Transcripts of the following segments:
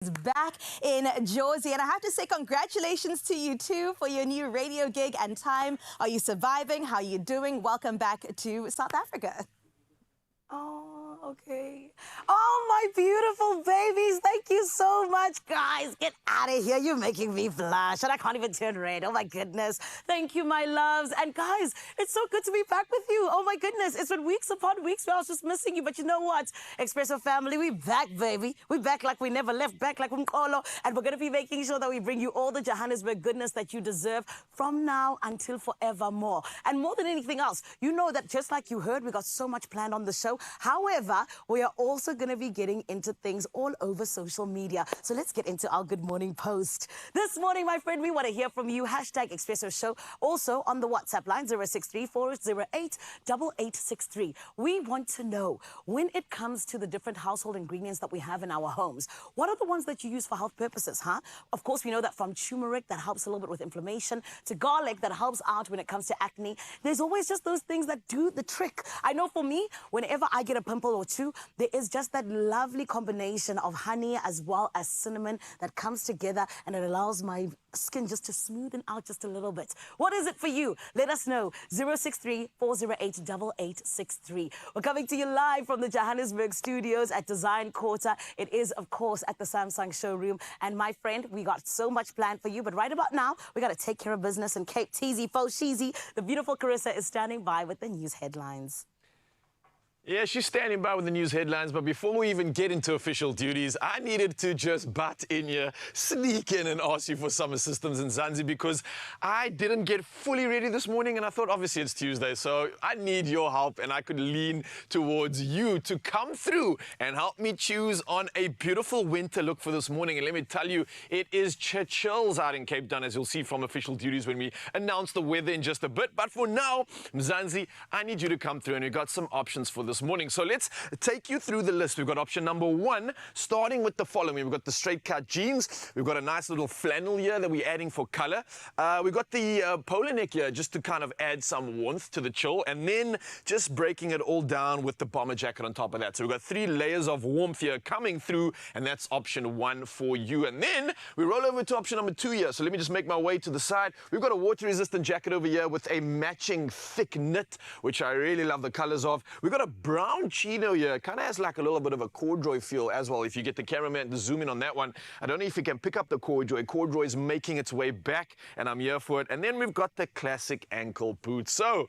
is back in Jersey, and I have to say congratulations to you too for your new radio gig and time. Are you surviving? How are you doing? Welcome back to South Africa. Oh, okay. Oh, my beautiful babies. Thank you so much, guys. Get out of here. You're making me blush, and I can't even turn red. Oh, my goodness. Thank you, my loves. And, guys, it's so good to be back with you. Oh, my goodness. It's been weeks upon weeks where I was just missing you. But you know what? Expresso family, we back, baby. We back like we never left, back like Umkolo. And we're going to be making sure that we bring you all the Johannesburg goodness that you deserve from now until forevermore. And more than anything else, you know that just like you heard, we got so much planned on the show. However, we are also going to be getting into things all over social media. So let's get into our Good Morning post. This morning, my friend, we want to hear from you. Hashtag Expresso Show. Also on the WhatsApp line, 063-408-8863. We want to know, when it comes to the different household ingredients that we have in our homes, what are the ones that you use for health purposes, huh? Of course, we know that from turmeric, that helps a little bit with inflammation, to garlic, that helps out when it comes to acne. There's always just those things that do the trick. I know for me, whenever I get a pimple or two, there is just that lovely combination of honey as well as cinnamon that comes together, and it allows my skin just to smoothen out just a little bit. What is it for you? Let us know. 063-408-8863. We're coming to you live from the Johannesburg studios at Design Quarter. It is, of course, at the Samsung showroom. And my friend, we got so much planned for you, but right about now, we got to take care of business in Cape Teasy, Foshizi. The beautiful Carissa is standing by with the news headlines. Yeah, she's standing by with the news headlines, but before we even get into official duties, I needed to just butt in here, sneak in and ask you for some assistance in Zanzi, because I didn't get fully ready this morning, and I thought obviously it's Tuesday, so I need your help, and I could lean towards you to come through and help me choose on a beautiful winter look for this morning. And let me tell you, it is chills out in Cape Town, as you'll see from official duties when we announce the weather in just a bit. But for now, Mzansi, I need you to come through, and we've got some options for this morning. So let's take you through the list. We've got option number one, starting with the following. We've got the straight cut jeans. We've got a nice little flannel here that we're adding for color. We've got the polo neck here just to kind of add some warmth to the chill, and then just breaking it all down with the bomber jacket on top of that. So we've got 3 layers of warmth here coming through, and that's option 1 for you. And then we roll over to option number 2 here. So let me just make my way to the side. We've got a water resistant jacket over here with a matching thick knit, which I really love the colors of. We've got a brown chino here. Kind of has like a little bit of a corduroy feel as well. If you get the cameraman to zoom in on that one, I don't know if you can pick up the corduroy. Corduroy is making its way back, and I'm here for it. And then we've got the classic ankle boot. So,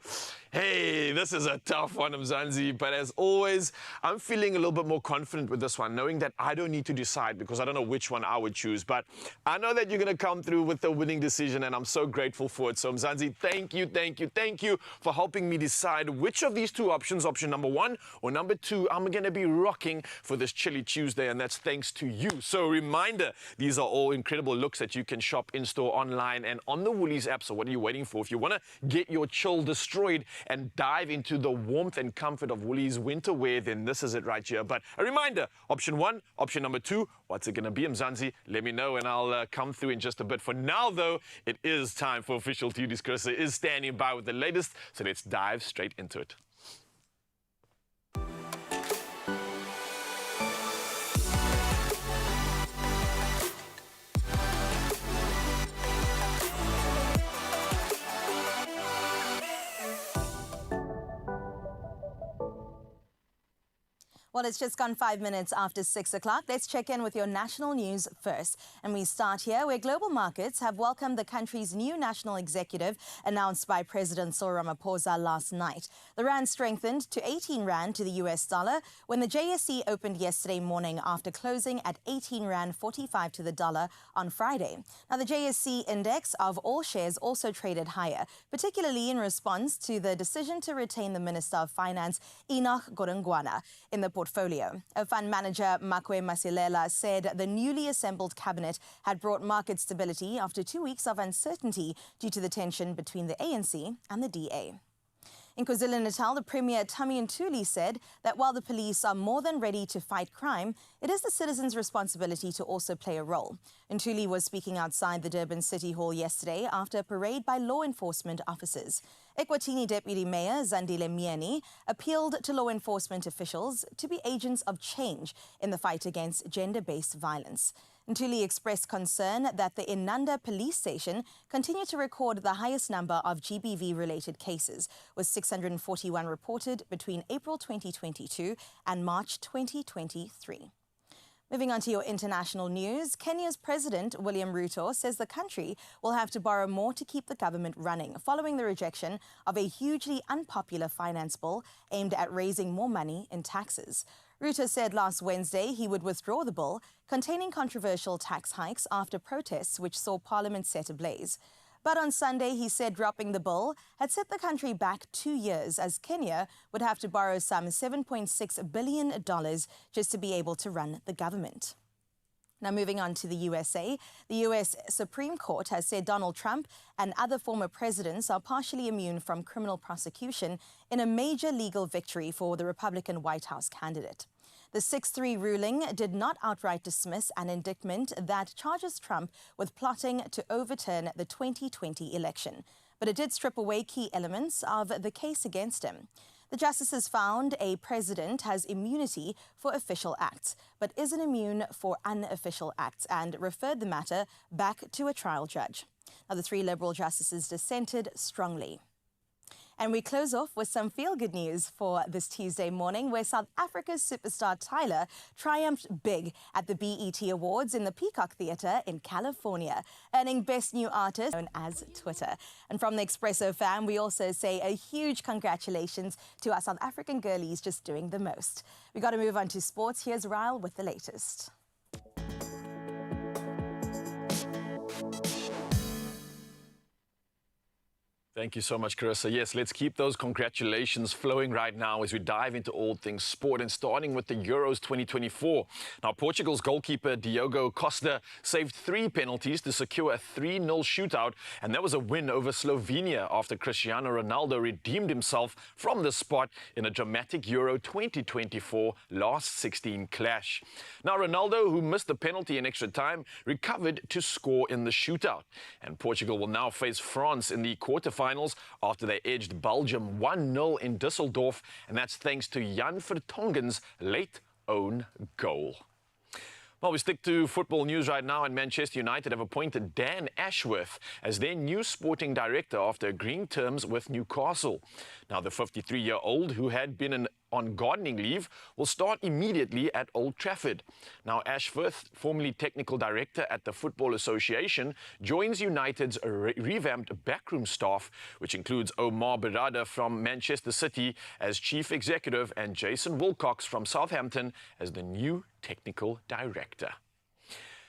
hey, this is a tough one, Mzansi, but as always, I'm feeling a little bit more confident with this one, knowing that I don't need to decide because I don't know which one I would choose, but I know that you're going to come through with the winning decision, and I'm so grateful for it. So, Mzansi, thank you for helping me decide which of these 2 options, option number 1 or number 2, I'm going to be rocking for this Chilly Tuesday, and that's thanks to you. So reminder, these are all incredible looks that you can shop in-store, online, and on the Woolies app. So what are you waiting for? If you want to get your chill destroyed and dive into the warmth and comfort of Woolies winter wear, then this is it right here. But a reminder, option 1, option number 2, what's it going to be, Mzansi? Let me know, and I'll come through in just a bit. For now, though, it is time for official duties. Carissa is standing by with the latest, so let's dive straight into it. Well, it's just gone 5 minutes after 6 o'clock. Let's check in with your national news first. And we start here, where global markets have welcomed the country's new national executive announced by President Cyril Ramaphosa last night. The rand strengthened to 18 rand to the US dollar when the JSE opened yesterday morning, after closing at 18 rand 45 to the dollar on Friday. Now, the JSE index of all shares also traded higher, particularly in response to the decision to retain the Minister of Finance, Enoch Godongwana, in the portfolio. A fund manager, Makwe Masilela, said the newly assembled cabinet had brought market stability after 2 weeks of uncertainty due to the tension between the ANC and the DA. In KwaZulu-Natal, the Premier Tami Ntuli said that while the police are more than ready to fight crime, it is the citizens' responsibility to also play a role. Ntuli was speaking outside the Durban City Hall yesterday after a parade by law enforcement officers. Ekwatini Deputy Mayor Zandile Mieni appealed to law enforcement officials to be agents of change in the fight against gender-based violence. Ntuli expressed concern that the Inanda police station continued to record the highest number of GBV-related cases, with 641 reported between April 2022 and March 2023. Moving on to your international news, Kenya's President William Ruto says the country will have to borrow more to keep the government running, following the rejection of a hugely unpopular finance bill aimed at raising more money in taxes. Ruto said last Wednesday he would withdraw the bill containing controversial tax hikes after protests which saw Parliament set ablaze. But on Sunday, he said dropping the bill had set the country back 2 years, as Kenya would have to borrow some $7.6 billion just to be able to run the government. Now, moving on to the USA, the U.S. Supreme Court has said Donald Trump and other former presidents are partially immune from criminal prosecution in a major legal victory for the Republican White House candidate. The 6-3 ruling did not outright dismiss an indictment that charges Trump with plotting to overturn the 2020 election, but it did strip away key elements of the case against him. The justices found a president has immunity for official acts, but isn't immune for unofficial acts, and referred the matter back to a trial judge. Now, the 3 Liberal justices dissented strongly. And we close off with some feel-good news for this Tuesday morning, where South Africa's superstar Tyler triumphed big at the BET Awards in the Peacock Theatre in California, earning Best New Artist, known as Twitter. And from the Expresso fam, we also say a huge congratulations to our South African girlies just doing the most. We got to move on to sports. Here's Ryle with the latest. Thank you so much, Carissa. Yes, let's keep those congratulations flowing right now as we dive into all things sport, and starting with the Euros 2024. Now, Portugal's goalkeeper Diogo Costa saved 3 penalties to secure a 3-0 shootout, and that was a win over Slovenia after Cristiano Ronaldo redeemed himself from the spot in a dramatic Euro 2024 last 16 clash. Now, Ronaldo, who missed the penalty in extra time, recovered to score in the shootout, and Portugal will now face France in the quarterfinals after they edged Belgium 1-0 in Düsseldorf, and that's thanks to Jan Vertonghen's late own goal. Well, we stick to football news right now, and Manchester United have appointed Dan Ashworth as their new sporting director after agreeing terms with Newcastle. Now, the 53-year-old, who had been on gardening leave, will start immediately at Old Trafford. Now, Ashworth, formerly technical director at the Football Association, joins United's revamped backroom staff, which includes Omar Berrada from Manchester City as chief executive and Jason Wilcox from Southampton as the new technical director.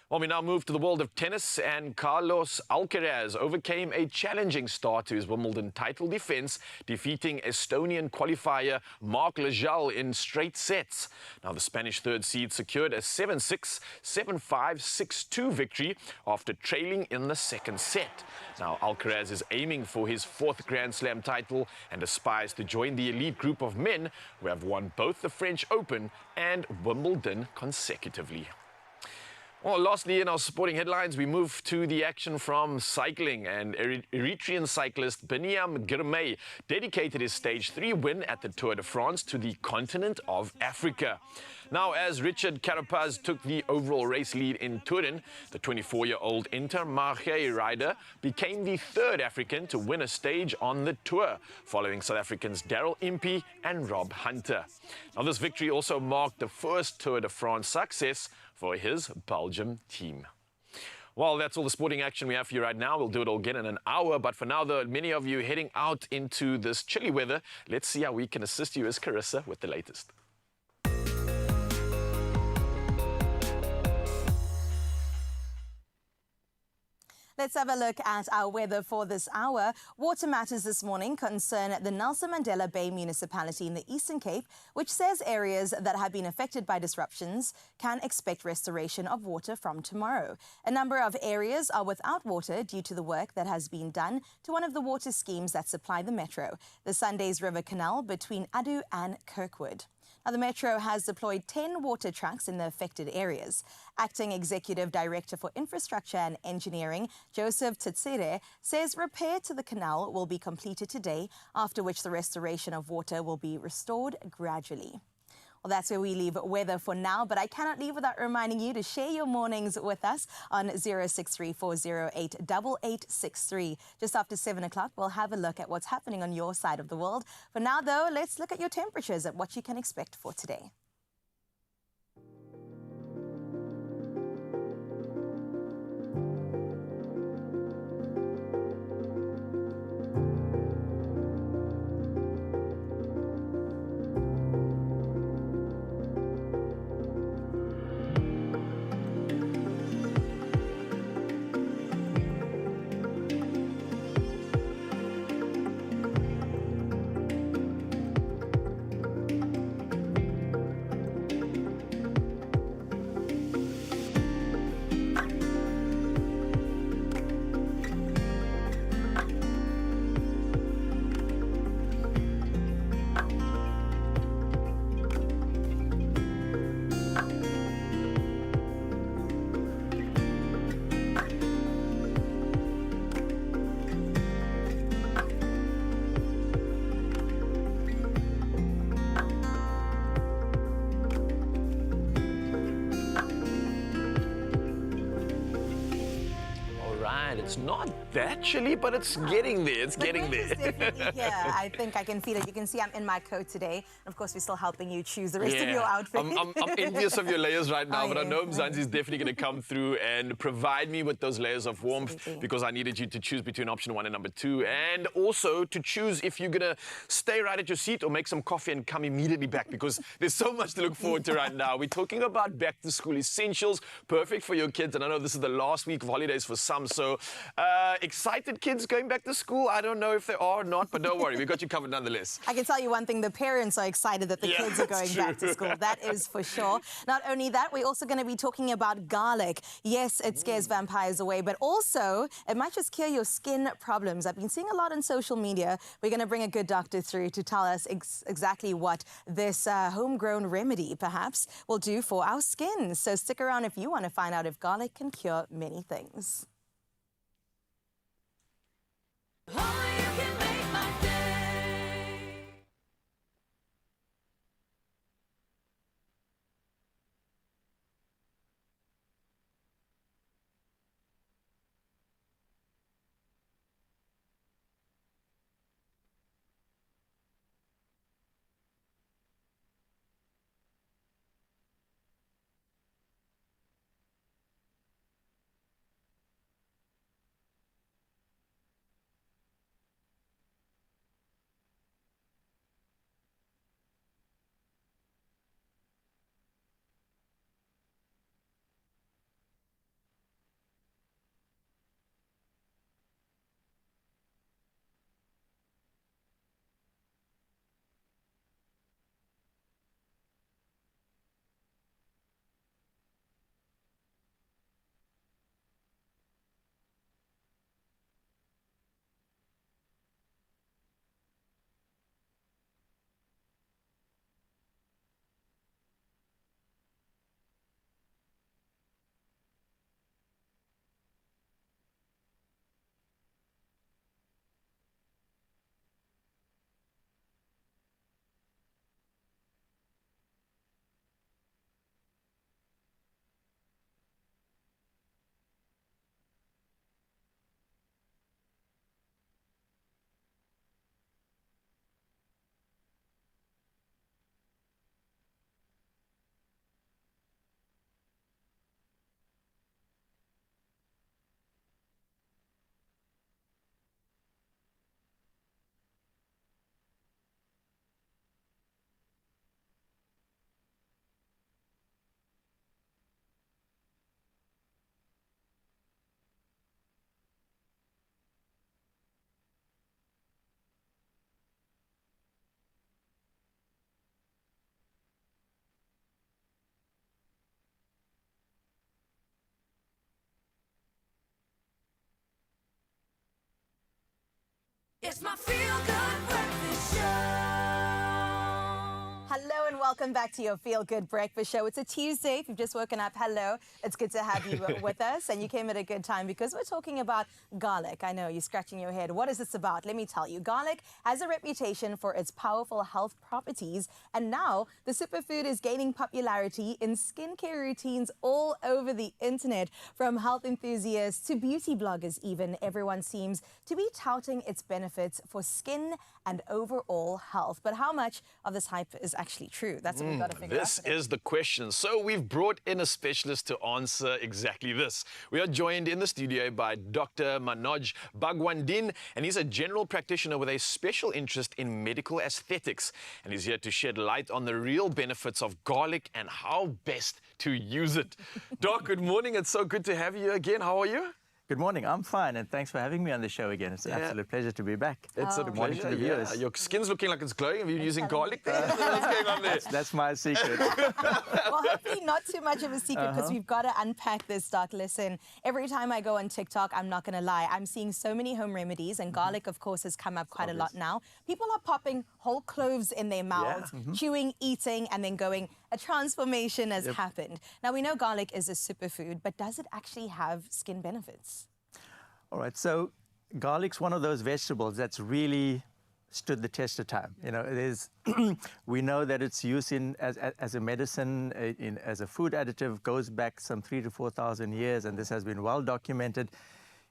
Well, we now move to the world of tennis, and Carlos Alcaraz overcame a challenging start to his Wimbledon title defense, defeating Estonian qualifier Marc Lejal in straight sets. Now, the Spanish third seed secured a 7-6, 7-5, 6-2 victory after trailing in the second set. Now, Alcaraz is aiming for his 4th Grand Slam title and aspires to join the elite group of men who have won both the French Open and Wimbledon consecutively. Well, lastly, in our sporting headlines, we move to the action from cycling, and Eritrean cyclist Biniam Girmay dedicated his Stage 3 win at the Tour de France to the continent of Africa. Now, as Richard Carapaz took the overall race lead in Turin, the 24-year-old Intermarché rider became the 3rd African to win a stage on the Tour, following South Africans Daryl Impey and Rob Hunter. Now, this victory also marked the first Tour de France success for his Belgium team. Well, that's all the sporting action we have for you right now. We'll do it all again in an hour. But for now, though, many of you heading out into this chilly weather, let's see how we can assist you as Carissa with the latest. Let's have a look at our weather for this hour. Water matters this morning concern the Nelson Mandela Bay municipality in the Eastern Cape, which says areas that have been affected by disruptions can expect restoration of water from tomorrow. A number of areas are without water due to the work that has been done to one of the water schemes that supply the metro, the Sundays River Canal between Adu and Kirkwood. Now, the Metro has deployed 10 water trucks in the affected areas. Acting Executive Director for Infrastructure and Engineering, Joseph Tsitsire, says repair to the canal will be completed today, after which the restoration of water will be restored gradually. Well, that's where we leave weather for now, but I cannot leave without reminding you to share your mornings with us on 063-408-8863. Just after 7 o'clock, we'll have a look at what's happening on your side of the world. For now, though, let's look at your temperatures at what you can expect for today. It's not that chilly, but it's getting there. It's getting there. Definitely here. I think I can feel it. You can see I'm in my coat today. And of course, we're still helping you choose the rest of your outfit. I'm envious of your layers right now, but I know yeah. Mzansi is definitely going to come through and provide me with those layers of warmth. Absolutely. Because I needed you to choose between option 1 and number 2, and also to choose if you're going to stay right at your seat or make some coffee and come immediately back, because there's so much to look forward to right now. We're talking about back to school essentials, perfect for your kids, and I know this is the last week of holidays for some, so excited kids going back to school? I don't know if they are or not, but don't worry, we got you covered nonetheless. I can tell you one thing, the parents are excited that the kids are going back to school. That is for sure. Not only that, we're also going to be talking about garlic. Yes, it scares vampires away, but also it might just cure your skin problems. I've been seeing a lot on social media. We're going to bring a good doctor through to tell us exactly what this homegrown remedy, perhaps, will do for our skin. So stick around if you want to find out if garlic can cure many things. It's my feel-good breakfast show. Hello and welcome welcome back to your Feel Good Breakfast Show. It's a Tuesday. If you've just woken up, hello. It's good to have you with us. And you came at a good time because we're talking about garlic. I know you're scratching your head. What is this about? Let me tell you. Garlic has a reputation for its powerful health properties. And now the superfood is gaining popularity in skincare routines all over the internet. From health enthusiasts to beauty bloggers even, everyone seems to be touting its benefits for skin and overall health. But how much of this hype is actually true? That's what we've got to figure out. This is the question. So we've brought in a specialist to answer exactly this. We are joined in the studio by Dr. Manoj Bhagwandin, and he's a general practitioner with a special interest in medical aesthetics. And he's here to shed light on the real benefits of garlic and how best to use it. Doc, good morning. It's so good to have you again. How are you? Good morning. I'm fine, and thanks for having me on the show again. It's an absolute pleasure to be back. It's a Good morning pleasure. to the viewers. Your skin's looking like it's glowing. Have you been using garlic? What's going on there? That's my secret. Well, hopefully not too much of a secret because we've got to unpack this, Doc. Listen, every time I go on TikTok, I'm not going to lie, I'm seeing so many home remedies, and garlic, of course, has come up quite a lot now. People are popping whole cloves in their mouths, chewing, eating, and then going, a transformation has happened. Now, we know garlic is a superfood, but does it actually have skin benefits? All right, so garlic's one of those vegetables that's really stood the test of time. You know, it is. We know that its use as a medicine, as a food additive, goes back some 3,000 to 4,000 years, and this has been well documented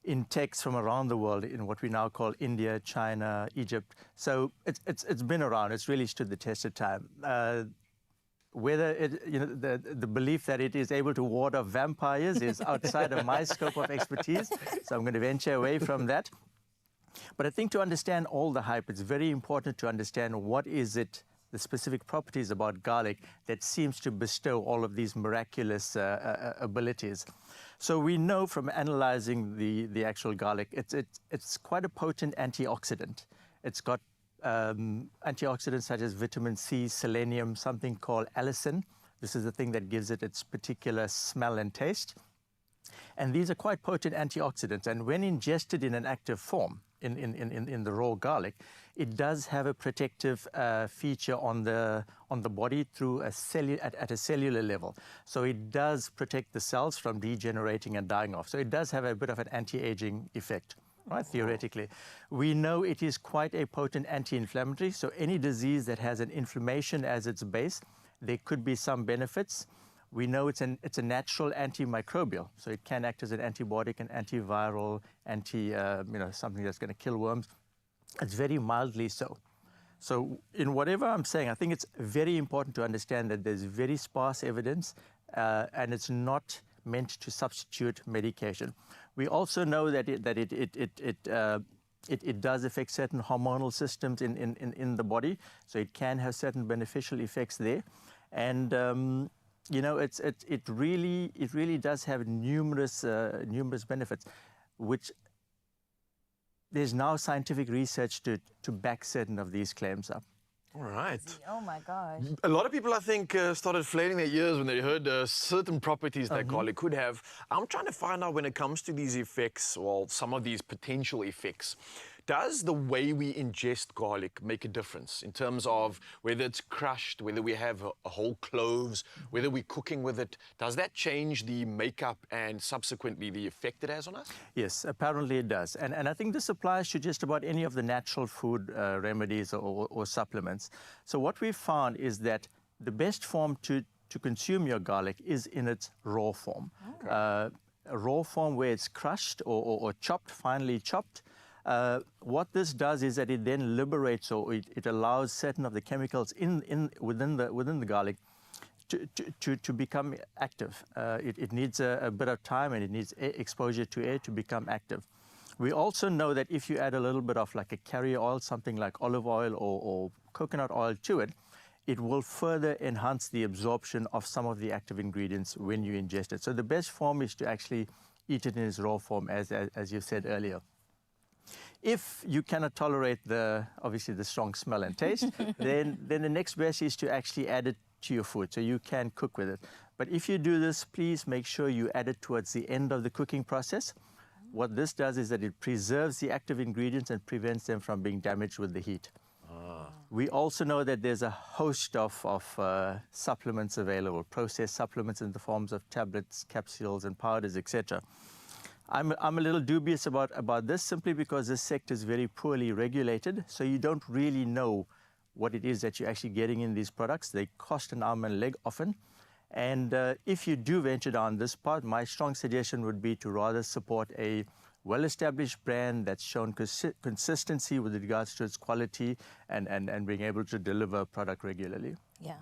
in texts from around the world in what we now call India, China, Egypt. So it's been around. It's really stood the test of time. Whether the belief that it is able to ward off vampires is outside of my scope of expertise, so I'm going to venture away from that. But I think to understand all the hype, it's very important to understand what is it, the specific properties about garlic that seems to bestow all of these miraculous abilities. So we know from analyzing the actual garlic, it's quite a potent antioxidant. It's got antioxidants such as vitamin C, selenium, something called allicin. This is the thing that gives it its particular smell and taste. And these are quite potent antioxidants. And when ingested in an active form, in the raw garlic, it does have a protective feature on the body through at a cellular level. So it does protect the cells from degenerating and dying off. So it does have a bit of an anti-aging effect. Right, theoretically. We know it is quite a potent anti-inflammatory, so any disease that has an inflammation as its base, there could be some benefits. We know it's a natural antimicrobial, so it can act as an antibiotic, an antiviral, something that's going to kill worms. It's very mildly so. So in whatever I'm saying, I think it's very important to understand that there's very sparse evidence, and it's not meant to substitute medication. We also know that it does affect certain hormonal systems in the body, so it can have certain beneficial effects there, and it really does have numerous benefits, which there's now scientific research to back certain of these claims up. All right. Oh my gosh. A lot of people, I think, started flailing their ears when they heard certain properties that garlic could have. I'm trying to find out when it comes to these effects, well, some of these potential effects. Does the way we ingest garlic make a difference in terms of whether it's crushed, whether we have whole cloves, whether we're cooking with it? Does that change the makeup and subsequently the effect it has on us? Yes, apparently it does. And I think this applies to just about any of the natural food remedies or supplements. So what we've found is that the best form to consume your garlic is in its raw form. Okay. A raw form where it's crushed or chopped, finely chopped. What this does is that it then liberates, or it allows certain of the chemicals within the garlic to become active. It needs a bit of time, and it needs exposure to air to become active. We also know that if you add a little bit of like a carrier oil, something like olive oil or coconut oil to it, it will further enhance the absorption of some of the active ingredients when you ingest it. So the best form is to actually eat it in its raw form, as you said earlier. If you cannot tolerate obviously the strong smell and taste, then the next best is to actually add it to your food, so you can cook with it. But if you do this, please make sure you add it towards the end of the cooking process. What this does is that it preserves the active ingredients and prevents them from being damaged with the heat. We also know that there's a host of supplements available, processed supplements in the forms of tablets, capsules, and powders, etc. I'm a little dubious about this simply because this sector is very poorly regulated, so you don't really know what it is that you're actually getting in these products. They cost an arm and a leg often. And if you do venture down this path, my strong suggestion would be to rather support a well-established brand that's shown consistency with regards to its quality and being able to deliver a product regularly. Yeah.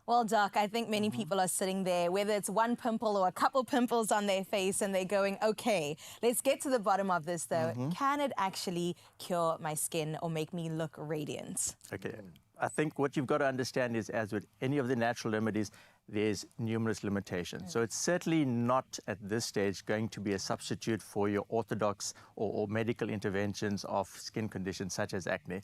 Well, Doc, I think many people are sitting there, whether it's one pimple or a couple pimples on their face, and they're going, okay, let's get to the bottom of this, though. Can it actually cure my skin or make me look radiant? Okay. I think what you've got to understand is, as with any of the natural remedies, there's numerous limitations. So it's certainly not at this stage going to be a substitute for your orthodox or medical interventions of skin conditions such as acne.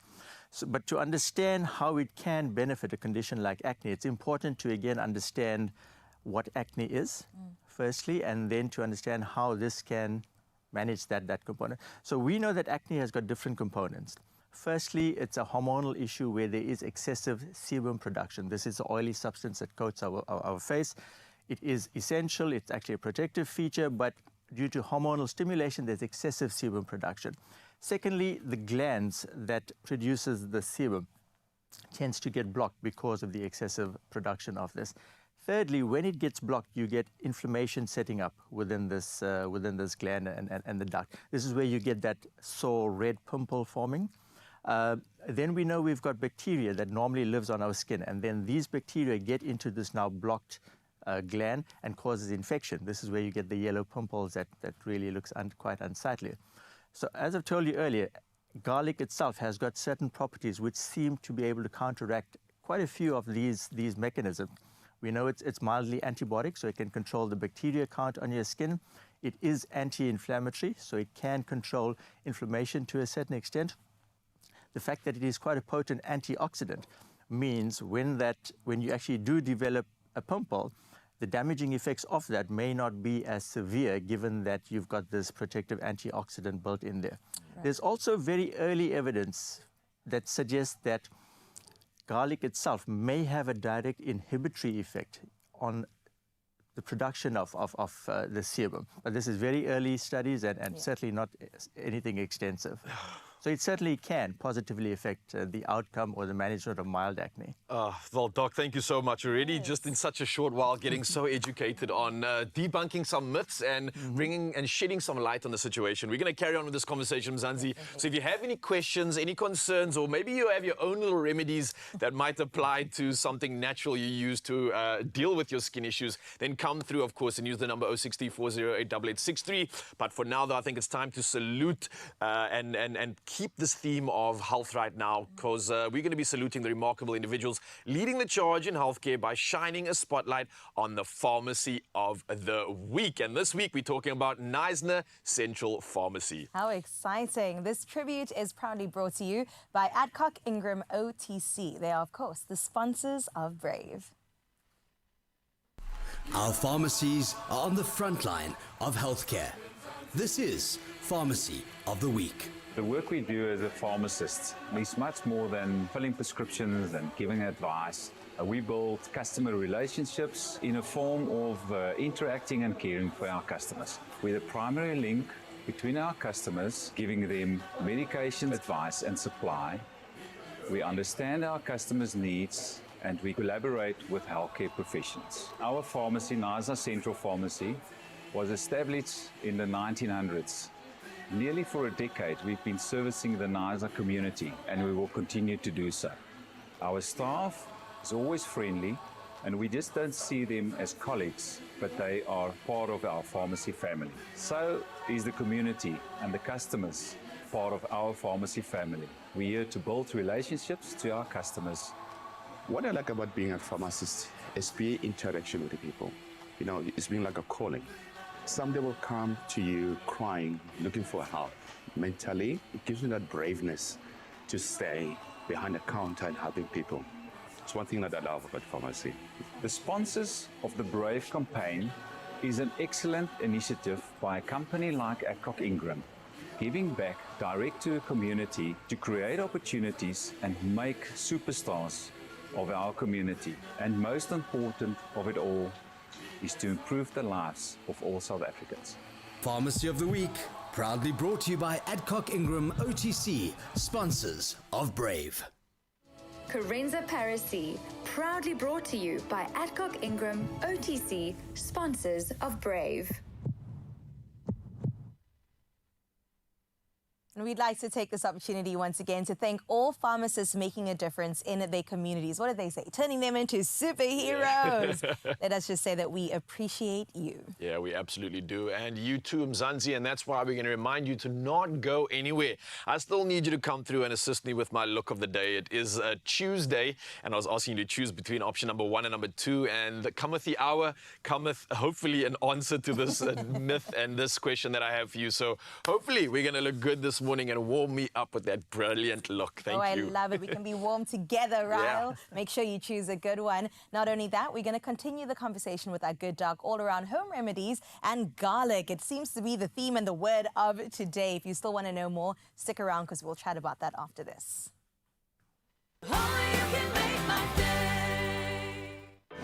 So, but to understand how it can benefit a condition like acne, it's important to again understand what acne is, firstly, and then to understand how this can manage that component. So we know that acne has got different components. Firstly, it's a hormonal issue where there is excessive sebum production. This is the oily substance that coats our face. It is essential. It's actually a protective feature, but due to hormonal stimulation, there's excessive sebum production. Secondly, the glands that produces the sebum tends to get blocked because of the excessive production of this. Thirdly, when it gets blocked, you get inflammation setting up within this gland and the duct. This is where you get that sore red pimple forming. Then we know we've got bacteria that normally lives on our skin, and then these bacteria get into this now blocked gland and causes infection. This is where you get the yellow pimples that really looks quite unsightly. So as I've told you earlier, garlic itself has got certain properties which seem to be able to counteract quite a few of these mechanisms. We know it's mildly antibiotic, so it can control the bacteria count on your skin. It is anti-inflammatory, so it can control inflammation to a certain extent. The fact that it is quite a potent antioxidant means when you actually do develop a pimple, the damaging effects of that may not be as severe given that you've got this protective antioxidant built in there. Right. There's also very early evidence that suggests that garlic itself may have a direct inhibitory effect on the production of the sebum. But this is very early studies and certainly not anything extensive. So it certainly can positively affect the outcome or the management of mild acne. Well, Doc, thank you so much already. Just in such a short while, getting so educated on debunking some myths and bringing and shedding some light on the situation. We're going to carry on with this conversation, Mzansi. So if you have any questions, any concerns, or maybe you have your own little remedies that might apply to something natural you use to deal with your skin issues, then come through, of course, and use the number 063-408-8863. But for now, though, I think it's time to salute and keep this theme of health right now, because we're going to be saluting the remarkable individuals leading the charge in healthcare by shining a spotlight on the Pharmacy of the Week. And this week, we're talking about Knysna Central Pharmacy. How exciting. This tribute is proudly brought to you by Adcock Ingram OTC. They are, of course, the sponsors of Brave. Our pharmacies are on the front line of healthcare. This is Pharmacy of the Week. The work we do as a pharmacist is much more than filling prescriptions and giving advice. We build customer relationships in a form of interacting and caring for our customers. We're the primary link between our customers, giving them medication advice and supply. We understand our customers' needs and we collaborate with healthcare professionals. Our pharmacy, Knysna Central Pharmacy, was established in the 1900s. Nearly for a decade, we've been servicing the Knysna community, and we will continue to do so. Our staff is always friendly, and we just don't see them as colleagues, but they are part of our pharmacy family. So is the community and the customers part of our pharmacy family. We're here to build relationships to our customers. What I like about being a pharmacist is the interaction with the people. You know, it's been like a calling. Somebody will come to you crying, looking for help. Mentally, it gives you that braveness to stay behind the counter and helping people. It's one thing that I love about pharmacy. The sponsors of the Brave campaign is an excellent initiative by a company like Adcock Ingram. giving back direct to the community to create opportunities and make superstars of our community. And most important of it all is to improve the lives of all South Africans. Pharmacy of the Week, proudly brought to you by Adcock Ingram OTC, sponsors of Brave. Carenza Parisi, proudly brought to you by Adcock Ingram OTC, sponsors of Brave. And we'd like to take this opportunity once again to thank all pharmacists making a difference in their communities. What did they say? Turning them into superheroes. Let us just say that we appreciate you. Yeah, we absolutely do. And you too, Mzansi, and that's why we're going to remind you to not go anywhere. I still need you to come through and assist me with my look of the day. It is a Tuesday, and I was asking you to choose between option number 1 and number 2. And cometh the hour, cometh hopefully an answer to this myth and this question that I have for you. So hopefully we're going to look good this morning and warm me up with that brilliant look. Thank you. I love it. We can be warm together, Ryle. Yeah. Make sure you choose a good one. Not only that, we're going to continue the conversation with our good doc all around home remedies and garlic. It seems to be the theme and the word of today. If you still want to know more, stick around because we'll chat about that after this.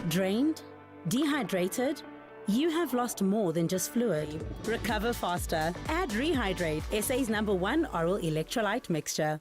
Drained? Dehydrated? You have lost more than just fluid. Recover faster. Add Rehydrate, SA's #1 oral electrolyte mixture.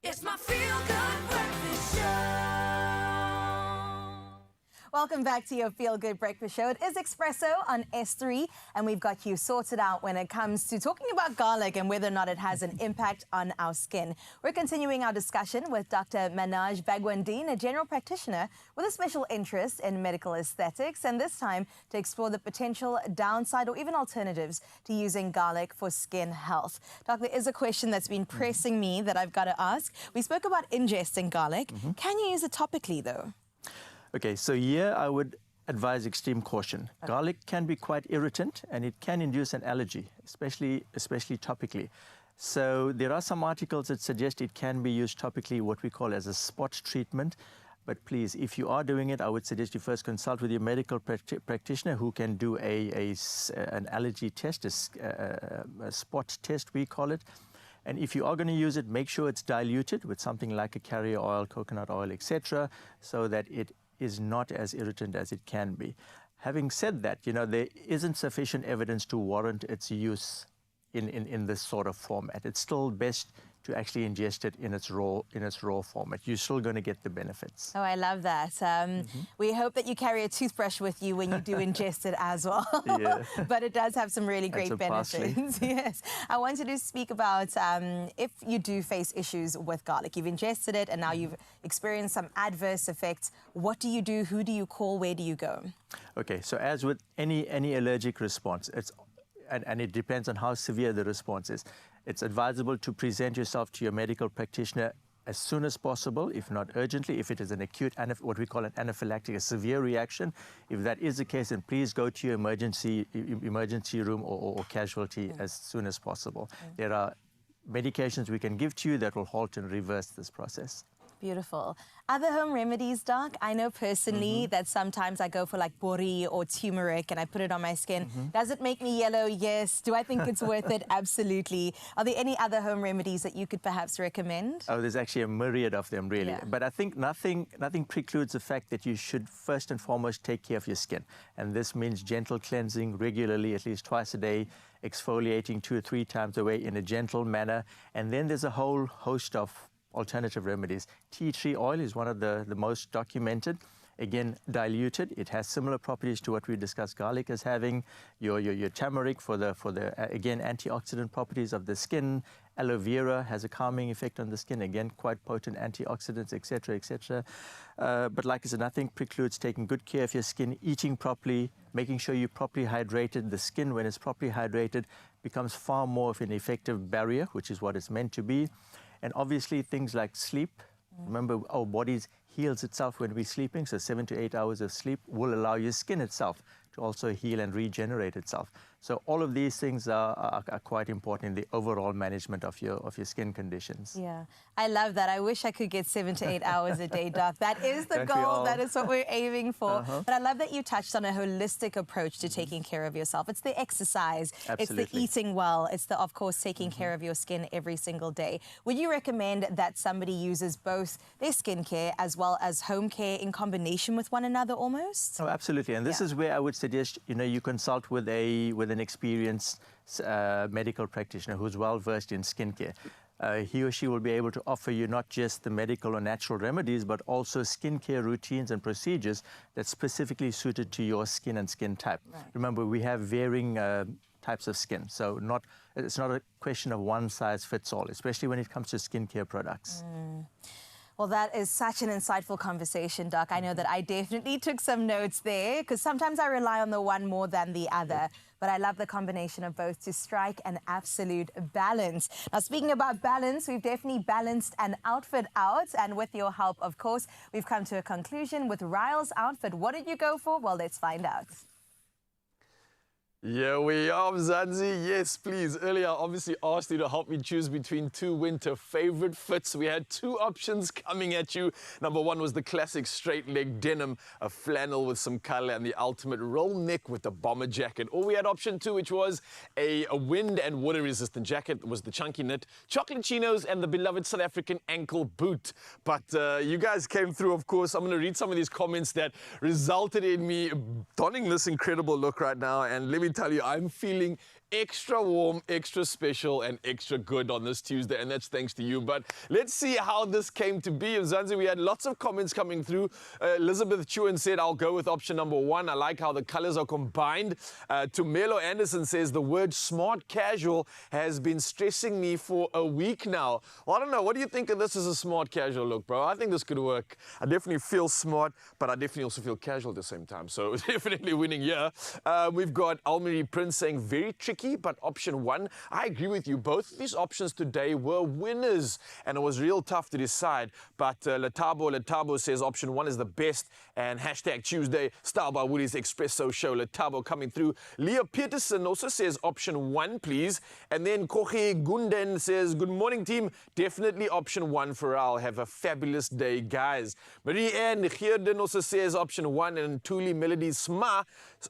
It's my feel-good breakfast show. Welcome back to your Feel Good Breakfast Show. It is Expresso on S3, and we've got you sorted out when it comes to talking about garlic and whether or not it has an impact on our skin. We're continuing our discussion with Dr. Manaj Bagwandeen, a general practitioner with a special interest in medical aesthetics, and this time to explore the potential downside or even alternatives to using garlic for skin health. Doc, there is a question that's been pressing me that I've got to ask. We spoke about ingesting garlic. Can you use it topically, though? Okay, so here I would advise extreme caution. Garlic can be quite irritant and it can induce an allergy, especially topically. So there are some articles that suggest it can be used topically, what we call as a spot treatment. But please, if you are doing it, I would suggest you first consult with your medical practitioner who can do an allergy test, a spot test, we call it. And if you are going to use it, make sure it's diluted with something like a carrier oil, coconut oil, etc., so that it is not as irritant as it can be. Having said that, there isn't sufficient evidence to warrant its use in this sort of format. It's still best to actually ingest it in its raw format. You're still going to get the benefits. Oh, I love that. We hope that you carry a toothbrush with you when you do ingest it as well. Yeah. But it does have some really great benefits. Yes. I wanted to speak about if you do face issues with garlic. You've ingested it and now you've experienced some adverse effects. What do you do? Who do you call? Where do you go? Okay, so as with any allergic response, and it depends on how severe the response is. It's advisable to present yourself to your medical practitioner as soon as possible, if not urgently. If it is an acute, what we call an anaphylactic, a severe reaction, if that is the case, then please go to your emergency room or casualty as soon as possible. There are medications we can give to you that will halt and reverse this process. Beautiful. Other home remedies, Doc? I know personally that sometimes I go for like bori or turmeric and I put it on my skin. Does it make me yellow? Yes. Do I think it's worth it? Absolutely. Are there any other home remedies that you could perhaps recommend? Oh, there's actually a myriad of them, really. Yeah. But I think nothing precludes the fact that you should first and foremost take care of your skin. And this means gentle cleansing regularly, at least twice a day, exfoliating 2 or 3 times a way in a gentle manner. And then there's a whole host of alternative remedies. Tea tree oil is one of the most documented. Again, diluted. It has similar properties to what we discussed garlic as having. Your turmeric for the again, antioxidant properties of the skin. Aloe vera has a calming effect on the skin. Again, quite potent antioxidants, etc., etc. But like I said, nothing precludes taking good care of your skin, eating properly, making sure you're properly hydrated. The skin, when it's properly hydrated, becomes far more of an effective barrier, which is what it's meant to be. And obviously things like sleep. Remember, our bodies heals itself when we're sleeping, so 7 to 8 hours of sleep will allow your skin itself to also heal and regenerate itself. So all of these things are quite important in the overall management of your skin conditions. Yeah, I love that. I wish I could get 7 to 8 hours a day, Doc. That is the goal. That is what we're aiming for. But I love that you touched on a holistic approach to taking care of yourself. It's the exercise. Absolutely. It's the eating well. It's the, of course, taking care of your skin every single day. Would you recommend that somebody uses both their skincare as well as home care in combination with one another almost? Oh, absolutely. And this is where I would suggest, you consult with an experienced medical practitioner who's well versed in skincare. He or she will be able to offer you not just the medical or natural remedies, but also skincare routines and procedures that's specifically suited to your skin and skin type. Right. Remember, we have varying types of skin, so it's not a question of one size fits all, especially when it comes to skincare products. Well, that is such an insightful conversation, Doc. I know that I definitely took some notes there because sometimes I rely on the one more than the other. But I love the combination of both to strike an absolute balance. Now, speaking about balance, we've definitely balanced an outfit out. And with your help, of course, we've come to a conclusion with Ryle's outfit. What did you go for? Well, let's find out. Here we are, Zanzi. Yes, please. Earlier, I obviously asked you to help me choose between 2 winter favorite fits. We had 2 options coming at you. Number 1 was the classic straight leg denim, a flannel with some color, and the ultimate roll neck with the bomber jacket. Or we had option 2, which was a wind and water resistant jacket, was the chunky knit, chocolate chinos, and the beloved South African ankle boot. But you guys came through, of course. I'm going to read some of these comments that resulted in me donning this incredible look right now. And let me tell you, I'm feeling extra warm, extra special, and extra good on this Tuesday, and that's thanks to you. But let's see how this came to be. In Zanzi, we had lots of comments coming through. Elizabeth Chuen said, I'll go with option number 1. I like how the colors are combined. Tumelo Anderson says, the word smart casual has been stressing me for a week now. Well, I don't know. What do you think of this as a smart casual look, bro? I think this could work. I definitely feel smart, but I definitely also feel casual at the same time. So definitely winning here. We've got Alma Marie Prince saying very tricky, but option 1. I agree with you. Both of these options today were winners, and it was real tough to decide. But Letabo says option 1 is the best, and hashtag Tuesday, Style by Woolies Expresso show. Letabo coming through. Leah Peterson also says option 1, please. And then Koche Gunden says, good morning, team. Definitely option 1 for Al. Have a fabulous day, guys. Marie-Anne Geerden also says option 1, and Tuli Melody Sma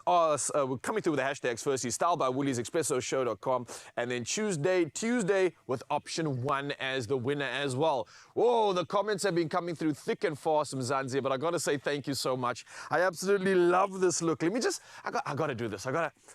we're coming through with the hashtags firstly, Style by Woolies Expressoshow.com, and then Tuesday with option 1 as the winner as well. Whoa, the comments have been coming through thick and fast from Zanzi, but I got to say thank you so much. I absolutely love this look. Let me just, I got to do this. I got to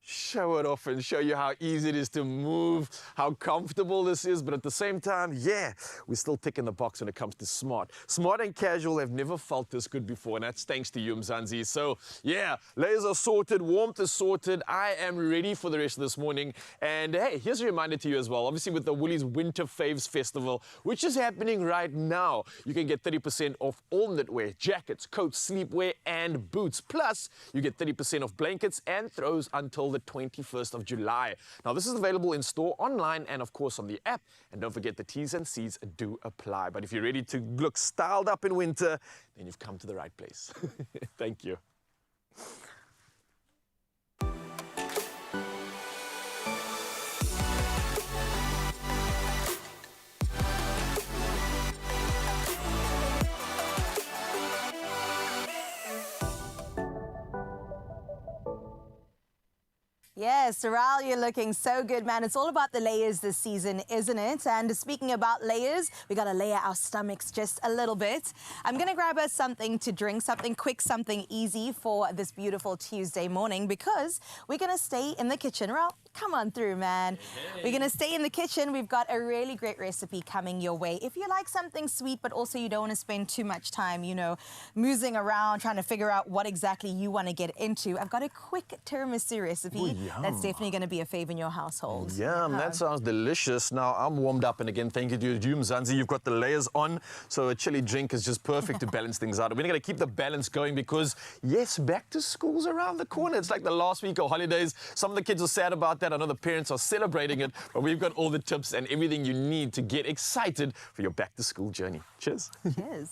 show it off and show you how easy it is to move, how comfortable this is, but at the same time, yeah, we're still ticking the box when it comes to smart. Smart and casual have never felt this good before, and that's thanks to you, Mzansi. So, yeah, layers are sorted, warmth is sorted. I am ready for the rest of this morning. And hey, here's a reminder to you as well. Obviously, with the Woolies Winter Faves Festival, which is happening right now, you can get 30% off all knitwear, jackets, coats, sleepwear, and boots. Plus, you get 30% off blankets and throws until the 21st of July. Now, this is available in store, online, and of course on the app. And don't forget the T's and C's do apply. But if you're ready to look styled up in winter, then you've come to the right place. Thank you. Yes, Saral, you're looking so good, man. It's all about the layers this season, isn't it? And speaking about layers, we got to layer our stomachs just a little bit. I'm going to grab us something to drink, something quick, something easy for this beautiful Tuesday morning, because we're going to stay in the kitchen. Raul, come on through, man. Hey. We're going to stay in the kitchen. We've got a really great recipe coming your way. If you like something sweet, but also you don't want to spend too much time, you know, moozing around, trying to figure out what exactly you want to get into, I've got a quick tiramisu recipe. Ooh, that's definitely going to be a fave in your household. Yum, that sounds delicious. Now, I'm warmed up, and again, thank you to you, Mzansi. You've got the layers on, so a chilly drink is just perfect to balance things out. We're going to keep the balance going because, yes, back to school's around the corner. It's like the last week of holidays. Some of the kids are sad about that. I know the parents are celebrating it, but we've got all the tips and everything you need to get excited for your back-to-school journey. Cheers. Cheers.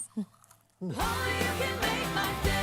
Only you can make my day.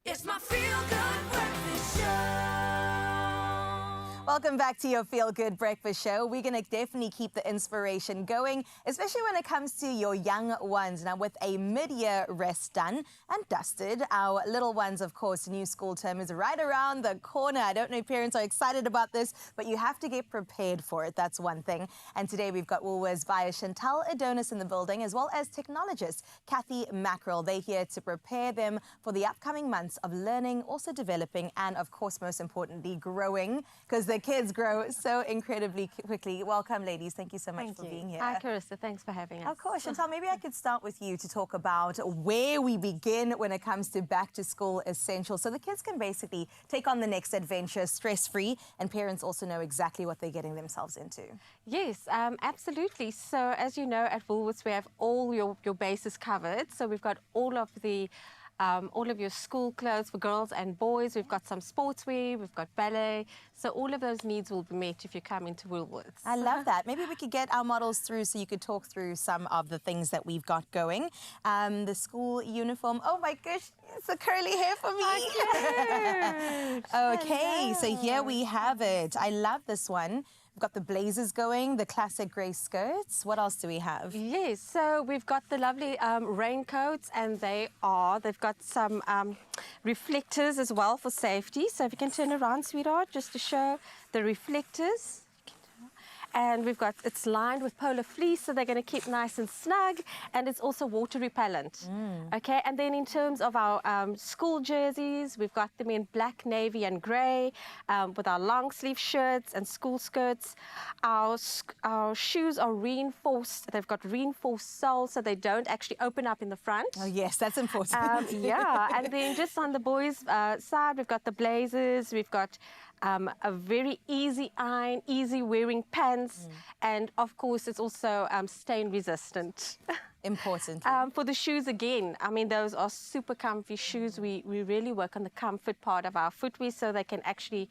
It's my feel-good breakfast show. Welcome back to your Feel Good Breakfast Show. We're going to definitely keep the inspiration going, especially when it comes to your young ones. Now, with a mid-year rest done and dusted, our little ones, of course, new school term is right around the corner. I don't know if parents are excited about this, but you have to get prepared for it. That's one thing. And today we've got Woolworths buyer Chantal Adonis in the building, as well as technologist Kathy Mackerel. They're here to prepare them for the upcoming months of learning, also developing, and of course, most importantly, growing, because the kids grow so incredibly quickly. Welcome, ladies. Thank you so much for being here. Hi, Carissa. Thanks for having us. Of course. Chantal, maybe I could start with you to talk about where we begin when it comes to back to school essentials, so the kids can basically take on the next adventure stress-free, and parents also know exactly what they're getting themselves into. Yes, absolutely. So as you know, at Woolworths, we have all your bases covered. So we've got all of your school clothes for girls and boys. We've got some sportswear, we've got ballet. So all of those needs will be met if you come into Woolworths. I love that. Maybe we could get our models through so you could talk through some of the things that we've got going. The school uniform. Oh my gosh, it's a curly hair for me. Okay, so here we have it. I love this one. We've got the blazers going, the classic grey skirts. What else do we have? Yes, so we've got the lovely raincoats, and they've got some reflectors as well for safety. So if you can turn around, sweetheart, just to show the reflectors. And it's lined with polar fleece, so they're going to keep nice and snug, and it's also water repellent. Okay, and then in terms of our school jerseys, we've got them in black, navy and grey, with our long sleeve shirts and school skirts. Our shoes are reinforced. They've got reinforced soles, so they don't actually open up in the front. Oh yes, that's important. Yeah, and then just on the boys' side, we've got the blazers, we've got a very easy iron, easy wearing pants, and of course it's also stain resistant. Important. For the shoes again, I mean, those are super comfy shoes. We really work on the comfort part of our footwear so they can actually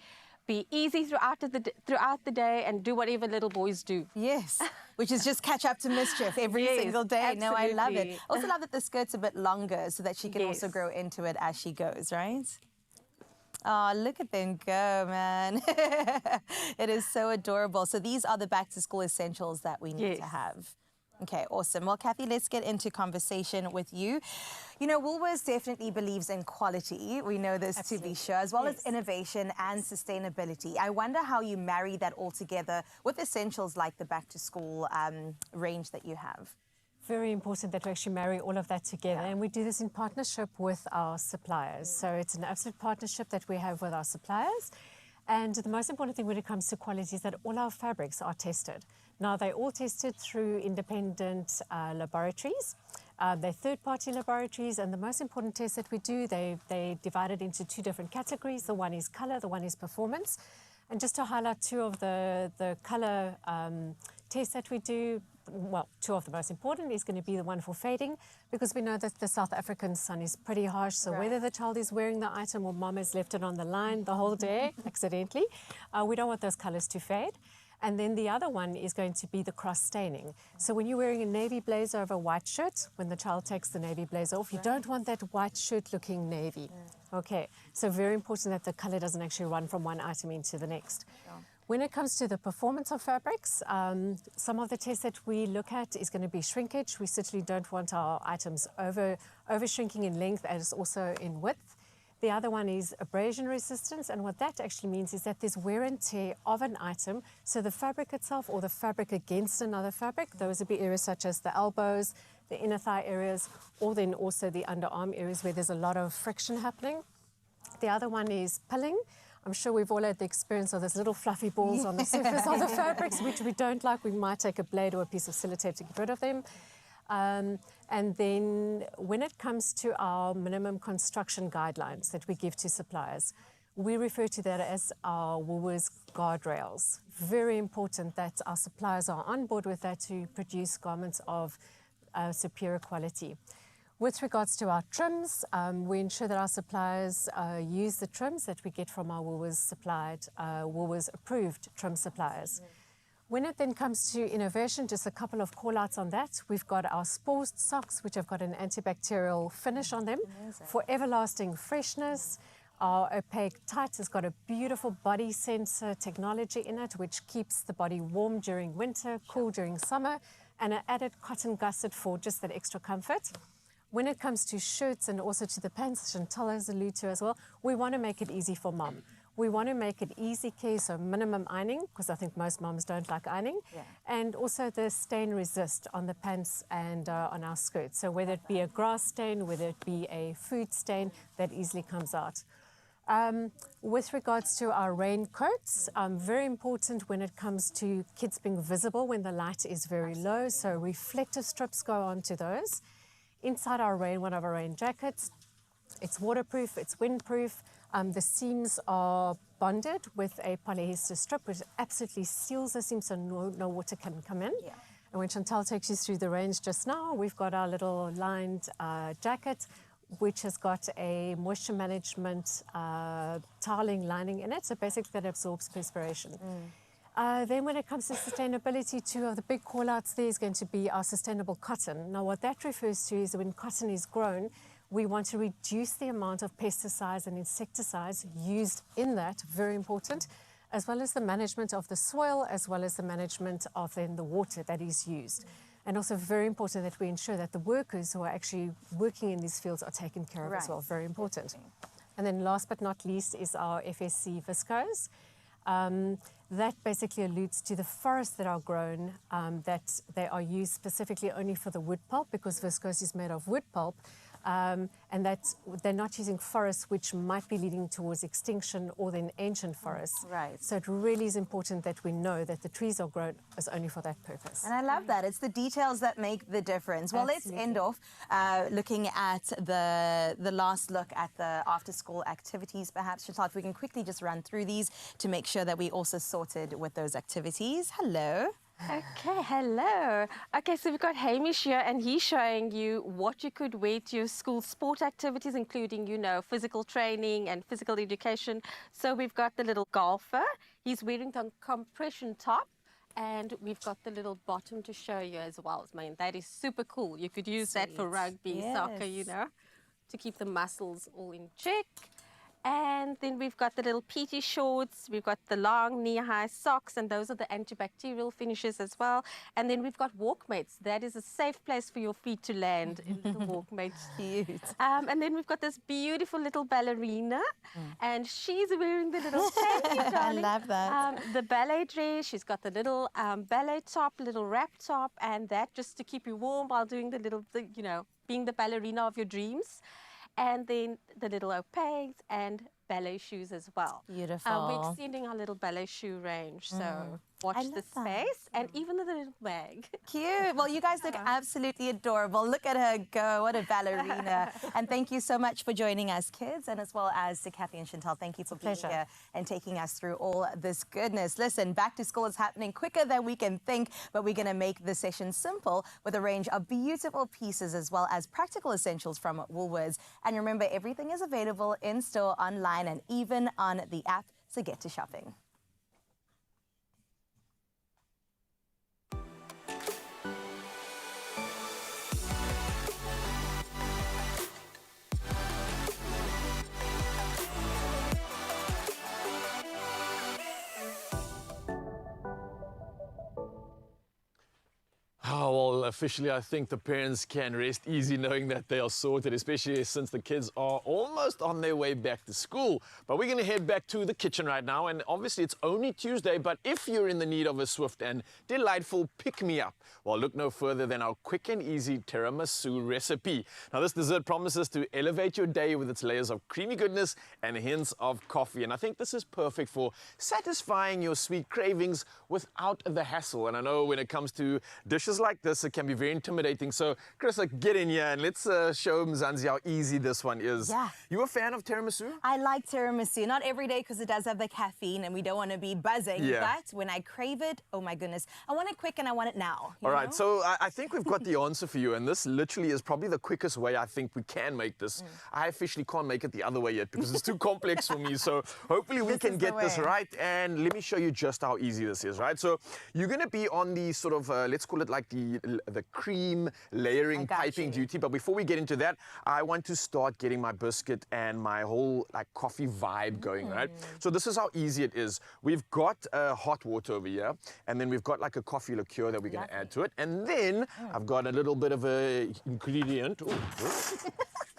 be easy throughout the day and do whatever little boys do. Yes, which is just catch up to mischief every single day. Absolutely. No, I love it. Also love that the skirt's a bit longer so that she can also grow into it as she goes, right? Oh, look at them go, man. It is so adorable. So these are the back-to-school essentials that we need to have. Okay, awesome. Well, Kathy, let's get into conversation with you. You know, Woolworths definitely believes in quality. We know this to be sure, as well as innovation and sustainability. I wonder how you marry that all together with essentials like the back-to-school range that you have. Very important that we actually marry all of that together, and we do this in partnership with our suppliers. So it's an absolute partnership that we have with our suppliers. And the most important thing when it comes to quality is that all our fabrics are tested. Now, they're all tested through independent laboratories. They're third-party laboratories, and the most important test that we do, they divide it into two different categories. The one is color, the one is performance. And just to highlight two of the color tests that we do, well, two of the most important is going to be the one for fading, because we know that the South African sun is pretty harsh. So whether the child is wearing the item or mom has left it on the line the whole day accidentally, we don't want those colors to fade. And then the other one is going to be the cross staining. So when you're wearing a navy blazer over a white shirt, when the child takes the navy blazer off, you don't want that white shirt looking navy. Okay, so very important that the color doesn't actually run from one item into the next. When it comes to the performance of fabrics, some of the tests that we look at is going to be shrinkage. We certainly don't want our items over shrinking in length as also in width. The other one is abrasion resistance, and what that actually means is that there's wear and tear of an item, so the fabric itself or the fabric against another fabric, those would be areas such as the elbows, the inner thigh areas, or then also the underarm areas where there's a lot of friction happening. The other one is pilling. I'm sure we've all had the experience of those little fluffy balls on the surface of the fabrics, which we don't like. We might take a blade or a piece of sellotape to get rid of them. And then when it comes to our minimum construction guidelines that we give to suppliers, we refer to that as our Woolworths guardrails. Very important that our suppliers are on board with that to produce garments of superior quality. With regards to our trims, we ensure that our suppliers use the trims that we get from our Woolworths approved trim suppliers. When it then comes to innovation, just a couple of call-outs on that. We've got our sports socks, which have got an antibacterial finish on them for everlasting freshness. Our opaque tights has got a beautiful body sensor technology in it, which keeps the body warm during winter, cool during summer, and an added cotton gusset for just that extra comfort. When it comes to shirts and also to the pants, Chantal has alluded to as well, we want to make it easy for mom. We want to make it easy care, so minimum ironing, because I think most moms don't like ironing. Yeah. And also the stain resist on the pants and on our skirts. So whether it be a grass stain, whether it be a food stain, that easily comes out. With regards to our raincoats, very important when it comes to kids being visible when the light is very low. So reflective strips go onto those. Inside our one of our rain jackets, it's waterproof, it's windproof. The seams are bonded with a polyester strip, which absolutely seals the seams so no water can come in. Yeah. And when Chantal takes you through the range just now, we've got our little lined jacket, which has got a moisture management toweling lining in it. So basically that absorbs perspiration. Then when it comes to sustainability, two of the big call-outs there is going to be our sustainable cotton. Now what that refers to is when cotton is grown, we want to reduce the amount of pesticides and insecticides used in that, very important, as well as the management of the soil, as well as the management of then the water that is used. And also very important that we ensure that the workers who are actually working in these fields are taken care of as well, very important. And then last but not least is our FSC viscose. That basically alludes to the forests that are grown, that they are used specifically only for the wood pulp, because viscose is made of wood pulp. And that they're not using forests which might be leading towards extinction or then ancient forests. Right. So it really is important that we know that the trees are grown as only for that purpose. And I love that. It's the details that make the difference. Well, Absolutely. let's end off looking at the last look at the after-school activities, perhaps. Chantal, if we can quickly just run through these to make sure that we also sorted with those activities. Hello. Okay, hello. Okay, so we've got Hamish here, and he's showing you what you could wear to your school sport activities, including, you know, physical training and physical education. So we've got the little golfer. He's wearing the compression top, and we've got the little bottom to show you as well. I mean, that is super cool. You could use that for rugby, soccer, you know, to keep the muscles all in check. And then we've got the little PT shorts, we've got the long knee-high socks, and those are the antibacterial finishes as well. And then we've got walkmates. That is a safe place for your feet to land in the walkmates. Cute. And then we've got this beautiful little ballerina, and she's wearing the little thank you, darling. I love that. The ballet dress. She's got the little ballet top, little wrap top, and that just to keep you warm while doing the little, you know, being the ballerina of your dreams. And then the little opaques and ballet shoes as well. Beautiful. We're extending our little ballet shoe range, so watch the space and even the little bag. Cute. Well, you guys look absolutely adorable. Look at her go. What a ballerina. And thank you so much for joining us, kids, and as well as to Kathy and Chantal. Thank you for being here and taking us through all this goodness. Listen, back to school is happening quicker than we can think, but we're going to make the session simple with a range of beautiful pieces as well as practical essentials from Woolworths. And remember, everything is available in store, online, and even on the app, so get to shopping. Oh, well, officially, I think the parents can rest easy knowing that they are sorted, especially since the kids are almost on their way back to school. But we're going to head back to the kitchen right now, and obviously it's only Tuesday, but if you're in the need of a swift and delightful pick-me-up, well, look no further than our quick and easy tiramisu recipe. Now, this dessert promises to elevate your day with its layers of creamy goodness and hints of coffee, and I think this is perfect for satisfying your sweet cravings without the hassle. And I know when it comes to dishes like this, it can be very intimidating. So, Chris, get in here and let's show Mzansi how easy this one is. Yeah. You a fan of tiramisu? I like tiramisu. Not every day because it does have the caffeine and we don't want to be buzzing. Yeah. But when I crave it, oh my goodness, I want it quick and I want it now. All right, so I think we've got the answer for you, and this literally is probably the quickest way I think we can make this. I officially can't make it the other way yet because it's too complex for me. So hopefully we can get this right, and let me show you just how easy this is, right? So you're going to be on the sort of, let's call it like the the cream layering piping duty. But before we get into that, I want to start getting my biscuit and my whole like coffee vibe going, right? So this is how easy it is. We've got hot water over here, and then we've got like a coffee liqueur that we're going to add to it. And then I've got a little bit of a ingredient. Ooh,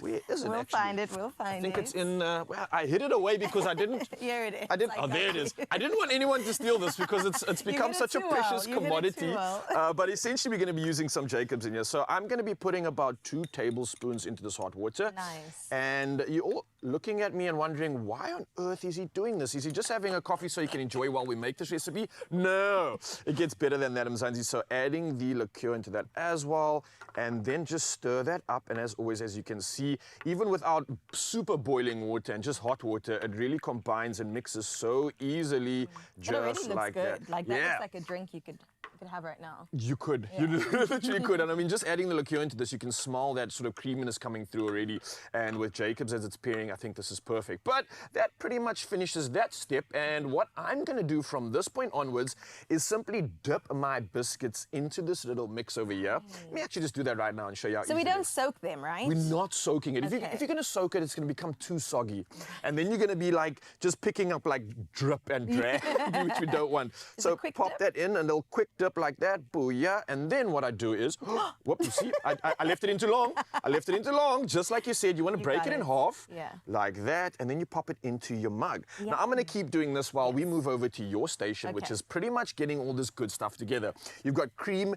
where is it We'll actually? find it, we'll find it. I think it's in, well, I hid it away because I didn't. Here it is. I didn't, oh, there it is. I didn't want anyone to steal this because it's become such a precious commodity. But essentially, we're going to be using some Jacobs in here. So I'm going to be putting about 2 tablespoons into this hot water. Nice. And you're all looking at me and wondering, why on earth is he doing this? Is he just having a coffee so he can enjoy while we make this recipe? No, it gets better than that, Mzansi. So adding the liqueur into that as well, and then just stir that up. And as always, as you can see, even without super boiling water and just hot water, it really combines and mixes so easily, It just already looks like good. that. Like that looks like a drink you could have right now. You could. You literally could. And I mean, just adding the liqueur into this, you can smell that sort of creaminess coming through already. And with Jacobs as it's pairing, I think this is perfect. But that pretty much finishes that step. And what I'm going to do from this point onwards is simply dip my biscuits into this little mix over here. Let me actually just do that right now and show you how So easy we it don't is. soak them, right? We're not soaking it. Okay. If you're going to soak it, it's going to become too soggy. And then you're going to be like just picking up like drip and drag, which we don't want. So pop that in and they'll quick dip like that. Booyah. And then what I do is, whoop, you see, I left it in too long. I left it in too long. Just like you said, you want to break it in half. Like that. And then you pop it into your mug. Now, I'm going to keep doing this while we move over to your station, which is pretty much getting all this good stuff together. You've got cream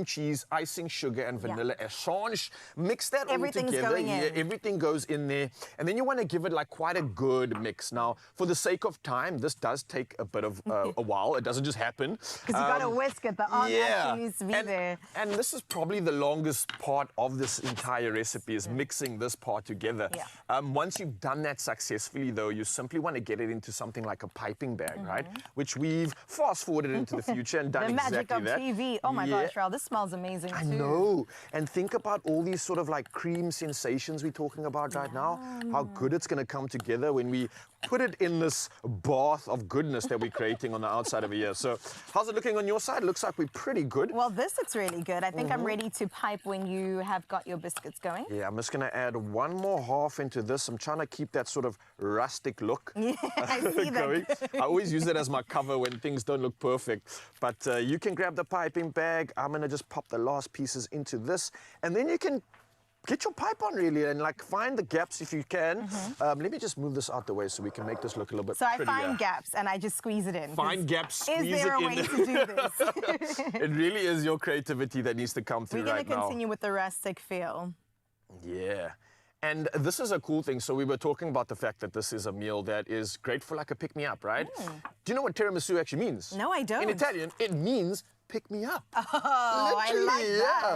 cheese, icing sugar, and vanilla essence. Mix that all together. Going in. Everything goes in there. And then you want to give it like quite a good mix. Now, for the sake of time, this does take a bit of a while. It doesn't just happen. Because you got to whisk it. The art actually needs to be there. And this is probably the longest part of this entire recipe is mixing this part together. Once you've done that successfully, though, you simply want to get it into something like a piping bag, right? Which we've fast-forwarded into the future and done exactly that. The magic of TV. Oh, my gosh, Raul, this smells amazing, too. I know. And think about all these sort of like cream sensations we're talking about right now. How good it's going to come together when we put it in this bath of goodness that we're creating on the outside of here. So how's it looking on your side? Looks like we're pretty good. Well, this looks really good. I think I'm ready to pipe when you have got your biscuits going. Yeah, I'm just going to add one more half into this. I'm trying to keep that sort of rustic look I see going. that. I always use it as my cover when things don't look perfect. But you can grab the piping bag. I'm going to just pop the last pieces into this. And then you can get your pipe on really and like find the gaps if you can. Let me just move this out the way so we can make this look a little bit prettier. So I find gaps and I just squeeze it in. Find gaps, squeeze it in. Is there a way to do this? It really is your creativity that needs to come through right now. We're going to continue with the rustic feel. Yeah. And this is a cool thing. So we were talking about the fact that this is a meal that is great for like a pick-me-up, right? Do you know what tiramisu actually means? No, I don't. In Italian, it means pick-me-up. Oh, literally, I like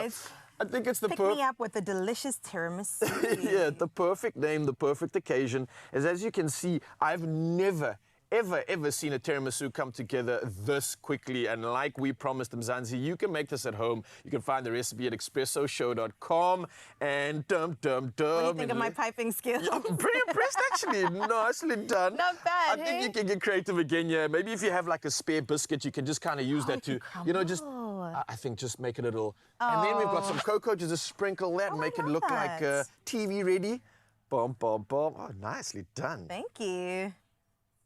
that. I think it's the Pick me up with a delicious tiramisu. Yeah, the perfect name, the perfect occasion. As you can see, I've never, ever seen a tiramisu come together this quickly. And like we promised Mzansi, you can make this at home. You can find the recipe at expressoshow.com. And What do you think of my piping skills? I'm pretty impressed, actually. Nicely done. Not bad, I think you can get creative again, yeah. Maybe if you have like a spare biscuit, you can just kind of use that to, you know, just, I think just make it a little. And then we've got some cocoa, just sprinkle that and make it look like TV ready. Boom, boom, boom. Oh, nicely done. Thank you.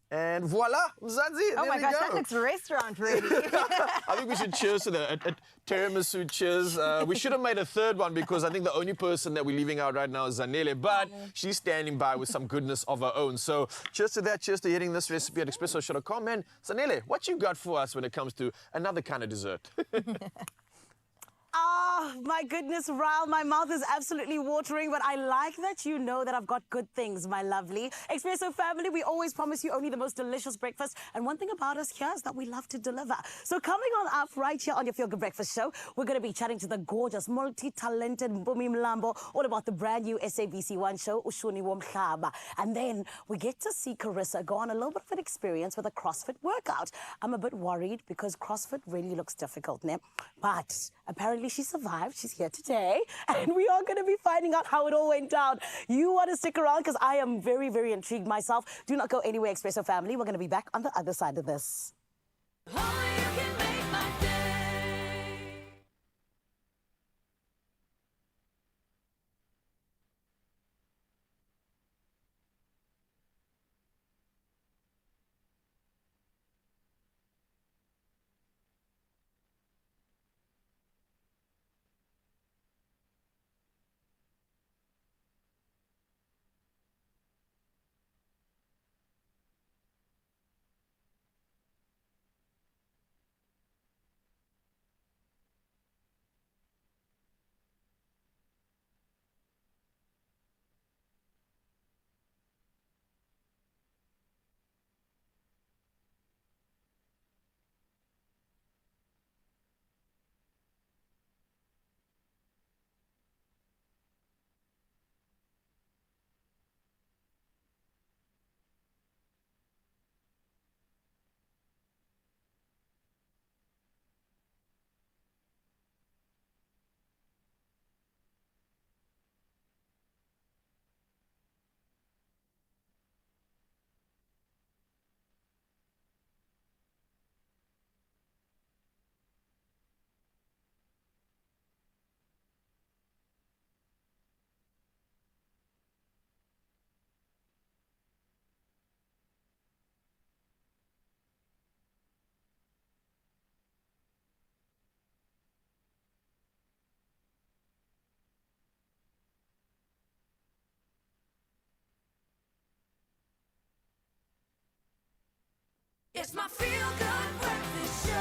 And voila, Mzansi, Oh there my we gosh, go. that looks restaurant ready. I think we should cheers to the tiramisu cheers. We should have made a third one because I think the only person that we're leaving out right now is Zanele, but she's standing by with some goodness of her own. So cheers to that, cheers to getting this recipe at expressoshow.com. And Zanele, what you got for us when it comes to another kind of dessert? Oh, my goodness, Raul, my mouth is absolutely watering, but I like that you know that I've got good things, my lovely. Expresso family, we always promise you only the most delicious breakfast, and one thing about us here is that we love to deliver. So coming on up right here on your Feel Good Breakfast Show, we're going to be chatting to the gorgeous, multi-talented Mpumi Mlambo, all about the brand new SABC1 show, Ushuni Womhlaba. And then we get to see Carissa go on a little bit of an experience with a CrossFit workout. I'm a bit worried because CrossFit really looks difficult, né? But apparently she survived. She's here today. And we are going to be finding out how it all went down. You want to stick around because I am very, very intrigued myself. Do not go anywhere, Expresso family. We're going to be back on the other side of this. It's my feel-good breakfast show.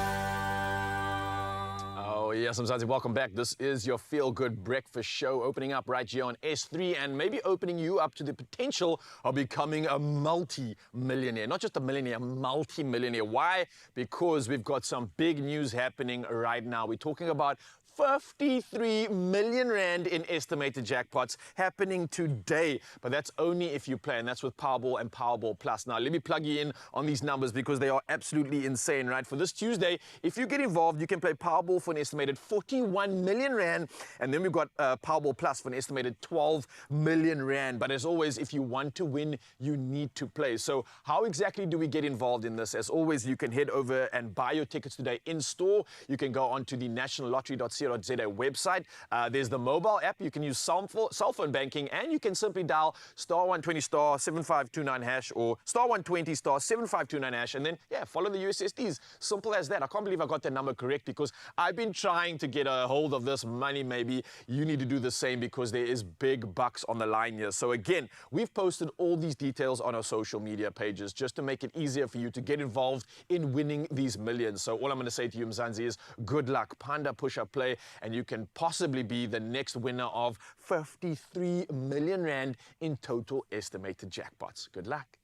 Oh, yes, I'm Zanzi. Welcome back. This is your Feel Good Breakfast Show, opening up right here on S3 and maybe opening you up to the potential of becoming a multi-millionaire. Not just a millionaire, a multi-millionaire. Why? Because we've got some big news happening right now. We're talking about 53 million rand in estimated jackpots happening today. But that's only if you play, and that's with Powerball and Powerball Plus. Now, let me plug you in on these numbers because they are absolutely insane, right? For this Tuesday, if you get involved, you can play Powerball for an estimated 41 million rand. And then we've got Powerball Plus for an estimated 12 million rand. But as always, if you want to win, you need to play. So how exactly do we get involved in this? As always, you can head over and buy your tickets today in store. You can go onto the nationallottery.co.za website. There's the mobile app. You can use cell phone banking, and you can simply dial *120 *7529 hash or *120 *7529 hash, and then follow the USSDs. Simple as that. I can't believe I got that number correct because I've been trying to get a hold of this money. Maybe you need to do the same because there is big bucks on the line here. So again, we've posted all these details on our social media pages just to make it easier for you to get involved in winning these millions. So all I'm going to say to you, Mzansi, is good luck. Panda, push up, play, and you can possibly be the next winner of 53 million rand in total estimated jackpots. Good luck.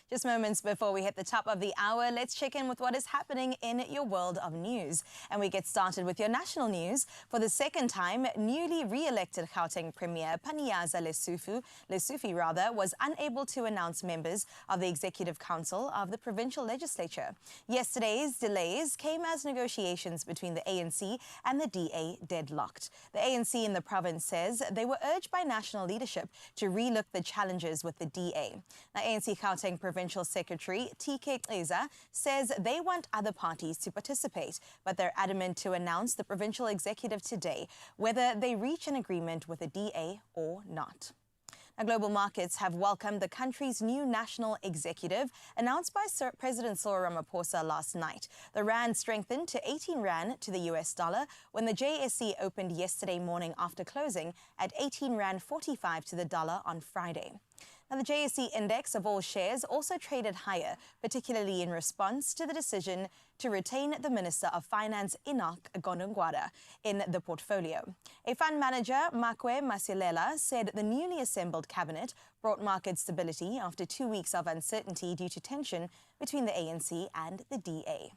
Just moments before we hit the top of the hour, let's check in with what is happening in your world of news. And we get started with your national news. For the second time, newly re-elected Gauteng Premier Paniyaza Lesufi was unable to announce members of the Executive Council of the Provincial Legislature. Yesterday's delays came as negotiations between the ANC and the DA deadlocked. The ANC in the province says they were urged by national leadership to relook the challenges with the DA. Now, ANC Gauteng Provincial Secretary TK Eza says they want other parties to participate, but they're adamant to announce the provincial executive today, whether they reach an agreement with the DA or not. Now, global markets have welcomed the country's new national executive, announced by President Cyril Ramaphosa last night. The rand strengthened to 18 rand to the US dollar when the JSE opened yesterday morning after closing at 18 rand 45 to the dollar on Friday. Now, the JSE index of all shares also traded higher, particularly in response to the decision to retain the Minister of Finance, Enoch Godongwana, in the portfolio. A fund manager, Makwe Masilela, said the newly assembled cabinet brought market stability after 2 weeks of uncertainty due to tension between the ANC and the DA.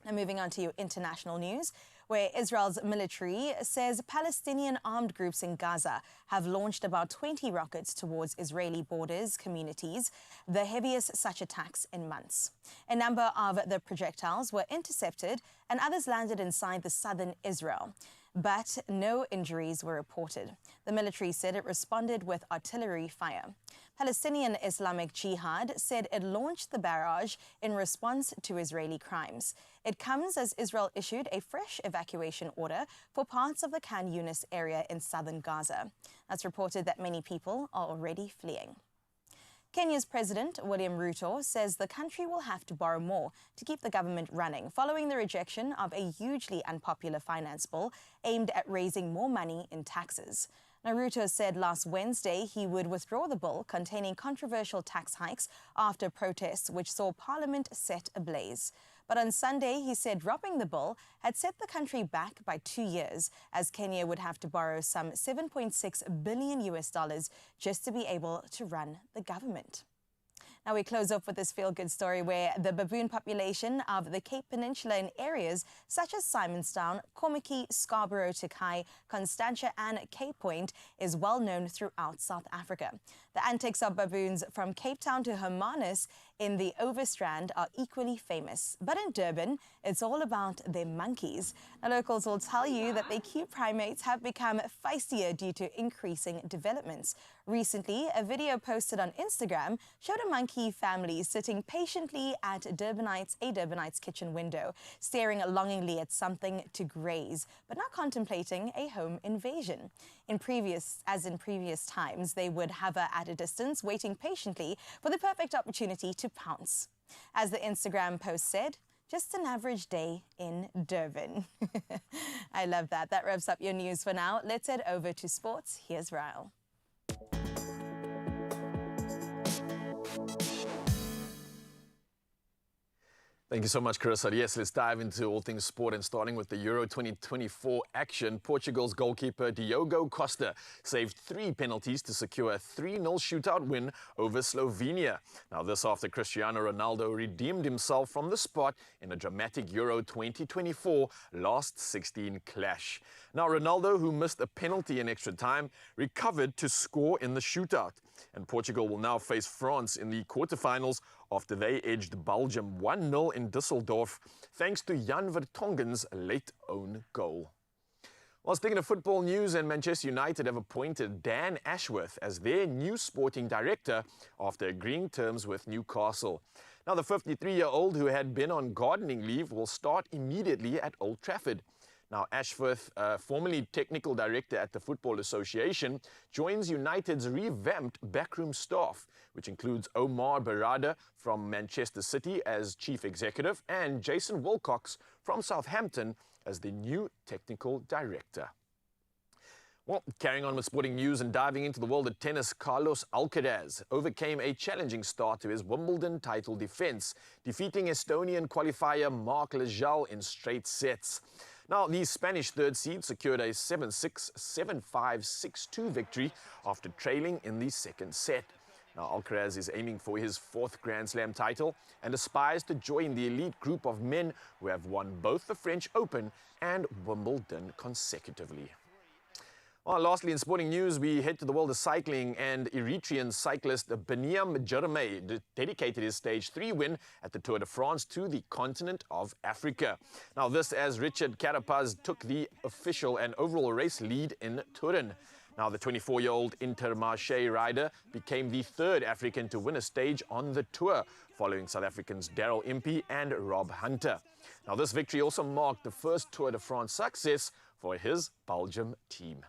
Now, moving on to your international news, where Israel's military says Palestinian armed groups in Gaza have launched about 20 rockets towards Israeli borders communities, the heaviest such attacks in months. A number of the projectiles were intercepted and others landed inside the southern Israel, but no injuries were reported. The military said it responded with artillery fire. Palestinian Islamic Jihad said it launched the barrage in response to Israeli crimes. It comes as Israel issued a fresh evacuation order for parts of the Khan Yunis area in southern Gaza. It's reported that many people are already fleeing. Kenya's President William Ruto says the country will have to borrow more to keep the government running following the rejection of a hugely unpopular finance bill aimed at raising more money in taxes. Now, Ruto said last Wednesday he would withdraw the bill containing controversial tax hikes after protests which saw Parliament set ablaze. But on Sunday, he said dropping the bill had set the country back by 2 years, as Kenya would have to borrow some $7.6 billion just to be able to run the government. Now we close off with this feel-good story where the baboon population of the Cape Peninsula in areas such as Simonstown, Kommetjie, Scarborough, Takai, Constantia and Cape Point is well known throughout South Africa. The antics of baboons from Cape Town to Hermanus in the Overstrand are equally famous. But in Durban, it's all about their monkeys. Now, locals will tell you that the cute primates have become feistier due to increasing developments. Recently, a video posted on Instagram showed a monkey family sitting patiently at a Durbanite's kitchen window, staring longingly at something to graze, but not contemplating a home invasion. In previous times, they would hover at a distance, waiting patiently for the perfect opportunity to pounce. As the Instagram post said, just an average day in Durban. I love that. That wraps up your news for now. Let's head over to sports. Here's Ryle. Thank you so much, Carissa. Yes, let's dive into all things sport and starting with the Euro 2024 action. Portugal's goalkeeper Diogo Costa saved 3 penalties to secure a 3-0 shootout win over Slovenia. Now, this after Cristiano Ronaldo redeemed himself from the spot in a dramatic Euro 2024 last 16 clash. Now, Ronaldo, who missed a penalty in extra time, recovered to score in the shootout. And Portugal will now face France in the quarterfinals after they edged Belgium 1-0 in Düsseldorf, thanks to Jan Vertonghen's late own goal. Well, speaking of football news, and Manchester United have appointed Dan Ashworth as their new sporting director after agreeing terms with Newcastle. Now, the 53-year-old who had been on gardening leave will start immediately at Old Trafford. Now, Ashworth, formerly technical director at the Football Association, joins United's revamped backroom staff, which includes Omar Barada from Manchester City as chief executive and Jason Wilcox from Southampton as the new technical director. Well, carrying on with sporting news and diving into the world of tennis, Carlos Alcaraz overcame a challenging start to his Wimbledon title defense, defeating Estonian qualifier Marc Legal in straight sets. Now, the Spanish third seed secured a 7-6, 7-5, 6-2 victory after trailing in the second set. Now, Alcaraz is aiming for his 4th Grand Slam title and aspires to join the elite group of men who have won both the French Open and Wimbledon consecutively. Well, lastly, in sporting news, we head to the world of cycling, and Eritrean cyclist Beniam Jeremey dedicated his Stage 3 win at the Tour de France to the continent of Africa. Now, this as Richard Carapaz took the official and overall race lead in Turin. Now, the 24-year-old Intermarché rider became the 3rd African to win a stage on the Tour, following South Africans Daryl Impey and Rob Hunter. Now, this victory also marked the first Tour de France success for his Belgium team.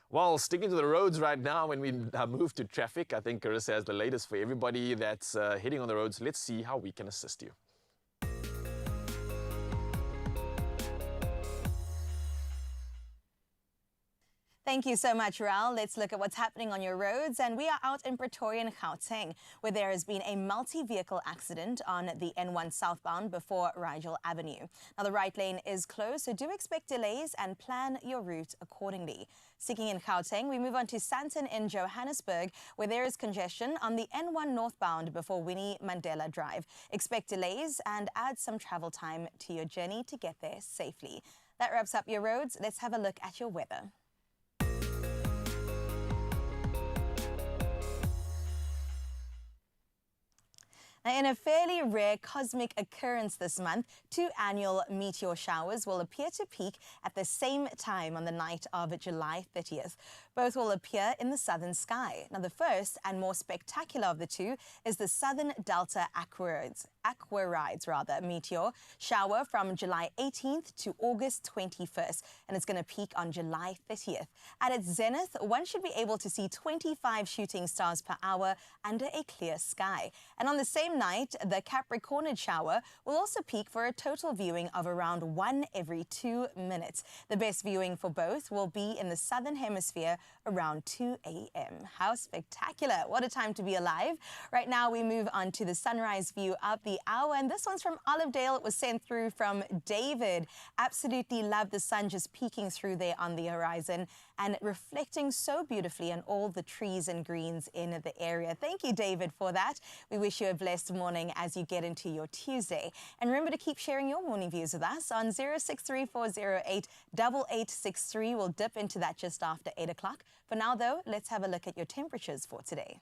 Well, sticking to the roads right now, when we move to traffic, I think Carissa has the latest for everybody that's heading on the roads. Let's see how we can assist you. Thank you so much, Raul. Let's look at what's happening on your roads. And we are out in Pretoria and Gauteng, where there has been a multi-vehicle accident on the N1 southbound before Rigel Avenue. Now, the right lane is closed, so do expect delays and plan your route accordingly. Sticking in Gauteng, we move on to Sandton in Johannesburg, where there is congestion on the N1 northbound before Winnie Mandela Drive. Expect delays and add some travel time to your journey to get there safely. That wraps up your roads. Let's have a look at your weather. Now, in a fairly rare cosmic occurrence this month, 2 annual meteor showers will appear to peak at the same time on the night of July 30th. Both will appear in the southern sky. Now, the first and more spectacular of the 2 is the Southern Delta Aquarides meteor shower from July 18th to August 21st, and it's going to peak on July 30th. At its zenith, one should be able to see 25 shooting stars per hour under a clear sky. And on the same night, the Capricornid shower will also peak for a total viewing of around 1 every 2 minutes. The best viewing for both will be in the southern hemisphere around 2 a.m. How spectacular. What a time to be alive. Right now, we move on to the sunrise view of the hour, and this one's from Olivedale. It was sent through from David. Absolutely love the sun just peeking through there on the horizon and reflecting so beautifully on all the trees and greens in the area. Thank you, David, for that. We wish you a blessed morning as you get into your Tuesday. And remember to keep sharing your morning views with us on 0634088863. We'll dip into that just after 8 o'clock. For now, though, let's have a look at your temperatures for today.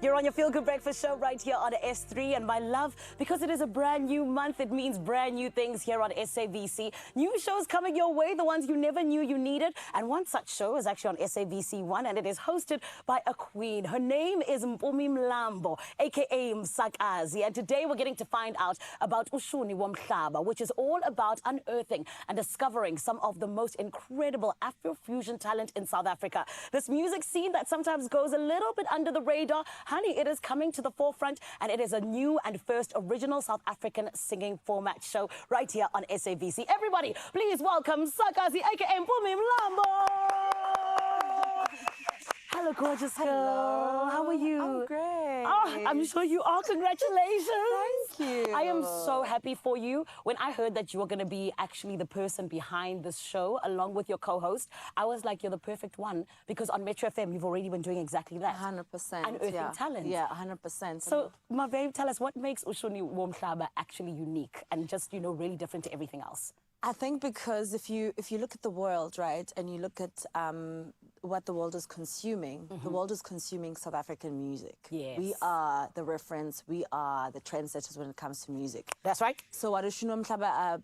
You're on your Feel Good Breakfast show right here on S3. And my love, because it is a brand new month, it means brand new things here on SABC. New shows coming your way, the ones you never knew you needed. And one such show is actually on SABC 1, and it is hosted by a queen. Her name is Mpumi Mlambo, aka Msakazi. And today we're getting to find out about Ushuni Womhlaba, which is all about unearthing and discovering some of the most incredible Afrofusion talent in South Africa. This music scene that sometimes goes a little bit under the radar, honey, it is coming to the forefront, and it is a new and first original South African singing format show right here on SABC. Everybody, please welcome Msakazi, aka Mpumi Mlambo. Hello, gorgeous girl. Hello. How are you? I'm great. Oh, I'm sure you are. Congratulations. Thank you. I am so happy for you. When I heard that you were going to be actually the person behind this show, along with your co-host, I was like, you're the perfect one, because on Metro FM, you've already been doing exactly that. 100%. Unearthing talent. Yeah, 100%. So, my babe, tell us, what makes Ushuni Womhlaba actually unique and just, you know, really different to everything else? I think because if you look at the world, right, and you look at what the world is consuming, the world is consuming South African music. Yes. We are the reference, we are the trendsetters when it comes to music. That's right. So what Ushuni Womhlaba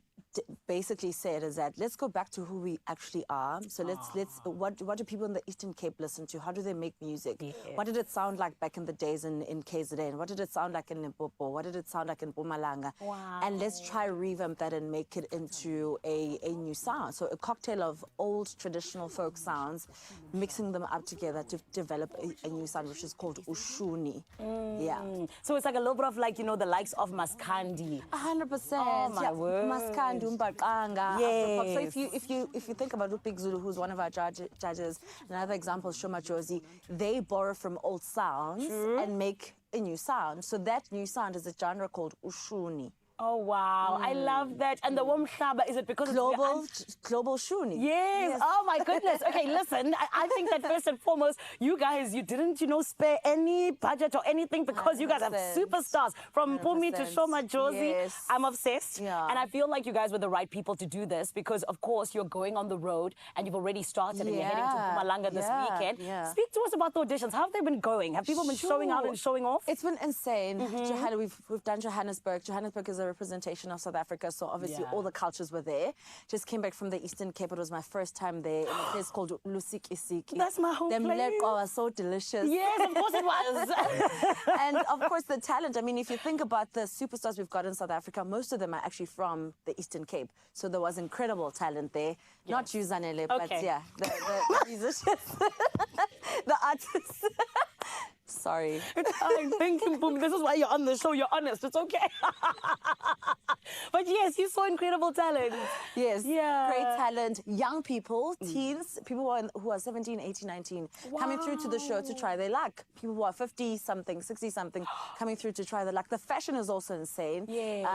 basically said is that let's go back to who we actually are. So what do people in the Eastern Cape listen to? How do they make music? Yeah. What did it sound like back in the days in KZN? What did it sound like in Limpopo? What did it sound like in Mpumalanga? Wow. And let's try revamp that and make it into a new sound. So a cocktail of old traditional folk sounds, mixing them up together to develop a new sound, which is called Ushuni. Yeah. So it's like a little bit of, like, you know, the likes of Maskandi. 100%. Oh, my word. Maskandi, Umbaqanga. Yes. So if you think about Upik Zulu, who's one of our judges, another example is Shoma Josie, they borrow from old sounds and make a new sound. So that new sound is a genre called Ushuni. Oh, wow. I love that. And the Womhlaba, is it because Global Shuni. Yes. Oh, my goodness. Okay, listen, I think that first and foremost, you guys, you didn't, you know, spare any budget or anything, because you guys have 100%. superstars. From Mpumi to Shoma Josie. Yes. I'm obsessed. Yeah. And I feel like you guys were the right people to do this, because, of course, you're going on the road and you've already started and you're heading to Mpumalanga this weekend. Yeah. Speak to us about the auditions. How have they been going? Have people been showing out and showing off? It's been insane. We've done Johannesburg. Johannesburg is a representation of South Africa, so obviously all the cultures were there. Just came back from the Eastern Cape. It was my first time there in a place called Lusikisiki. That's my home Them place. lepo are so delicious. Yes, of course it was. And of course the talent. I mean, if you think about the superstars we've got in South Africa, most of them are actually from the Eastern Cape. So there was incredible talent there. Not you, Zanele, but yeah, the musicians, the artists. Sorry. It's fine. Thank you, Mpumi. This is why you're on the show. You're honest. It's okay. But yes, you saw incredible talent. Yes. Yeah. Great talent. Young people, teens, people who are 17, 18, 19, coming through to the show to try their luck. People who are 50-something, 60-something, coming through to try their luck. The fashion is also insane. Yes.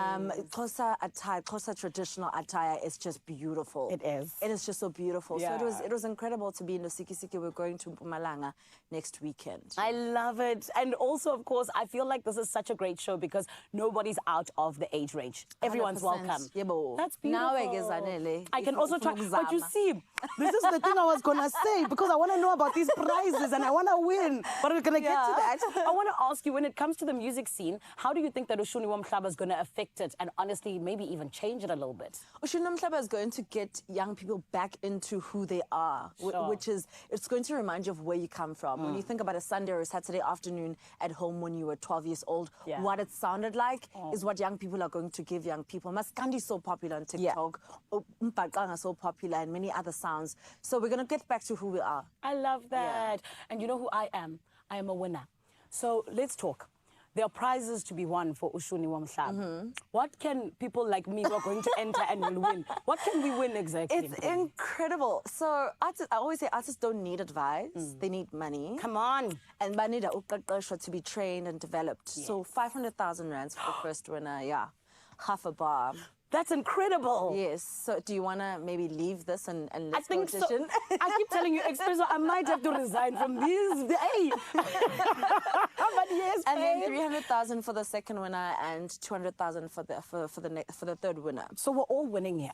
Xhosa attire, Xhosa traditional attire is just beautiful. It is. It is just so beautiful. Yeah. So it was incredible to be in Lusikisiki. We're going to Mpumalanga next weekend. I love it. And also, of course, I feel like this is such a great show because nobody's out of the age range. Everyone's 100%. welcome. Yebo. That's beautiful. Now I can also try. But you see, this is the thing I was going to say, because I want to know about these prizes and I want to win. But we're going to get to that. I want to ask you, when it comes to the music scene, how do you think that Ushuni Womhlaba is going to affect it and honestly maybe even change it a little bit? Ushuni Womhlaba is going to get young people back into who they are, Sure. which is, it's going to remind you of where you come from. When you think about a Sunday or a Saturday afternoon at home when you were 12 years old, what it sounded like is what young people are going to give young people. Maskandi is so popular on TikTok, Umbaqanga is so popular, and many other sounds. So we're going to get back to who we are. I love that. And you know who I am? I am a winner. So let's talk. There are prizes to be won for Ushuni Womhlaba. What can people like me who are going to enter and will win? What can we win exactly? It's incredible. So artists, I always say artists don't need advice. They need money. Come on. And they need to be trained and developed. So 500,000 rands for the first winner, half a bar. That's incredible. Yes. So do you want to maybe leave this and let's I think go so. audition? I keep telling you, Expresso, I might have to resign from this day. But yes, And then babe. 300,000 for the second winner and 200,000 for the third winner. So we're all winning here.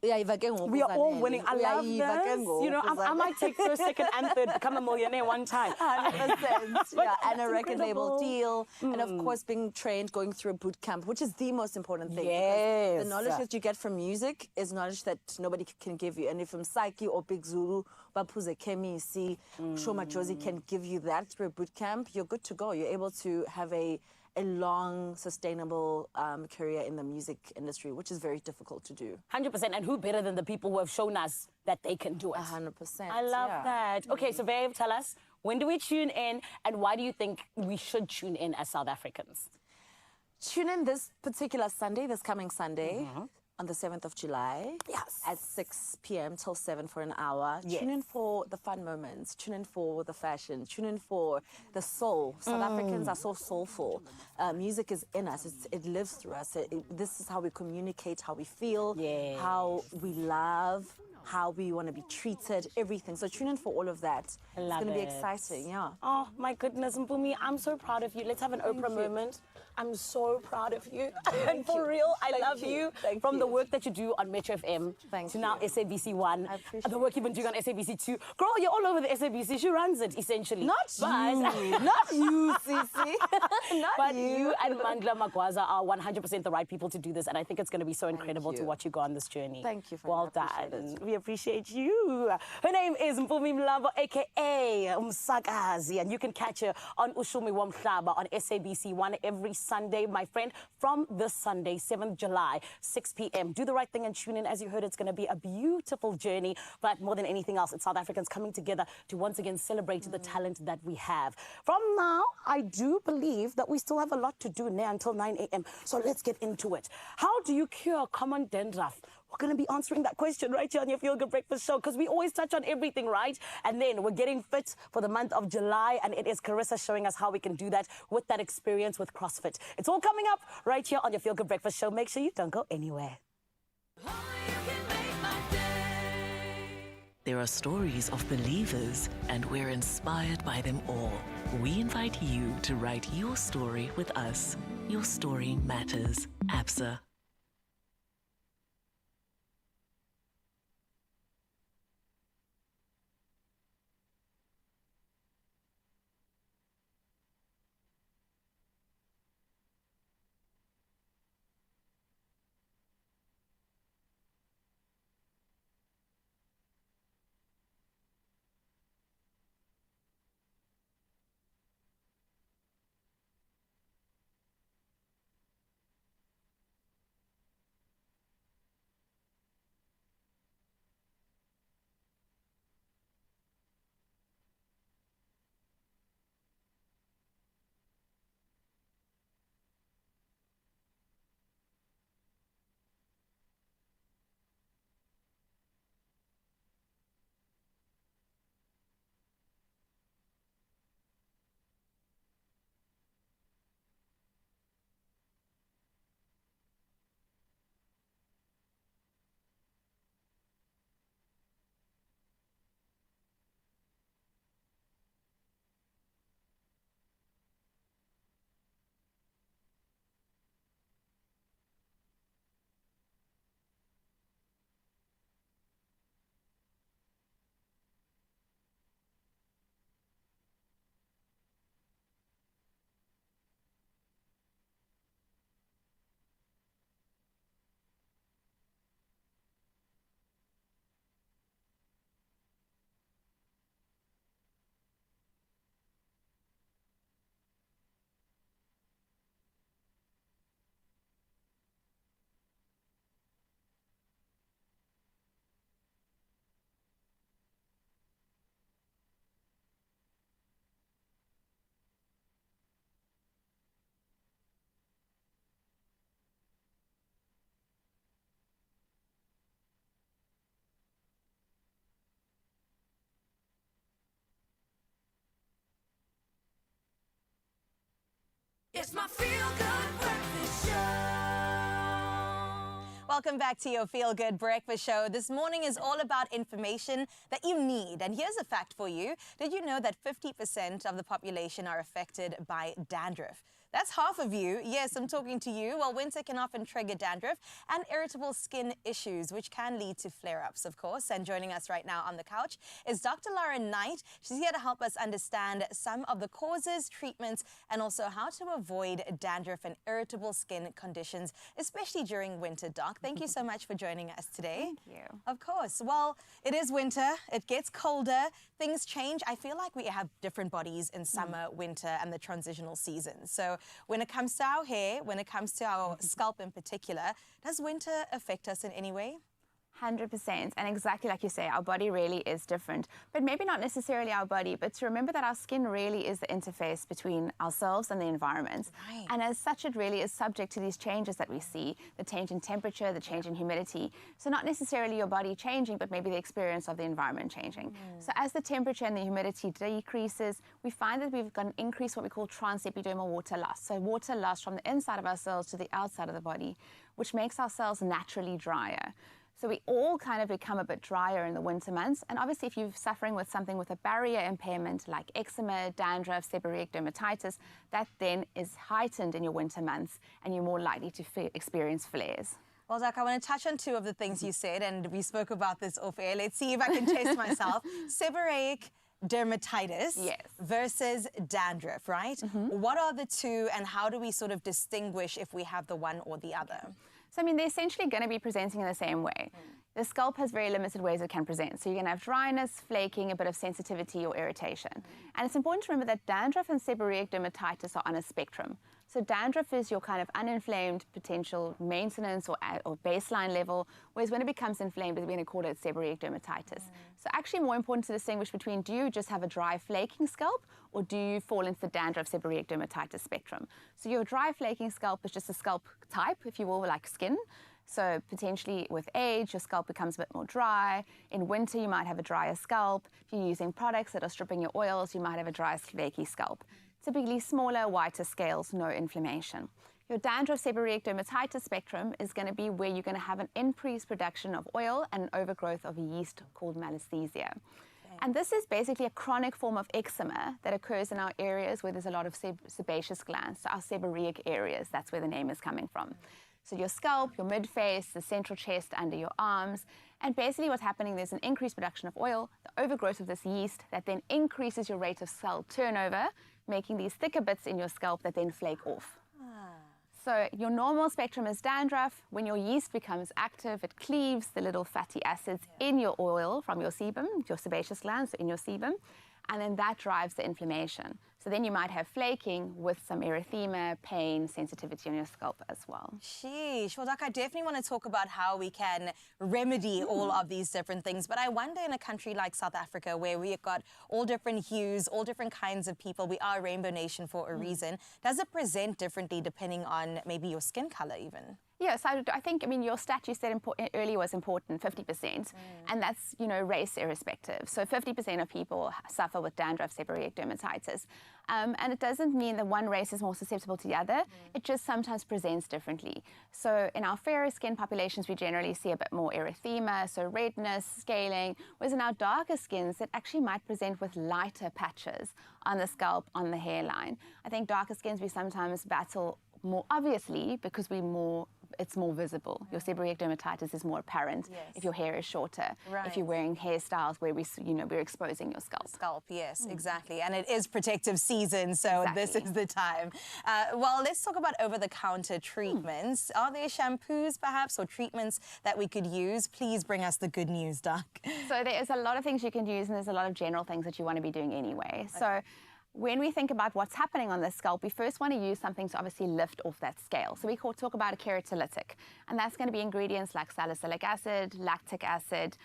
We are all winning. I love this. You know, I Uyayiva might take first, second, and third, become a millionaire one time. 100%. Yeah, and a record label incredible. deal. And of course, being trained, going through a boot camp, which is the most important thing. Yes. Because the knowledge that you get from music is knowledge that nobody can give you. And if Psyche or Big Zulu, Bapuze Kemisi, Shoma Josie can give you that through a boot camp, you're good to go. You're able to have a long, sustainable career in the music industry, which is very difficult to do. 100%. And who better than the people who have shown us that they can do it? 100%. I love that. Okay, so Babe, tell us, when do we tune in and why do you think we should tune in as South Africans? Tune in this particular Sunday, this coming Sunday, on the 7th of July. Yes. At 6 p.m. till 7 for an hour. Yes. Tune in for the fun moments. Tune in for the fashion. Tune in for the soul. South Africans are so soulful. Music is in us. It lives through us. This is how we communicate, how we feel, Yes. how we love, how we want to be treated, everything. So tune in for all of that. It's going to be exciting, yeah. Oh, my goodness, Mpumi, I'm so proud of you. Let's have an Oprah moment. I'm so proud of you. And for real, I love you. From the work that you do on Metro FM to now SABC 1, the work you've been doing on SABC 2. Girl, you're all over the SABC. She runs it, essentially. Not you. Not you, Sisi. But you and Mandla Magwaza are 100% the right people to do this. And I think it's going to be so incredible to watch you go on this journey. Thank you. Well done. We appreciate you. Her name is Mpumi Mlambo, a.k.a. Umsakazi. And you can catch her on Ushumi Wamhlaba on SABC 1 every Sunday, my friend, from this Sunday, 7th July, 6 p.m. Do the right thing and tune in. As you heard, it's going to be a beautiful journey. But more than anything else, it's South Africans coming together to once again celebrate the talent that we have. From now, I do believe that we still have a lot to do now until 9 a.m. So let's get into it. How do you cure common dandruff? We're going to be answering that question right here on your Feel Good Breakfast Show because we always touch on everything, right? And then we're getting fit for the month of July, and it is Carissa showing us how we can do that with that experience with CrossFit. It's all coming up right here on your Feel Good Breakfast Show. Make sure you don't go anywhere. There are stories of believers, and we're inspired by them all. We invite you to write your story with us. Your story matters. ABSA. It's my Feel Good Breakfast Show. Welcome back to your Feel Good Breakfast Show. This morning is all about information that you need. And here's a fact for you. Did you know that 50% of the population are affected by dandruff? That's half of you. Yes, I'm talking to you. Well, winter can often trigger dandruff and irritable skin issues, which can lead to flare-ups, of course. And joining us right now on the couch is Dr. Lauren Knight. She's here to help us understand some of the causes, treatments, and also how to avoid dandruff and irritable skin conditions, especially during winter, Doc. Thank you so much for joining us today. Thank you. Of course. Well, it is winter. It gets colder. Things change. I feel like we have different bodies in summer, winter, and the transitional seasons. So when it comes to our hair, when it comes to our scalp in particular, does winter affect us in any way? 100%. And exactly like you say, our body really is different. But maybe not necessarily our body, but to remember that our skin really is the interface between ourselves and the environment. Right. And as such, it really is subject to these changes that we see, the change in temperature, the change in humidity. So not necessarily your body changing, but maybe the experience of the environment changing. So as the temperature and the humidity decreases, we find that we've got an increase what we call transepidermal water loss. So water loss from the inside of our cells to the outside of the body, which makes our cells naturally drier. So we all kind of become a bit drier in the winter months. And obviously, if you're suffering with something with a barrier impairment like eczema, dandruff, seborrheic dermatitis, that then is heightened in your winter months and you're more likely to experience flares. Well, Doc, I want to touch on two of the things you said, and we spoke about this off air. Let's see if I can test myself. Seborrheic dermatitis versus dandruff, right? What are the two, and how do we sort of distinguish if we have the one or the other? So, I mean, they're essentially going to be presenting in the same way. The scalp has very limited ways it can present. So you're going to have dryness, flaking, a bit of sensitivity or irritation. And it's important to remember that dandruff and seborrheic dermatitis are on a spectrum. So dandruff is your kind of uninflamed potential maintenance or baseline level, whereas when it becomes inflamed, we're going to call it seborrheic dermatitis. So actually more important to distinguish between, do you just have a dry flaking scalp, or do you fall into the dandruff seborrheic dermatitis spectrum? So your dry flaking scalp is just a scalp type, if you will, like skin. So potentially with age, your scalp becomes a bit more dry. In winter, you might have a drier scalp. If you're using products that are stripping your oils, you might have a dry, flaky scalp. Typically smaller, whiter scales, no inflammation. Your dandruff seborrheic dermatitis spectrum is going to be where you're going to have an increased production of oil and an overgrowth of a yeast called malassezia. And this is basically a chronic form of eczema that occurs in our areas where there's a lot of sebaceous glands, so our seborrheic areas, that's where the name is coming from. So your scalp, your mid-face, the central chest, under your arms. And basically what's happening, there's an increased production of oil, the overgrowth of this yeast that then increases your rate of cell turnover, making these thicker bits in your scalp that then flake off. So your normal spectrum is dandruff. When your yeast becomes active, it cleaves the little fatty acids in your oil from your sebum, your sebaceous glands, so in your sebum, and then that drives the inflammation. So then you might have flaking with some erythema, pain, sensitivity on your scalp as well. Sheesh. Well, Doc, I definitely want to talk about how we can remedy all of these different things. But I wonder, in a country like South Africa, where we've got all different hues, all different kinds of people, we are a rainbow nation for a reason. Does it present differently depending on maybe your skin color even? Yes, I think, I mean, your stat you said earlier was important, 50%, and that's, you know, race irrespective. So 50% of people suffer with dandruff seborrheic dermatitis. And it doesn't mean that one race is more susceptible to the other. It just sometimes presents differently. So in our fairer skin populations, we generally see a bit more erythema, so redness, scaling, whereas in our darker skins, it actually might present with lighter patches on the scalp, on the hairline. I think darker skins, we sometimes battle more obviously because it's more visible. Your seborrheic dermatitis is more apparent if your hair is shorter, if you're wearing hairstyles where we're exposing your scalp. Yes, exactly. And it is protective season, so this is the time. Well, let's talk about over-the-counter treatments. Are there shampoos, perhaps, or treatments that we could use? Please bring us the good news, Doc. So there's a lot of things you can use, and there's a lot of general things that you want to be doing anyway. So when we think about what's happening on the scalp, we first want to use something to obviously lift off that scale. So we talk about a keratolytic, and that's going to be ingredients like salicylic acid, lactic acid,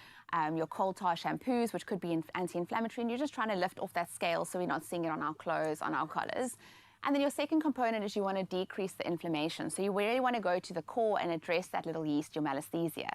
your coal tar shampoos, which could be anti-inflammatory, and you're just trying to lift off that scale so we're not seeing it on our clothes, on our collars. And then your second component is you want to decrease the inflammation. So you really want to go to the core and address that little yeast, your malassezia.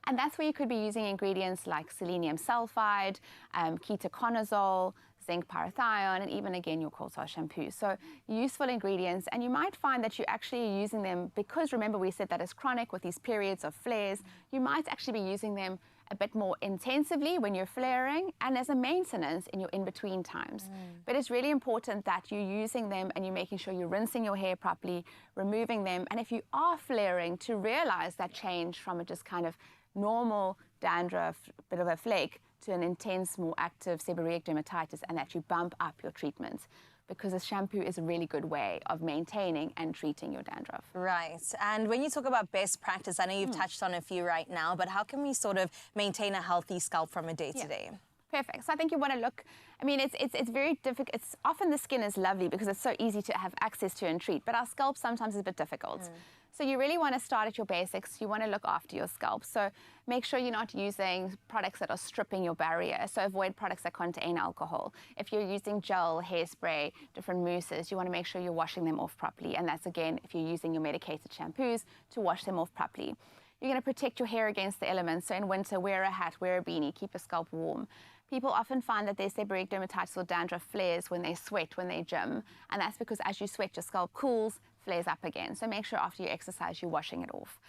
And that's where you could be using ingredients like selenium sulfide, ketoconazole, zinc parathione, and even again your coal tar shampoo. So useful ingredients, and you might find that you're actually using them because remember we said that it's chronic with these periods of flares. You might actually be using them a bit more intensively when you're flaring and as a maintenance in your in-between times. But it's really important that you're using them and you're making sure you're rinsing your hair properly, removing them, and if you are flaring, to realize that change from a just kind of normal dandruff, bit of a flake, to an intense, more active seborrheic dermatitis, and that you bump up your treatment, because a shampoo is a really good way of maintaining and treating your dandruff. Right. And when you talk about best practice, I know you've touched on a few right now, but how can we sort of maintain a healthy scalp from a day-to-day? Perfect. So I think you want to look, I mean, it's very difficult. It's often the skin is lovely because it's so easy to have access to and treat, but our scalp sometimes is a bit difficult. So you really want to start at your basics. You want to look after your scalp. So make sure you're not using products that are stripping your barrier. So avoid products that contain alcohol. If you're using gel, hairspray, different mousses, you want to make sure you're washing them off properly. And that's, again, if you're using your medicated shampoos, to wash them off properly. You're going to protect your hair against the elements. So in winter, wear a hat, wear a beanie, keep your scalp warm. People often find that their seborrheic dermatitis or dandruff flares when they sweat, when they gym. And that's because as you sweat, your scalp cools, flares up again. So make sure after you exercise, you're washing it off.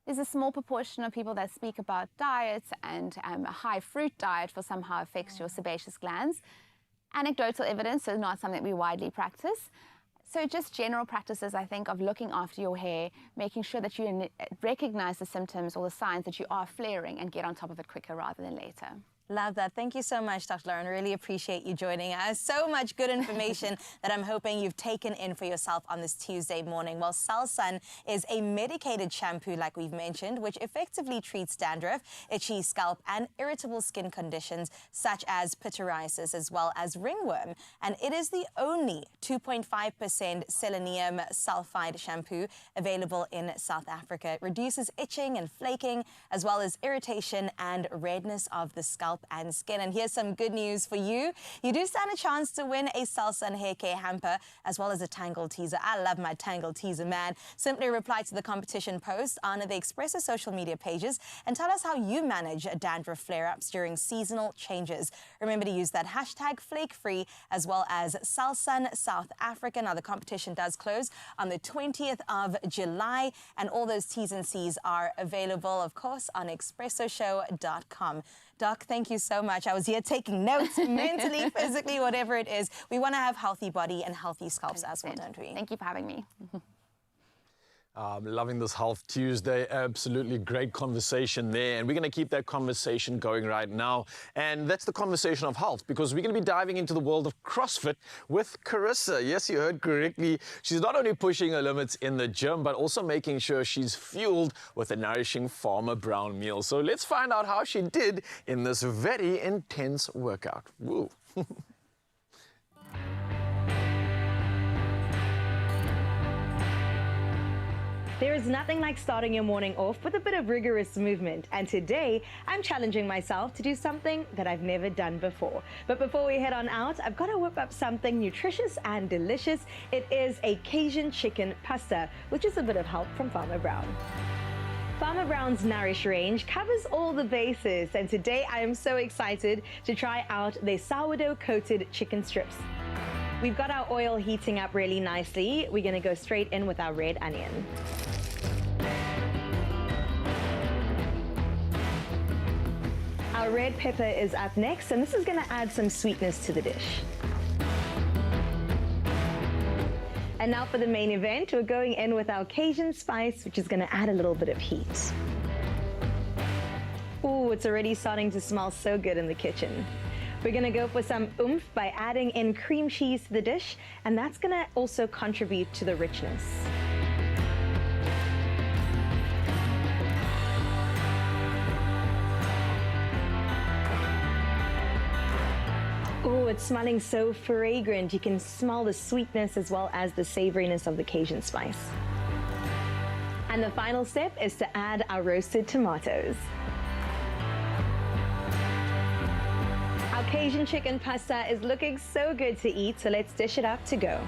There's a small proportion of people that speak about diets, and a high fruit diet for somehow affects your sebaceous glands. Anecdotal evidence is not something we widely practice. So just general practices, I think, of looking after your hair, making sure that you recognize the symptoms or the signs that you are flaring and get on top of it quicker rather than later. Love that. Thank you so much, Dr. Lauren. Really appreciate you joining us. So much good information that I'm hoping you've taken in for yourself on this Tuesday morning. Well, Salsun is a medicated shampoo, like we've mentioned, which effectively treats dandruff, itchy scalp, and irritable skin conditions such as pityriasis as well as ringworm. And it is the only 2.5% selenium sulfide shampoo available in South Africa. It reduces itching and flaking, as well as irritation and redness of the scalp and skin. And here's some good news for you. You do stand a chance to win a Salsun hair care hamper as well as a Tangle teaser. I love my Tangle teaser, man. Simply reply to the competition post on the Expresso social media pages and tell us how you manage dandruff flare-ups during seasonal changes. Remember to use that hashtag flake-free as well as Salsun South Africa. Now, the competition does close on the 20th of July, and all those T's and C's are available, of course, on expressoshow.com. Doc, thank you so much. I was here taking notes, mentally, physically, whatever it is. We want to have healthy body and healthy scalps 100%. As well, don't we? Thank you for having me. Loving this Health Tuesday. Absolutely great conversation there. And we're going to keep that conversation going right now. And that's the conversation of health, because we're going to be diving into the world of CrossFit with Carissa. Yes, you heard correctly. She's not only pushing her limits in the gym, but also making sure she's fueled with a nourishing Farmer Brown meal. So let's find out how she did in this very intense workout. Woo. There is nothing like starting your morning off with a bit of rigorous movement, and today I'm challenging myself to do something that I've never done before. But before we head on out, I've got to whip up something nutritious and delicious. It is a Cajun chicken pasta, which is a bit of help from Farmer Brown. Farmer Brown's Nourish range covers all the bases, and today I am so excited to try out their sourdough-coated chicken strips. We've got our oil heating up really nicely. We're going to go straight in with our red onion. Our red pepper is up next, and this is going to add some sweetness to the dish. And now for the main event, we're going in with our Cajun spice, which is going to add a little bit of heat. Ooh, it's already starting to smell so good in the kitchen. We're going to go for some oomph by adding in cream cheese to the dish, and that's going to also contribute to the richness. Oh, it's smelling so fragrant. You can smell the sweetness as well as the savoriness of the Cajun spice. And the final step is to add our roasted tomatoes. Our Cajun chicken pasta is looking so good to eat, so let's dish it up to go.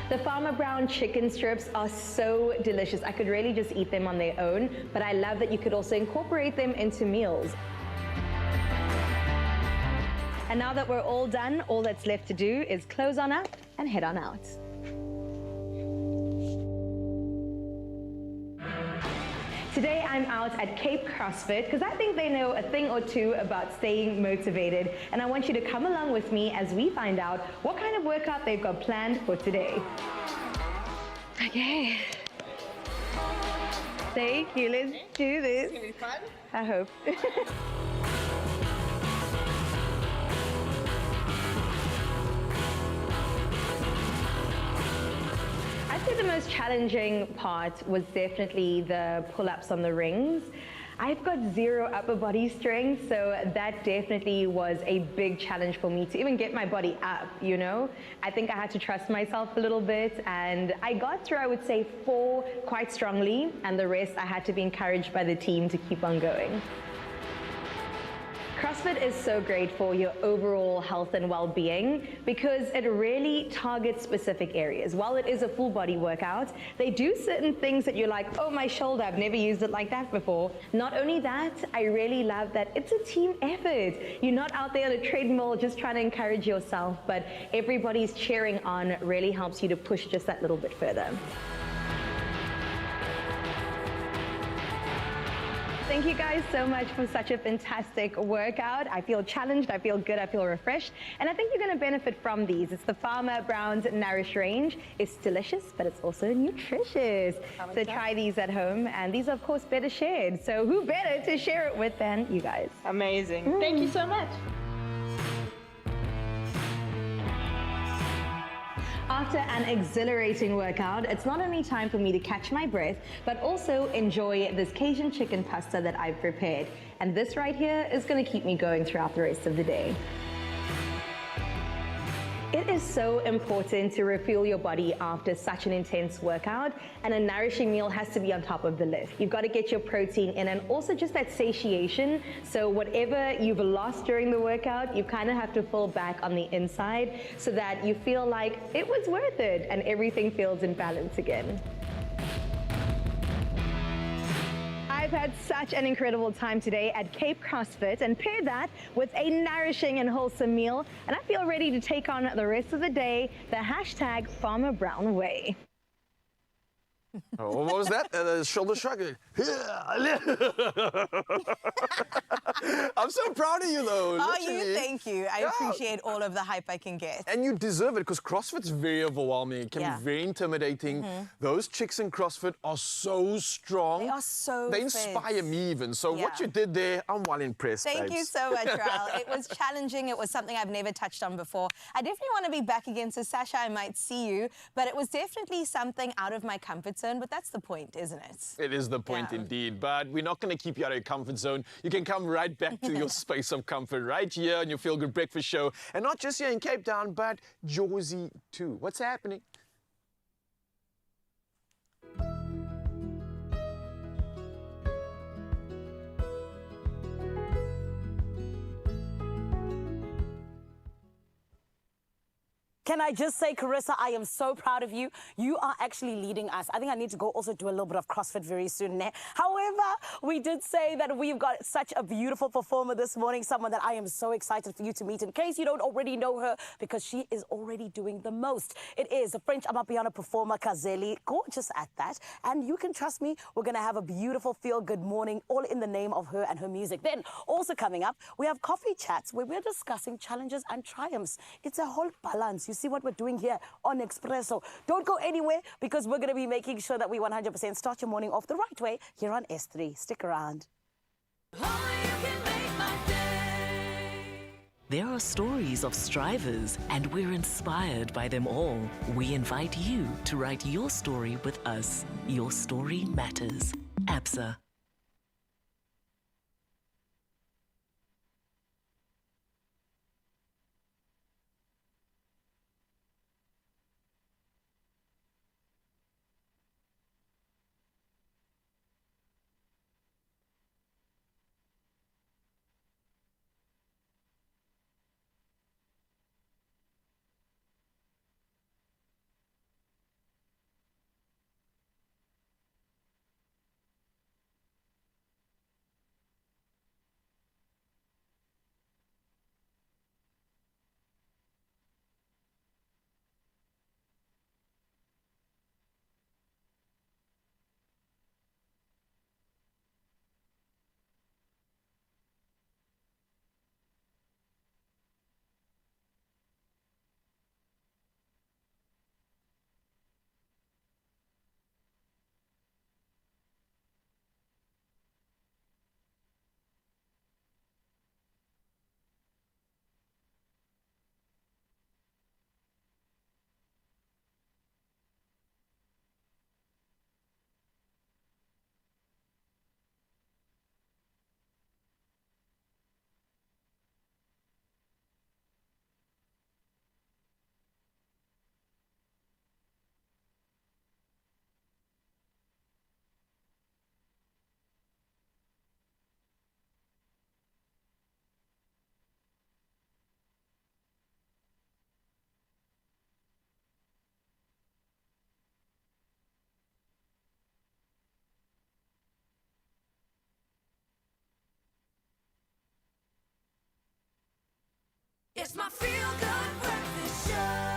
The Farmer Brown chicken strips are so delicious. I could really just eat them on their own, but I love that you could also incorporate them into meals. And now that we're all done, all that's left to do is close on up and head on out. Today I'm out at Cape CrossFit because I think they know a thing or two about staying motivated, and I want you to come along with me as we find out what kind of workout they've got planned for today. Okay. Thank you, let's do this. It's gonna be fun? I hope. I'd say the most challenging part was definitely the pull-ups on the rings. I've got zero upper body strength, so that definitely was a big challenge for me to even get my body up, you know? I think I had to trust myself a little bit, and I got through, I would say, 4 quite strongly, and the rest I had to be encouraged by the team to keep on going. CrossFit is so great for your overall health and well-being because it really targets specific areas. While it is a full body workout, they do certain things that you're like, oh, my shoulder, I've never used it like that before. Not only that, I really love that it's a team effort. You're not out there on a treadmill just trying to encourage yourself, but everybody's cheering on really helps you to push just that little bit further. Thank you guys so much for such a fantastic workout. I feel challenged, I feel good, I feel refreshed, and I think you're going to benefit from these. It's the Farmer Brown's Nourish range. It's delicious, but it's also nutritious. So try these at home, and these are, of course, better shared. So who better to share it with than you guys? Amazing. Thank you so much. After an exhilarating workout, it's not only time for me to catch my breath, but also enjoy this Cajun chicken pasta that I've prepared. And this right here is going to keep me going throughout the rest of the day. It is so important to refuel your body after such an intense workout, and a nourishing meal has to be on top of the list. You've got to get your protein in, and also just that satiation. So whatever you've lost during the workout, you kind of have to fall back on the inside so that you feel like it was worth it and everything feels in balance again. I've had such an incredible time today at Cape CrossFit, and pair that with a nourishing and wholesome meal, and I feel ready to take on the rest of the day the hashtag Farmer Brown way. Oh, what was that? The shoulder shrug. I'm so proud of you, though. Oh, literally. thank you. I appreciate all of the hype I can get. And you deserve it, because CrossFit's very overwhelming. It can be very intimidating. Those chicks in CrossFit are so strong. They are so They inspire fit. me even. So what you did there, I'm well impressed, Thank babes. you so much, Raul. It was challenging. It was something I've never touched on before. I definitely want to be back again. So, Sasha, I might see you. But it was definitely something out of my comfort zone. But that's the point, isn't it? It is the point indeed, but we're not going to keep you out of your comfort zone. You can come right back to your space of comfort right here on your Feel Good Breakfast Show. And not just here in Cape Town, but Jersey too. What's happening? Can I just say, Carissa, I am so proud of you. You are actually leading us. I think I need to go also do a little bit of CrossFit very soon. However, we did say that we've got such a beautiful performer this morning, someone that I am so excited for you to meet in case you don't already know her, because she is already doing the most. It is a French Amapiano performer, Kazeli, gorgeous at that. And you can trust me, we're going to have a beautiful feel-good morning, all in the name of her and her music. Then, also coming up, we have coffee chats where we're discussing challenges and triumphs. It's a whole balance. You see what we're doing here on Expresso. Don't go anywhere, because we're going to be making sure that we 100% start your morning off the right way here on S3. Stick around. There are stories of strivers, and we're inspired by them all. We invite you to write your story with us. Your story matters. ABSA. It's my feel-good breakfast show.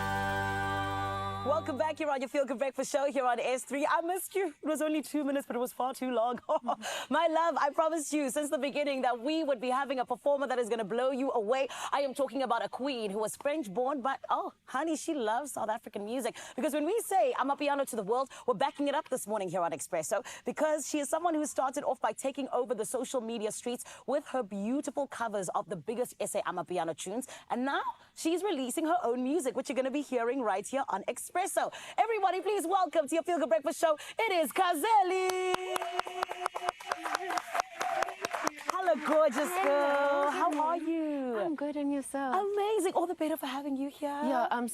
Welcome back here on your Feel Good Breakfast Show here on S3. I missed you. It was only 2 minutes, but it was far too long. My love, I promised you since the beginning that we would be having a performer that is going to blow you away. I am talking about a queen who was French-born, but oh, honey, she loves South African music. Because when we say Amapiano to the world, we're backing it up this morning here on Expresso because she is someone who started off by taking over the social media streets with her beautiful covers of the biggest SA Amapiano tunes. And now she's releasing her own music, which you're going to be hearing right here on Expresso. Everybody, please welcome to your Feel Good Breakfast Show. It is Kazeli. Hello, gorgeous girl. How are you? I'm good, and yourself? Amazing. All the better for having you here. Yeah, I was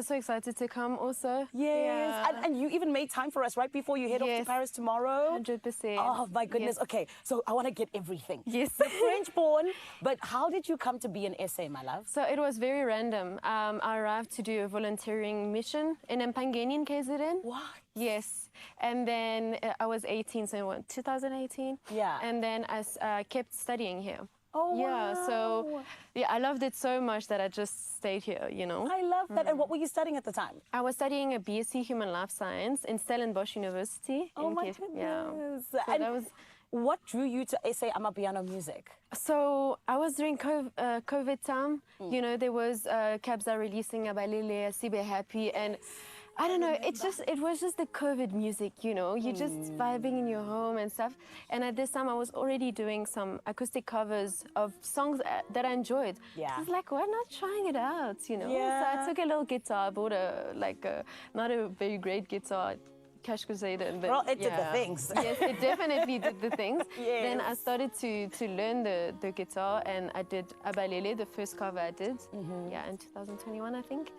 so excited to come also. Yes. Yeah. And you even made time for us right before you head off to Paris tomorrow. 100%. Oh, my goodness. Yes. Okay, so I want to get everything. Yes. You're French-born, but how did you come to be an SA, my love? So it was very random. I arrived to do a volunteering mission in Mpangeni in KZN. What? Yes. And then I was 18, so 2018. Yeah. And then I kept studying here. Oh, yeah, wow. so yeah, I loved it so much that I just stayed here, you know. I love that. And what were you studying at the time? I was studying a BSc Human Life Science in Stellenbosch University. Oh, in my Cape. goodness. Yeah. So And that was... what drew you to SA Amapiano music? So I was during COVID time. You know, there was Kabza releasing Abalele, Sibe Happy, and I don't know, it was just the COVID music, you know, you're just vibing in your home and stuff. And at this time I was already doing some acoustic covers of songs that I enjoyed. Yeah. I was like, why not trying it out, you know? Yeah. So I took a little guitar, I bought not a very great guitar, Cash Crusader. But Well, it did the things. Yes, it definitely did the things. Yes. Then I started to learn the guitar, and I did Abalele, the first cover I did, yeah, in 2021, I think.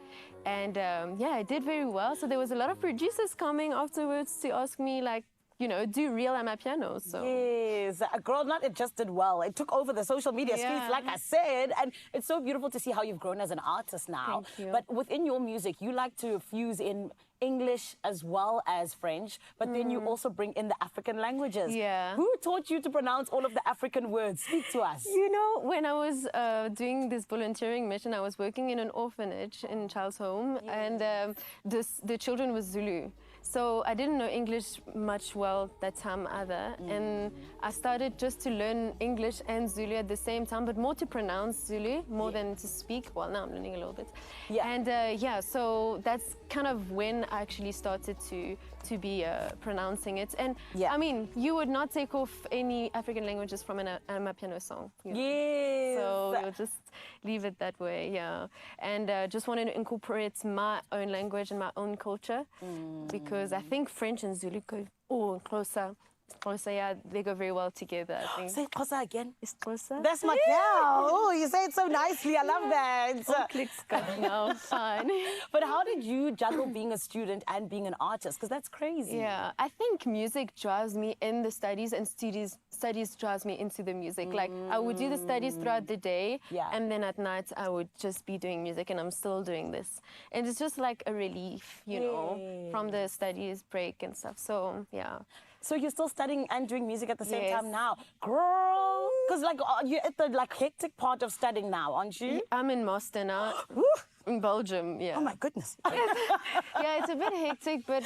And yeah, I did very well. So there was a lot of producers coming afterwards to ask me, like, you know, do real Amapiano. So yes, girl, not it just did well. It took over the social media streets, like I said, and it's so beautiful to see how you've grown as an artist now. Thank you. But within your music, you like to fuse in English as well as French, but then you also bring in the African languages. Yeah. Who taught you to pronounce all of the African words? Speak to us. You know, when I was doing this volunteering mission, I was working in an orphanage in Child's Home, and the children were Zulu. So I didn't know English much well that time either. And I started just to learn English and Zulu at the same time, but more to pronounce Zulu more than to speak. Well, now I'm learning a little bit. Yeah. And yeah, so that's kind of when I actually started to be pronouncing it. And I mean, you would not take off any African languages from an Amapiano song. You know? Yes. So you'll just leave it that way, yeah. And just wanted to incorporate my own language and my own culture because I think French and Zulu go closer. Xhosa, yeah, they go very well together, I think. Say Xhosa again. It's Xhosa. That's my girl. Oh, you say it so nicely. I love that. All clicks good now, fine. But how did you juggle being a student and being an artist? Because that's crazy. Yeah, I think music drives me in the studies, and studies drives me into the music. Like, I would do the studies throughout the day, and then at night I would just be doing music, and I'm still doing this. And it's just like a relief, you know, from the studies break and stuff. So, yeah. So you're still studying and doing music at the same time now? Girl! Because like, you're at the like hectic part of studying now, aren't you? I'm in Maastricht now. In Belgium, yeah. Oh my goodness. Yeah, it's a bit hectic, but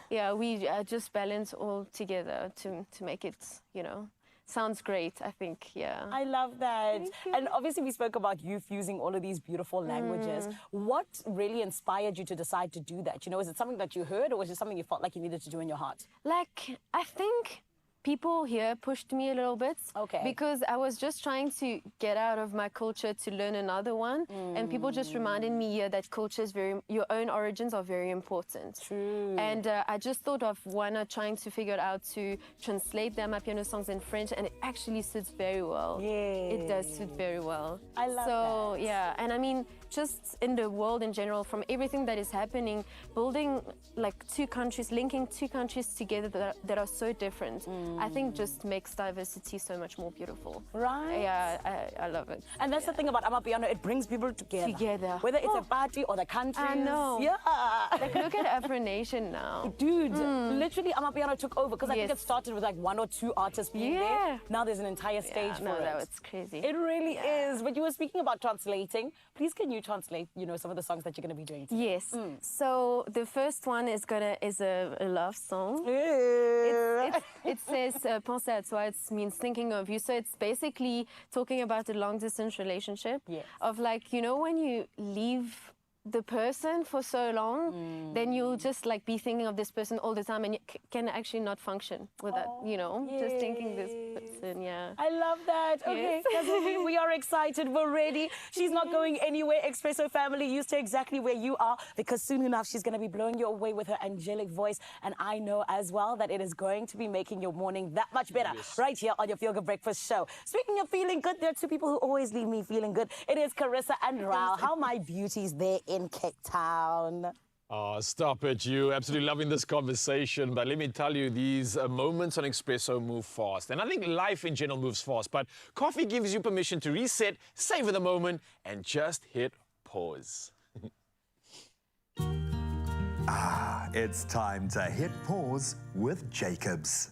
yeah, we just balance all together to make it, you know, sounds great, I think, yeah. I love that. And obviously we spoke about you fusing all of these beautiful languages. What really inspired you to decide to do that? You know, is it something that you heard, or was it something you felt like you needed to do in your heart? Like, I think people here pushed me a little bit. Okay. Because I was just trying to get out of my culture to learn another one. And people just reminded me here that culture is your own origins are very important. True. And I just thought of why not trying to figure out to translate the Amapiano songs in French, and it actually suits very well. Yeah. It does suit very well. I love so, that. yeah, and I mean, just in the world in general, from everything that is happening, building like two countries, linking two countries together that are so different. I think just makes diversity so much more beautiful. Right. Yeah, I love it. And that's the thing about Amapiano, it brings people together. Together. Whether it's a party or the country. I know. Yeah. Like, look at Afro Nation now. Dude, literally Amapiano took over because I think Yes. it started with like 1 or 2 artists being Yeah. there. Now there's an entire stage for no, it. that was crazy. It really is. But you were speaking about translating. Please can you translate, some of the songs that you're going to be doing today? Yes. So the first one is a love song. It says "Pense à toi." It means thinking of you. So it's basically talking about a long distance relationship. Yes. Of like, when you leave the person for so long, then you'll just like be thinking of this person all the time, and you can actually not function without, just thinking this person. Yeah. I love that. Okay, Yes. we are excited. We're ready. She's not going anywhere. Expresso family, you stay exactly where you are because soon enough she's going to be blowing you away with her angelic voice. And I know as well that it is going to be making your morning that much better right here on your Feel Good Breakfast Show. Speaking of feeling good, there are 2 people who always leave me feeling good. It is Carissa and Rao. How my beauties there in Cape Town. Oh, stop it, you. Absolutely loving this conversation. But let me tell you, these moments on Expresso move fast. And I think life in general moves fast. But coffee gives you permission to reset, savor the moment, and just hit pause. It's time to hit pause with Jacobs.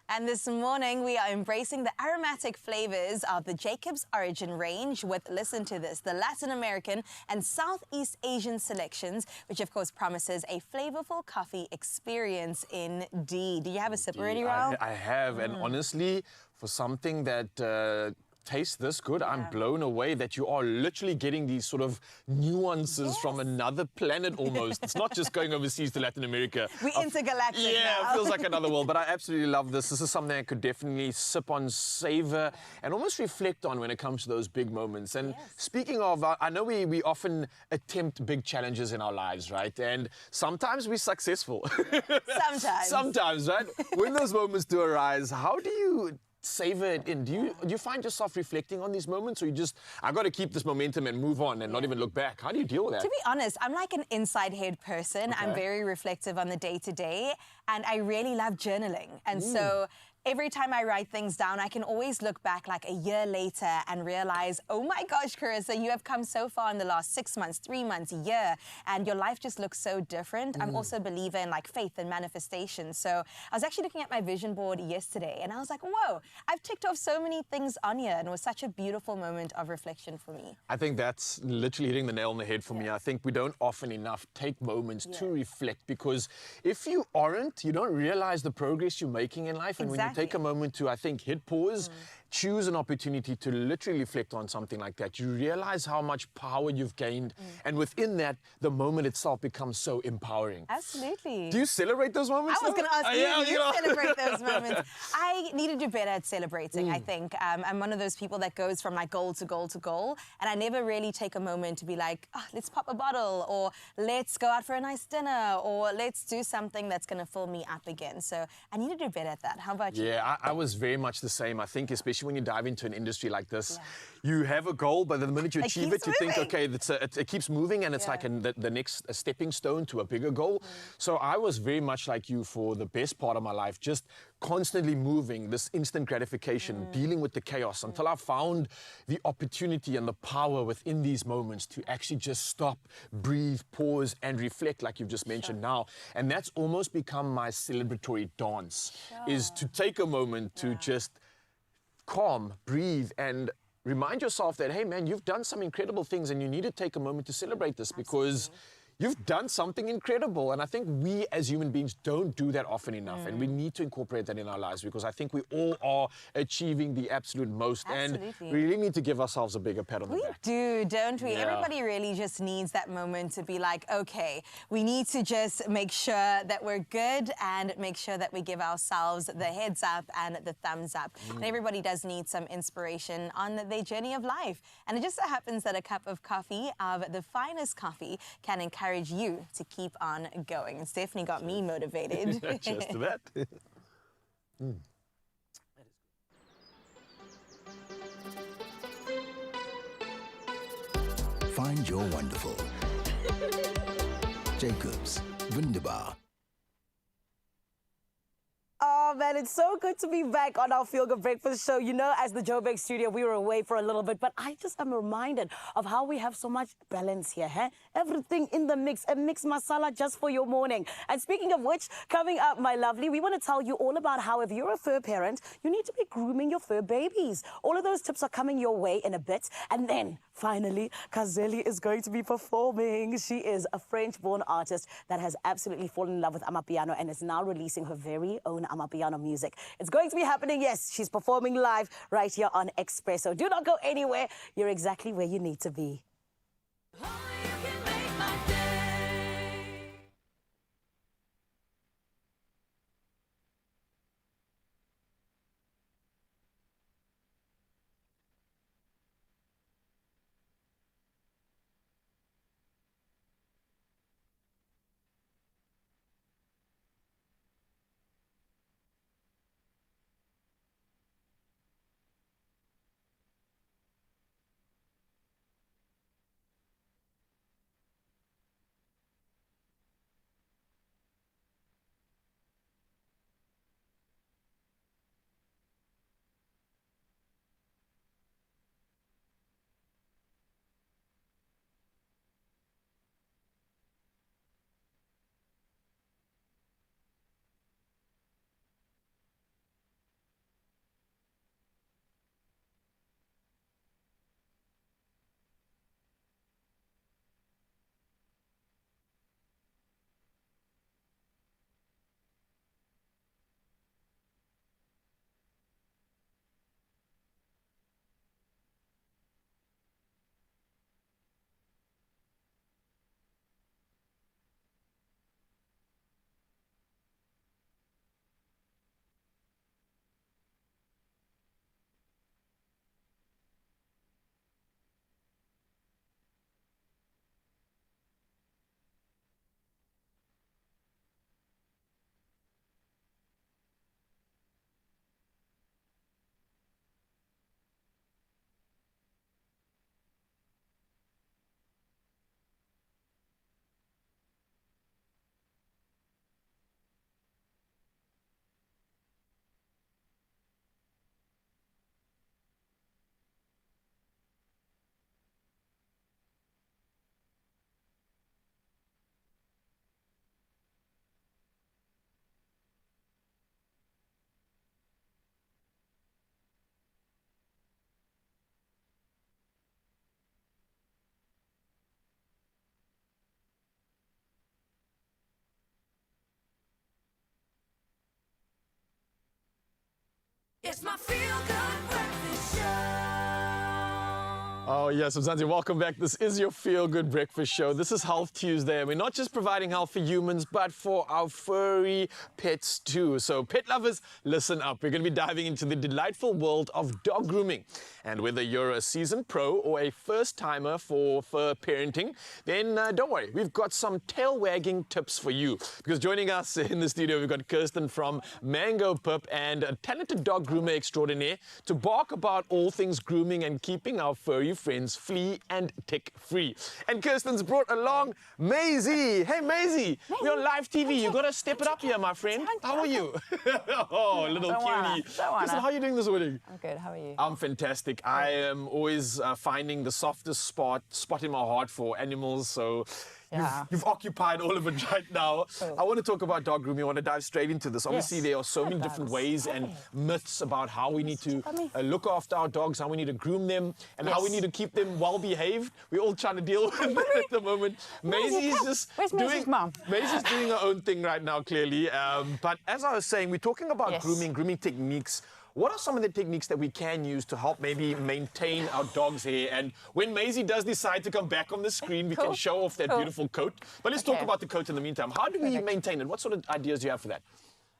And this morning, we are embracing the aromatic flavors of the Jacobs Origin range with, listen to this, the Latin American and Southeast Asian selections, which of course promises a flavorful coffee experience indeed. Do you have a sip already, Raul? I have, and honestly, for something that tastes this good, I'm blown away that you are literally getting these sort of nuances from another planet almost. It's not just going overseas to Latin America. We're intergalactic Yeah, now. it feels like another world, but I absolutely love this. This is something I could definitely sip on, savor, and almost reflect on when it comes to those big moments. And speaking of, I know we often attempt big challenges in our lives, right? And sometimes we're successful. Sometimes. Sometimes, right? When those moments do arise, how do you savor it in? Do you find yourself reflecting on these moments, or you just, I got to keep this momentum and move on and not even look back? How do you deal with that? To be honest, I'm like an inside head person. Okay. I'm very reflective on the day-to-day, and I really love journaling. And so every time I write things down, I can always look back like a year later and realize, oh my gosh, Carissa, you have come so far in the last 6 months, 3 months, a year, and your life just looks so different. I'm also a believer in like faith and manifestation. So I was actually looking at my vision board yesterday, and I was like, whoa, I've ticked off so many things on here, and it was such a beautiful moment of reflection for me. I think that's literally hitting the nail on the head for me. I think we don't often enough take moments to reflect, because if you aren't, you don't realize the progress you're making in life. And when you take a moment to, I think, hit pause, choose an opportunity to literally reflect on something like that, you realize how much power you've gained. And within that, the moment itself becomes so empowering. Absolutely. Do you celebrate those moments? I was going to ask you, Yeah, you celebrate those moments. I need to do better at celebrating, I think. I'm one of those people that goes from like goal to goal to goal, and I never really take a moment to be like, oh, let's pop a bottle, or let's go out for a nice dinner, or let's do something that's going to fill me up again. So I need to do better at that. How about you? Yeah, I was very much the same. I think especially when you dive into an industry like this, you have a goal, but the minute you achieve it, you think, okay, it keeps moving, and it's like the next stepping stone to a bigger goal. So I was very much like you for the best part of my life, just constantly moving, this instant gratification, dealing with the chaos, until I found the opportunity and the power within these moments to actually just stop, breathe, pause, and reflect, like you've just mentioned now. And that's almost become my celebratory dance, is to take a moment to just calm, breathe, and remind yourself that, hey man, you've done some incredible things, and you need to take a moment to celebrate this, because you've done something incredible. And I think we as human beings don't do that often enough. And we need to incorporate that in our lives, because I think we all are achieving the absolute most. And we really need to give ourselves a bigger pat on the back. We do, don't we? Yeah. Everybody really just needs that moment to be like, okay, we need to just make sure that we're good and make sure that we give ourselves the heads up and the thumbs up. And everybody does need some inspiration on their journey of life. And it just so happens that a cup of coffee, of the finest coffee, can encourage you to keep on going. It's definitely got me motivated. Just to that. Find your wonderful. Jacobs, wunderbar. man, it's so good to be back on our Feel Good Breakfast show. You know, as the Joburg studio, we were away for a little bit, but I just am reminded of how we have so much balance here, huh? Everything in the mix, a mixed masala just for your morning. And speaking of which, coming up, my lovely, we want to tell you all about how if you're a fur parent, you need to be grooming your fur babies. All of those tips are coming your way in a bit. And then, finally, Kazeli is going to be performing. She is a French-born artist that has absolutely fallen in love with Amapiano and is now releasing her very own Amapiano music. It's going to be happening, yes. She's performing live right here on Expresso. Do not go anywhere. You're exactly where you need to be. It's my Feel Good Breakfast Show. Oh, yes, Mzansi, welcome back. This is your Feel Good Breakfast Show. This is Health Tuesday, and we're not just providing health for humans, but for our furry pets too. So pet lovers, listen up. We're going to be diving into the delightful world of dog grooming. And whether you're a seasoned pro or a first-timer for fur parenting, then don't worry. We've got some tail-wagging tips for you. Because joining us in the studio, we've got Kirsten from Mango Pip and a talented dog groomer extraordinaire to bark about all things grooming and keeping our furry friends flea and tick free. And Kirsten's brought along Maisie. Hey, Maisie, we're on live TV. You got to step it up here, my friend. How are you? Oh, little cutie. Kirsten, how are you doing this morning? I'm good. How are you? I'm fantastic. I am always finding the softest spot in my heart for animals. So you've occupied all of it right now. I want to talk about dog grooming. I want to dive straight into this. Obviously, there are so many different ways and myths about how we need to look after our dogs, how we need to groom them, and how we need to keep them well behaved. We're all trying to deal with that at the moment. Maisie's just doing her own thing right now, clearly. But as I was saying, we're talking about grooming techniques. What are some of the techniques that we can use to help maybe maintain our dog's hair? And when Maisie does decide to come back on the screen, we can show off that beautiful coat. But let's talk about the coat in the meantime. How do we maintain it? What sort of ideas do you have for that?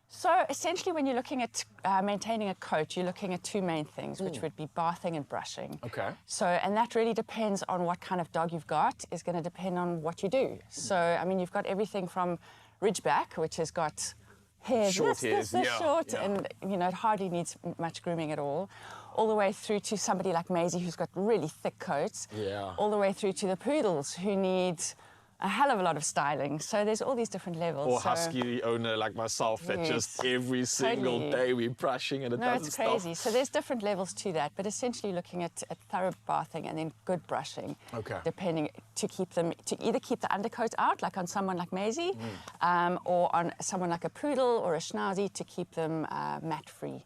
So essentially, when you're looking at maintaining a coat, you're looking at two main things, which would be bathing and brushing. Okay. So, and that really depends on what kind of dog you've got, is going to depend on what you do. So, I mean, you've got everything from Ridgeback, which has got hairs short, and you know, it hardly needs much grooming at all the way through to somebody like Maisie who's got really thick coats, all the way through to the poodles who need a hell of a lot of styling. So there's all these different levels. Or So- husky owner like myself that just Yes, every single totally. day we're brushing and it No, doesn't it's stop. crazy. So there's different levels to that, but essentially looking at thorough bathing and then good brushing. Okay. Depending to keep them to either keep the undercoat out, like on someone like Maisie, or on someone like a poodle or a schnauzie to keep them mat free.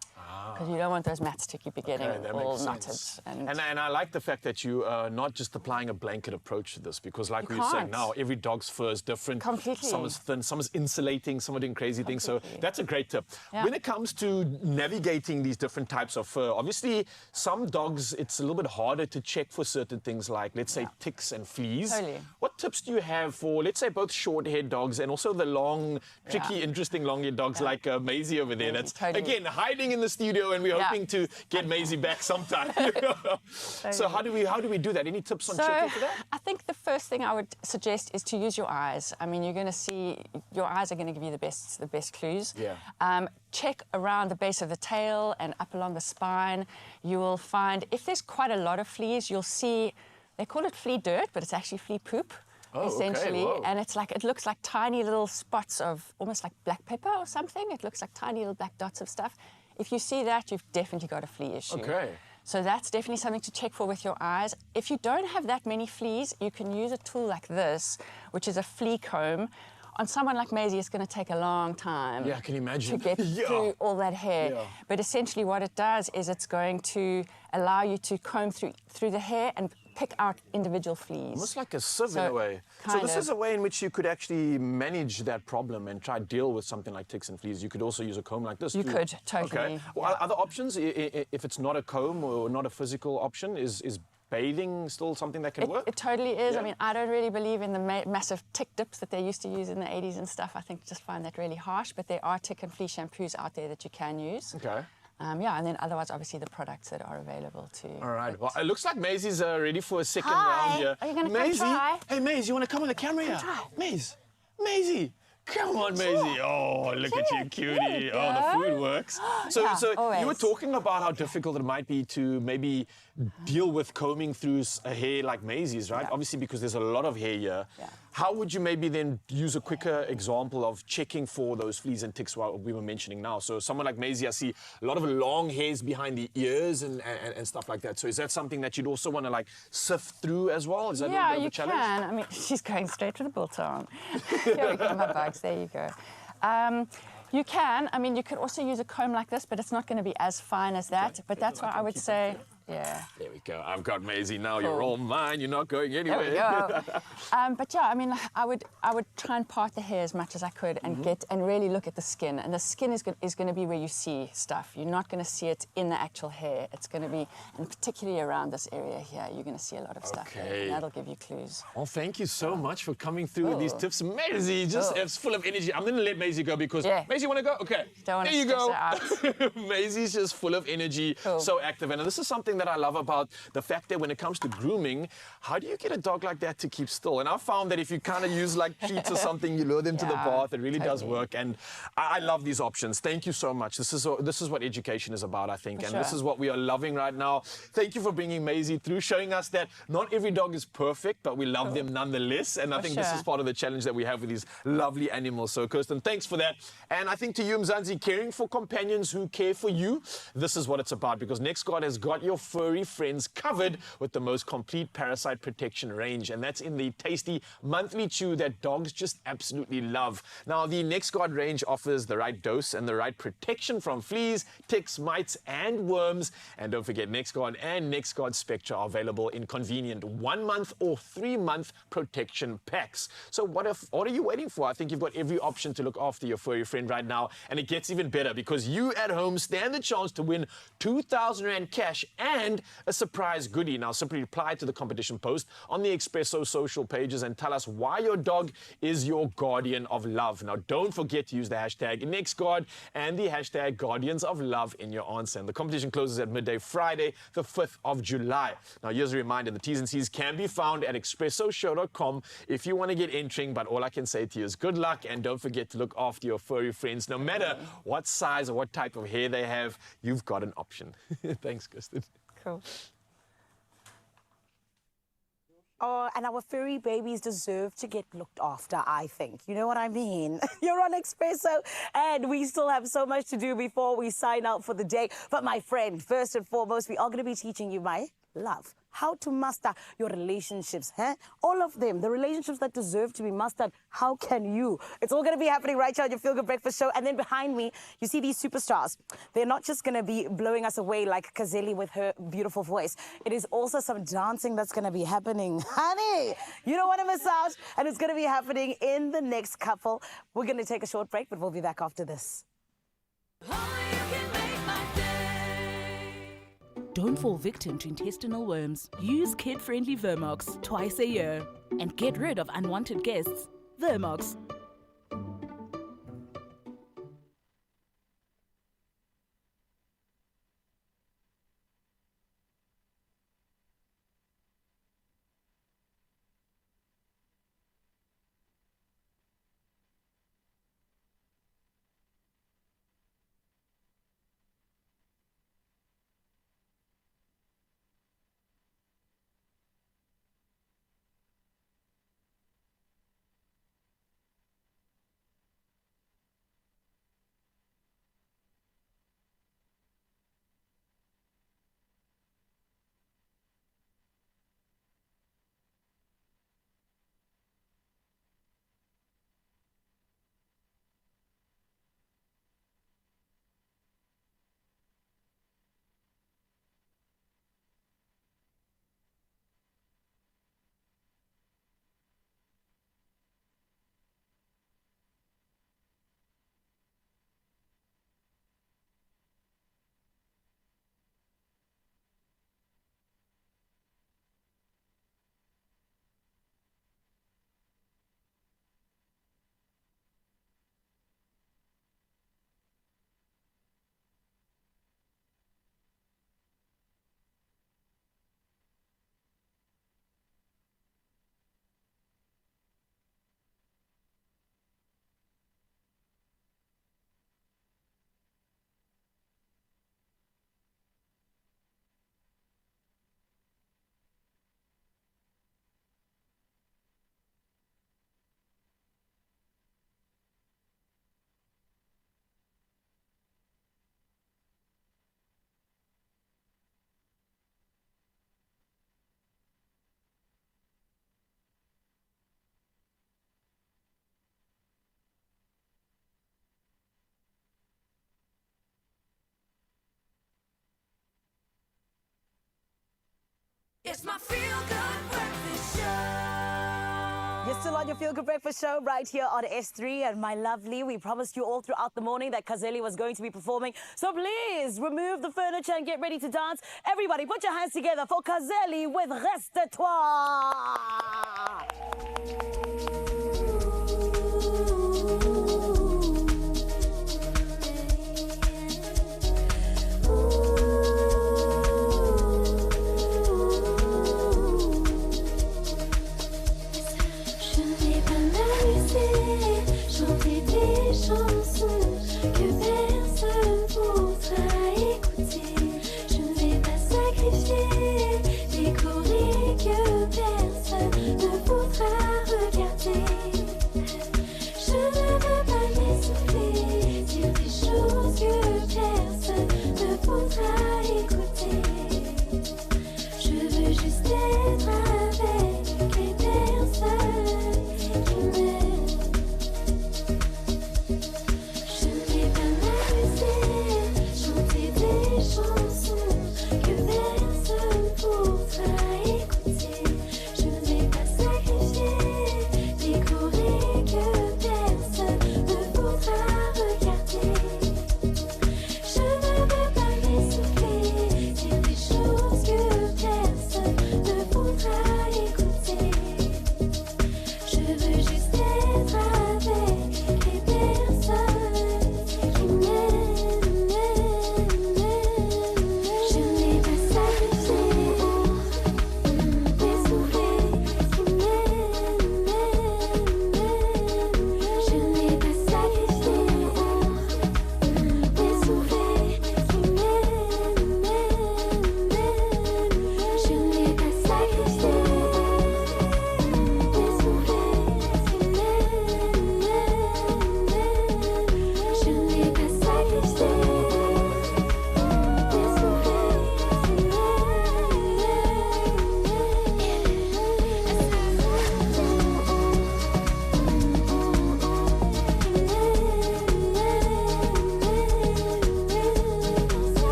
Because you don't want those mats to keep getting Okay, that all makes knotted. sense. And I like the fact that you are not just applying a blanket approach to this, because like You we were saying can't. now, every dog's fur is different. Completely. Some is thin, some is insulating, some are doing crazy things. So that's a great tip. Yeah. When it comes to navigating these different types of fur, obviously some dogs, it's a little bit harder to check for certain things like, let's say, ticks and fleas. Totally. What tips do you have for, let's say, both short-haired dogs and also the long, tricky, interesting long-haired dogs like Maisie over there? That's, totally. again, hiding in the studio, and we're hoping to get Maisie back sometime. So how do we do that? Any tips on checking for that? I think the first thing I would suggest is to use your eyes. I mean, you're going to see, your eyes are going to give you the best clues. Yeah. Check around the base of the tail and up along the spine. You will find, if there's quite a lot of fleas, you'll see, they call it flea dirt, but it's actually flea poop. Oh, okay, essentially, whoa. and it's like, it looks like tiny little spots of almost like black pepper or something. It looks like tiny little black dots of stuff. If you see that, you've definitely got a flea issue. Okay. So that's definitely something to check for with your eyes. If you don't have that many fleas, you can use a tool like this, which is a flea comb. On someone like Maisie, it's going to take a long time. Yeah, I can imagine. To get through all that hair. Yeah. But essentially what it does is it's going to allow you to comb through the hair and pick out individual fleas. Almost like a sieve in So, a way. So kind this of. is a way in which you could actually manage that problem and try to deal with something like ticks and fleas. You could also use a comb like this. You too. could, totally, Okay. Well, other options, if it's not a comb or not a physical option, is bathing still something that can work? It totally is. Yeah. I mean, I don't really believe in the massive tick dips that they used to use in the 80s and stuff. I think just find that really harsh, but there are tick and flea shampoos out there that you can use. Okay. Yeah, and then otherwise, obviously, the products that are available too. All right. Well, it looks like Maisie's ready for a second Hi. round here. Are you gonna come Maisie? try? Hey, Maisie, you want to come on the camera here? Maisie. Come on, Maisie. Oh, look at you, cutie. Oh, the food works. So, Yeah, so you were always. talking about how difficult it might be to maybe deal with combing through a hair like Maisie's, right? Yeah. Obviously, because there's a lot of hair here. Yeah. How would you maybe then use a quicker example of checking for those fleas and ticks what we were mentioning now? So someone like Maisie, I see a lot of long hairs behind the ears and stuff like that. So is that something that you'd also want to like sift through as well? Is that a little Yeah, bit of you a challenge? can. I mean, she's going straight to the biltong. Here we go, my bugs. There you go. You can. I mean, you could also use a comb like this, but it's not going to be as fine as that. But that's why I would say, yeah. There we go. I've got Maisie now. Cool. You're all mine. You're not going There anywhere. we go. But yeah, I mean, I would try and part the hair as much as I could and really look at the skin. And the skin is going to be where you see stuff. You're not going to see it in the actual hair. It's going to be, and particularly around this area here, you're going to see a lot of stuff. There, Okay. and that'll give you clues. Well, thank you so much for coming through with these Cool. tips. Maisie just Cool. is full of energy. I'm going to let Maisie go because Yeah. Maisie, want to go? Okay. Don't wanna There you stress go. Maisie's just full of energy, Cool. so active. And this is something that I love about the fact that when it comes to grooming, how do you get a dog like that to keep still? And I found that if you kind of use like treats or something, you lure them to the Yeah, bath, it really does totally. work. And I love these options. Thank you so much. This is what education is about, I think. For And this sure. is what we are loving right now. Thank you for bringing Maisie through, showing us that not every dog is perfect, but we love them nonetheless. And I For think this sure. is part of the challenge that we have with these lovely animals. So, Kirsten, thanks for that. And I think to you, Mzansi, caring for companions who care for you, this is what it's about, because NexGuard has got your furry friends covered with the most complete parasite protection range. And that's in the tasty monthly chew that dogs just absolutely love. Now, the NexGuard range offers the right dose and the right protection from fleas, ticks, mites, and worms. And don't forget, NexGuard and NexGuard Spectra are available in convenient 1-month or 3-month protection packs. So what are you waiting for? I think you've got every option to look after your furry friend right now. And it gets even better because you at home stand the chance to win 2,000 Rand cash and a surprise goodie. Now, simply reply to the competition post on the Expresso social pages and tell us why your dog is your guardian of love. Now, don't forget to use the hashtag NexGuard and the hashtag Guardians of Love in your answer. And the competition closes at midday Friday, the 5th of July. Now, here's a reminder, the T's and C's can be found at expressoshow.com if you want to get entering. But all I can say to you is good luck, and don't forget to look after your furry friends. No matter what size or what type of hair they have, you've got an option. Thanks, Kirsten. Cool. Oh, and our furry babies deserve to get looked after, I think. You know what I mean? You're on Expresso, and we still have so much to do before we sign out for the day. But my friend, first and foremost, we are going to be teaching you, my love, how to master your relationships, huh? All of them, the relationships that deserve to be mastered. How can you? It's all going to be happening right here on your Feel Good Breakfast show. And then behind me, you see these superstars. They're not just going to be blowing us away like Kazeli with her beautiful voice. It is also some dancing that's going to be happening. Honey, you don't want to miss out. And it's going to be happening in the next couple. We're going to take a short break, but we'll be back after this. Don't fall victim to intestinal worms. Use kid-friendly Vermox twice a year and get rid of unwanted guests. Vermox. It's my Feel Good Breakfast Show. You're still on your Feel Good Breakfast show right here on S3. And my lovely, we promised you all throughout the morning that Kazeli was going to be performing. So please remove the furniture and get ready to dance. Everybody put your hands together for Kazeli with Reste-toi. Chanter des chansons que personne voudra écouter. Je ne vais pas sacrifier des courriers que personne ne voudra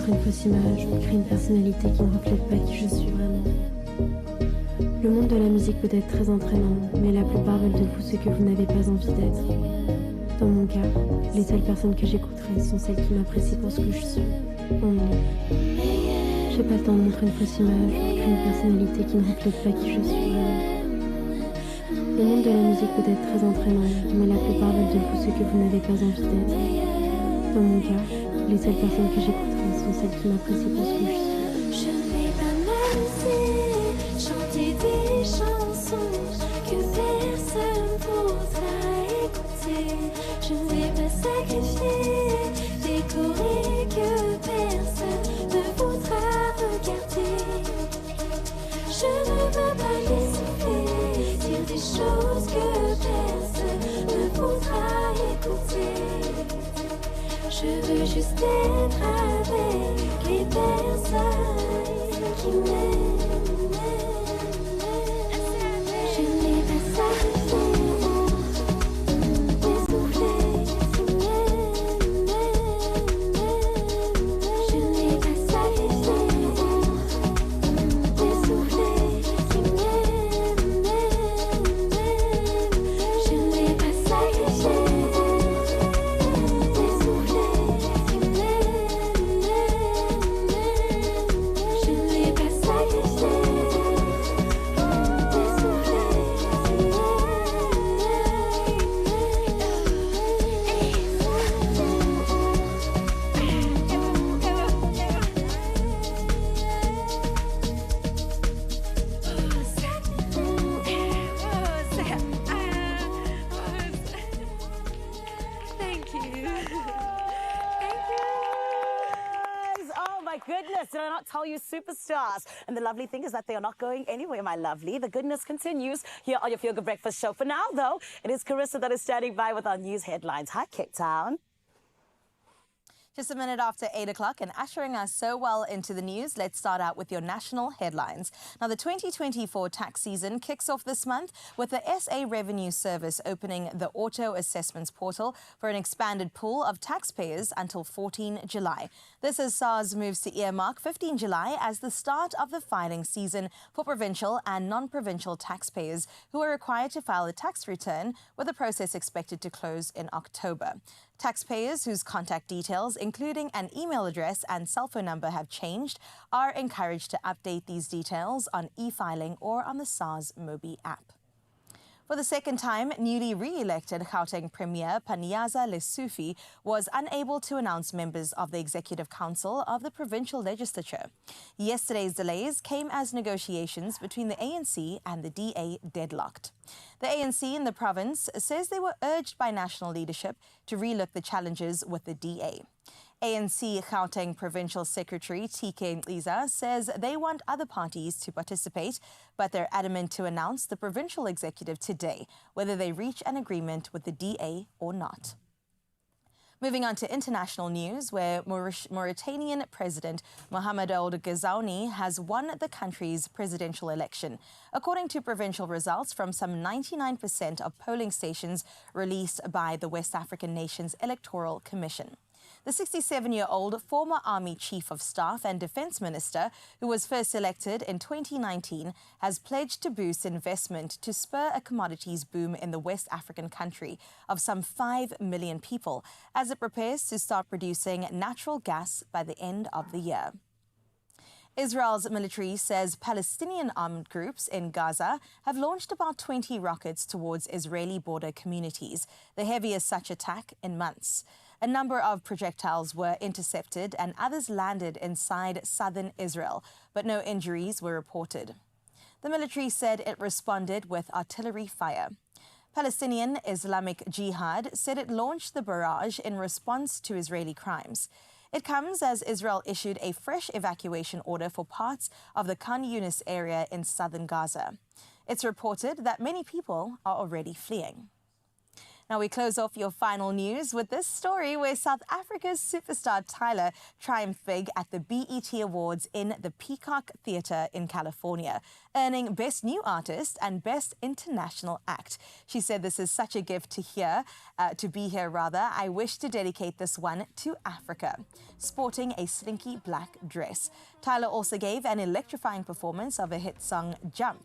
montre une fausse image, on crée une personnalité qui ne reflète pas qui je suis vraiment. Le monde de la musique peut être très entraînant, mais la plupart veulent de vous ce que vous n'avez pas envie d'être. Dans mon cas, les seules personnes que j'écouterai sont celles qui m'apprécient pour ce que je suis. J'ai pas le temps de montrer une fausse image, créer une personnalité qui ne reflète pas qui je suis vraiment. Le monde de la musique peut être très entraînant, mais la plupart veulent de vous ce que vous n'avez pas envie d'être. Dans mon cas, les seules personnes que j'écouterai sont celles qui m'apprécient pour ce que je suis. Je ne vais pas m'amuser, chanter des chansons que personne voudra écouter. Je ne vais pas sacrifier des chorés que personne ne voudra regarder. Je ne veux pas m'essouffler, dire des choses que personne ne voudra écouter. Je veux juste être avec les personnes qui m'aiment. Je n'ai pas sacrifié, essoufflé, qui m'aiment. Je n'ai pas sacrifié, essoufflé, qui m'aiment. Je n'ai pas sacrifié. Did I not tell you, superstars? And the lovely thing is that they are not going anywhere, my lovely. The goodness continues here on your Feel Good Breakfast show. For now, though, it is Carissa that is standing by with our news headlines. Hi, Cape Town. Just a minute after 8 o'clock and ushering us so well into the news, let's start out with your national headlines. Now, the 2024 tax season kicks off this month with the SA Revenue Service opening the Auto Assessments portal for an expanded pool of taxpayers until 14 July. This as SARS moves to earmark 15 July as the start of the filing season for provincial and non-provincial taxpayers who are required to file a tax return, with the process expected to close in October. Taxpayers whose contact details, including an email address and cell phone number, have changed, are encouraged to update these details on e-filing or on the SARS Mobi app. For the second time, newly re-elected Gauteng Premier Panyaza Lesufi was unable to announce members of the Executive Council of the Provincial Legislature. Yesterday's delays came as negotiations between the ANC and the DA deadlocked. The ANC in the province says they were urged by national leadership to relook the challenges with the DA. ANC Gauteng Provincial Secretary TK Nziza says they want other parties to participate, but they're adamant to announce the provincial executive today, whether they reach an agreement with the DA or not. Moving on to international news, where Mauritanian President Mohamed Ould Ghazouani has won the country's presidential election, according to provincial results from some 99% of polling stations released by the West African nation's Electoral Commission. The 67-year-old former Army Chief of Staff and Defense Minister, who was first elected in 2019, has pledged to boost investment to spur a commodities boom in the West African country of some 5 million people, as it prepares to start producing natural gas by the end of the year. Israel's military says Palestinian armed groups in Gaza have launched about 20 rockets towards Israeli border communities, the heaviest such attack in months. A number of projectiles were intercepted and others landed inside southern Israel, but no injuries were reported. The military said it responded with artillery fire. Palestinian Islamic Jihad said it launched the barrage in response to Israeli crimes. It comes as Israel issued a fresh evacuation order for parts of the Khan Yunis area in southern Gaza. It's reported that many people are already fleeing. Now we close off your final news with this story where South Africa's superstar Tyler triumphed big at the BET Awards in the Peacock Theatre in California, earning Best New Artist and Best International Act. She said, "This is such a gift to be here rather. I wish to dedicate this one to Africa," sporting a slinky black dress. Tyler also gave an electrifying performance of a hit song, Jump.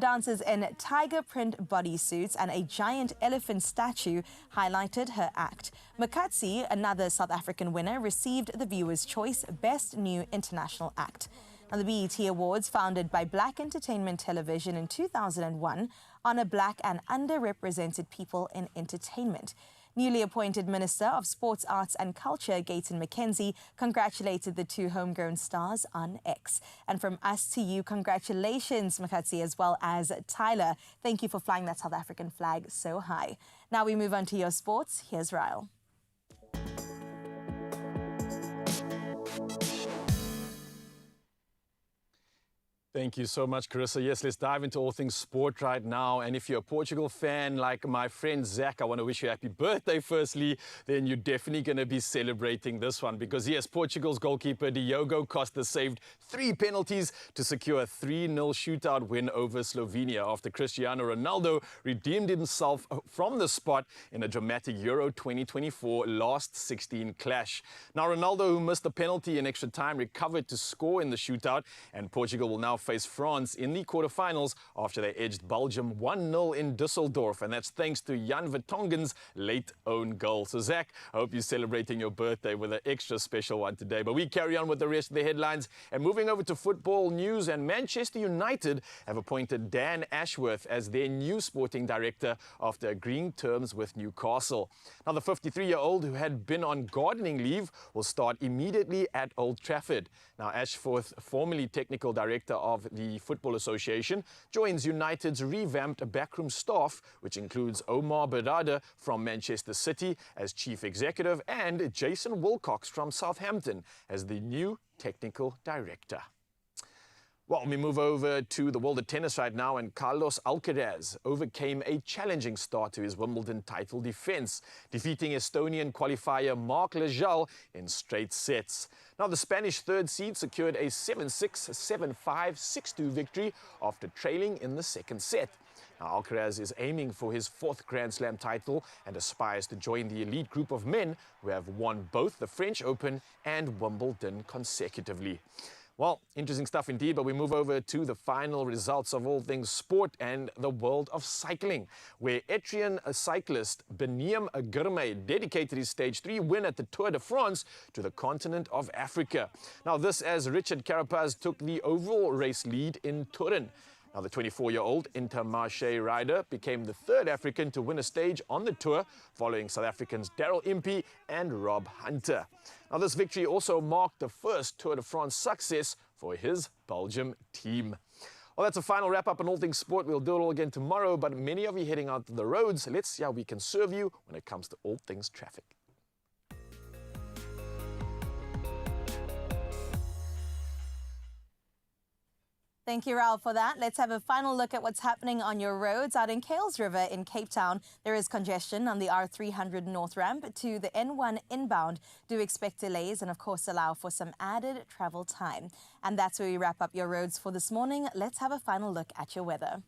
Dancers in tiger print bodysuits and a giant elephant statue highlighted her act. Makatsi, another South African winner, received the Viewer's Choice Best New International Act. Now, the BET Awards, founded by Black Entertainment Television in 2001, honor Black and underrepresented people in entertainment. Newly appointed Minister of Sports, Arts and Culture, Gayton McKenzie, congratulated the two homegrown stars on X. And from us to you, congratulations, Makatsi, as well as Tyler. Thank you for flying that South African flag so high. Now we move on to your sports. Here's Ryle. Thank you so much, Carissa. Yes, let's dive into all things sport right now. And if you're a Portugal fan like my friend Zach, I want to wish you a happy birthday firstly. Then you're definitely going to be celebrating this one because, yes, Portugal's goalkeeper Diogo Costa saved 3 penalties to secure a 3-0 shootout win over Slovenia after Cristiano Ronaldo redeemed himself from the spot in a dramatic Euro 2024 last 16 clash. Now, Ronaldo, who missed the penalty in extra time, recovered to score in the shootout, and Portugal will now face France in the quarterfinals after they edged Belgium 1-0 in Düsseldorf, and that's thanks to Jan Vertonghen's late own goal. So Zach, I hope you're celebrating your birthday with an extra special one today. But we carry on with the rest of the headlines, and moving over to football news, and Manchester United have appointed Dan Ashworth as their new sporting director after agreeing terms with Newcastle. Now, the 53-year-old who had been on gardening leave will start immediately at Old Trafford. Now, Ashworth, formerly technical director of the Football Association, joins United's revamped backroom staff, which includes Omar Berrada from Manchester City as chief executive and Jason Wilcox from Southampton as the new technical director. Well, we move over to the world of tennis right now, and Carlos Alcaraz overcame a challenging start to his Wimbledon title defense, defeating Estonian qualifier Marc Lejeal in straight sets. Now, the Spanish third seed secured a 7-6, 7-5, 6-2 victory after trailing in the second set. Now, Alcaraz is aiming for his 4th Grand Slam title and aspires to join the elite group of men who have won both the French Open and Wimbledon consecutively. Well, interesting stuff indeed, but we move over to the final results of all things sport and the world of cycling, where Etrian cyclist Beniam Girmay dedicated his Stage 3 win at the Tour de France to the continent of Africa. Now, this as Richard Carapaz took the overall race lead in Turin. Now, the 24-year-old Intermarché rider became the 3rd African to win a stage on the Tour, following South Africans Daryl Impey and Rob Hunter. Now, this victory also marked the first Tour de France success for his Belgium team. Well, that's a final wrap-up on all things sport. We'll do it all again tomorrow, but many of you heading out to the roads. Let's see how we can serve you when it comes to all things traffic. Thank you, Raul, for that. Let's have a final look at what's happening on your roads. Out in Kales River in Cape Town, there is congestion on the R300 North Ramp to the N1 inbound. Do expect delays and, of course, allow for some added travel time. And that's where we wrap up your roads for this morning. Let's have a final look at your weather.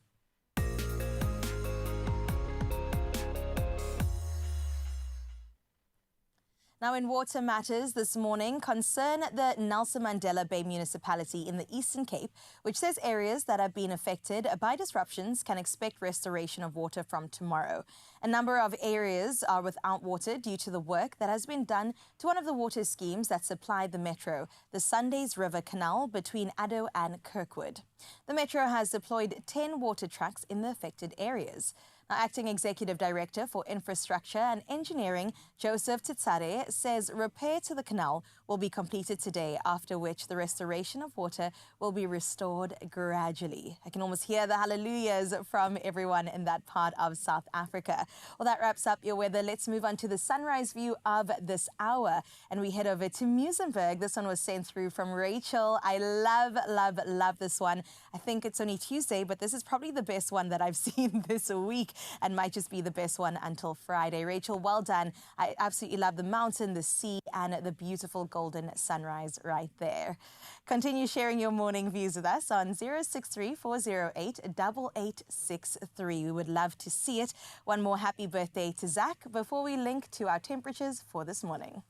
Now, in water matters this morning, concern the Nelson Mandela Bay municipality in the Eastern Cape, which says areas that have been affected by disruptions can expect restoration of water from tomorrow. A number of areas are without water due to the work that has been done to one of the water schemes that supply the metro, the Sundays River Canal between Addo and Kirkwood. The metro has deployed 10 water trucks in the affected areas. Now, Acting Executive Director for Infrastructure and Engineering, Joseph Titsare, says repair to the canal will be completed today, after which the restoration of water will be restored gradually. I can almost hear the hallelujahs from everyone in that part of South Africa. Well, that wraps up your weather. Let's move on to the sunrise view of this hour, and we head over to Muizenberg. This one was sent through from Rachel. I love this one. I think it's only Tuesday, but this is probably the best one that I've seen this week. and might just be the best one until Friday. Rachel, well done. I absolutely love the mountain, the sea, and the beautiful golden sunrise right there. Continue sharing your morning views with us on 063 408 8863. We would love to see it. One more happy birthday to Zach before we link to our temperatures for this morning.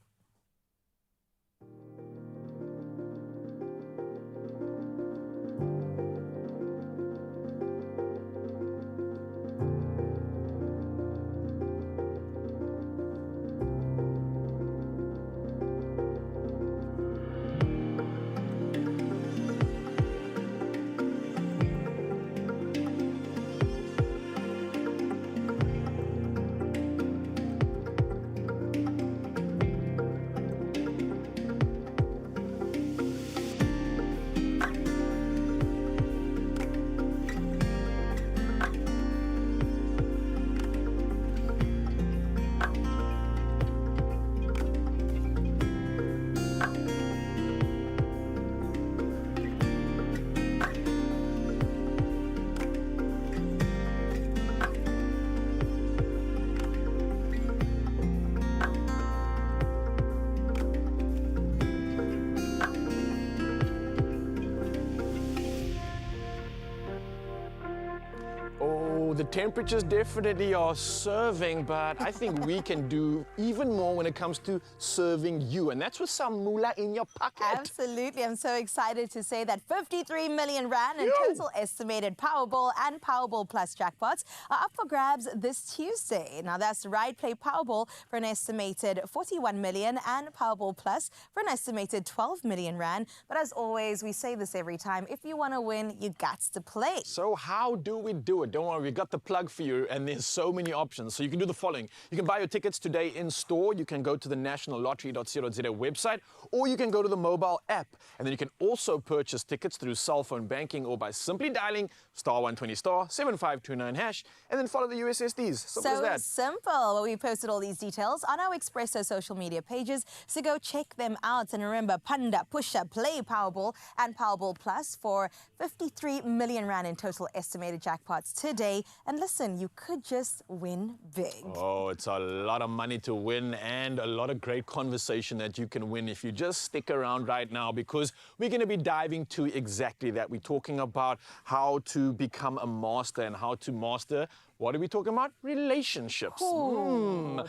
The temperatures definitely are serving, but I think we can do even more when it comes to serving you. And that's with some moolah in your pocket. Absolutely. I'm so excited to say that 53 million rand in total estimated Powerball and Powerball Plus jackpots are up for grabs this Tuesday. Now, that's Ride Play Powerball for an estimated 41 million and Powerball Plus for an estimated 12 million rand. But as always, we say this every time, if you want to win, you got to play. So how do we do it? Don't worry, we got the plug for you, and there's so many options. So you can do the following. You can buy your tickets today in store. You can go to the nationallottery.co.za website, or you can go to the mobile app. And then you can also purchase tickets through cell phone banking or by simply dialing *120 *7529 hash, and then follow the USSDs. Simple as that. Simple. Well, we posted all these details on our Expresso social media pages, so go check them out. And remember, Panda, Pusha, Play Powerball and Powerball Plus for 53 million rand in total estimated jackpots today. And listen, you could just win big. Oh, it's a lot of money to win and a lot of great conversation that you can win if you just stick around right now, because we're going to be diving to exactly that. We're talking about how to become a master and how to master. What are we talking about? Relationships.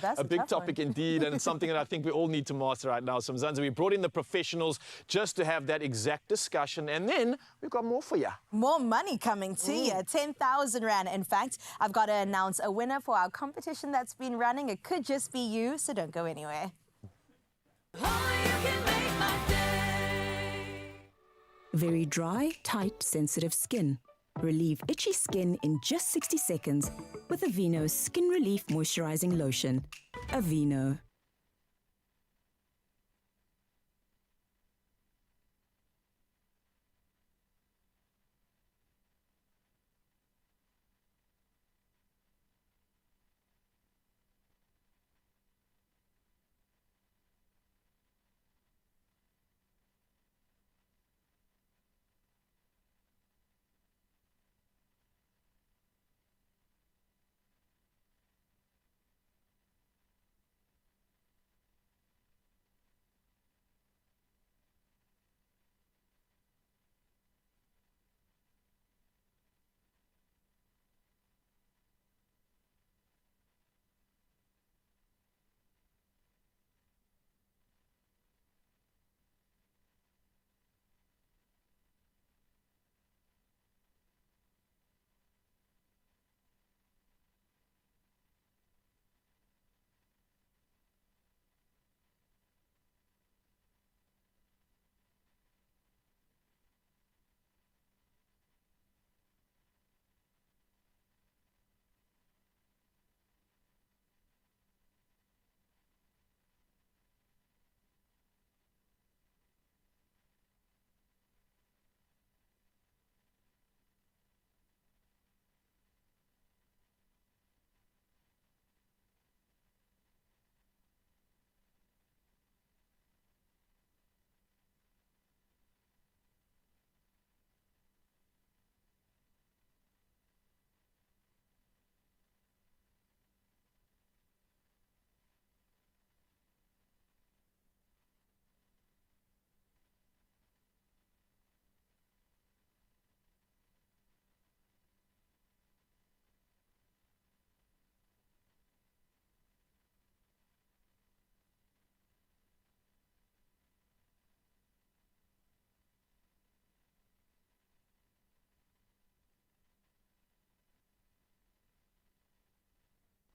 That's a big topic indeed, and it's something that I think we all need to master right now. So Mzansi, we brought in the professionals just to have that exact discussion, and then we've got more for you. More money coming to you, 10,000 rand. In fact, I've got to announce a winner for our competition that's been running. It could just be you, so don't go anywhere. Very dry, tight, sensitive skin. Relieve itchy skin in just 60 seconds with Aveeno Skin Relief Moisturizing Lotion. Aveeno.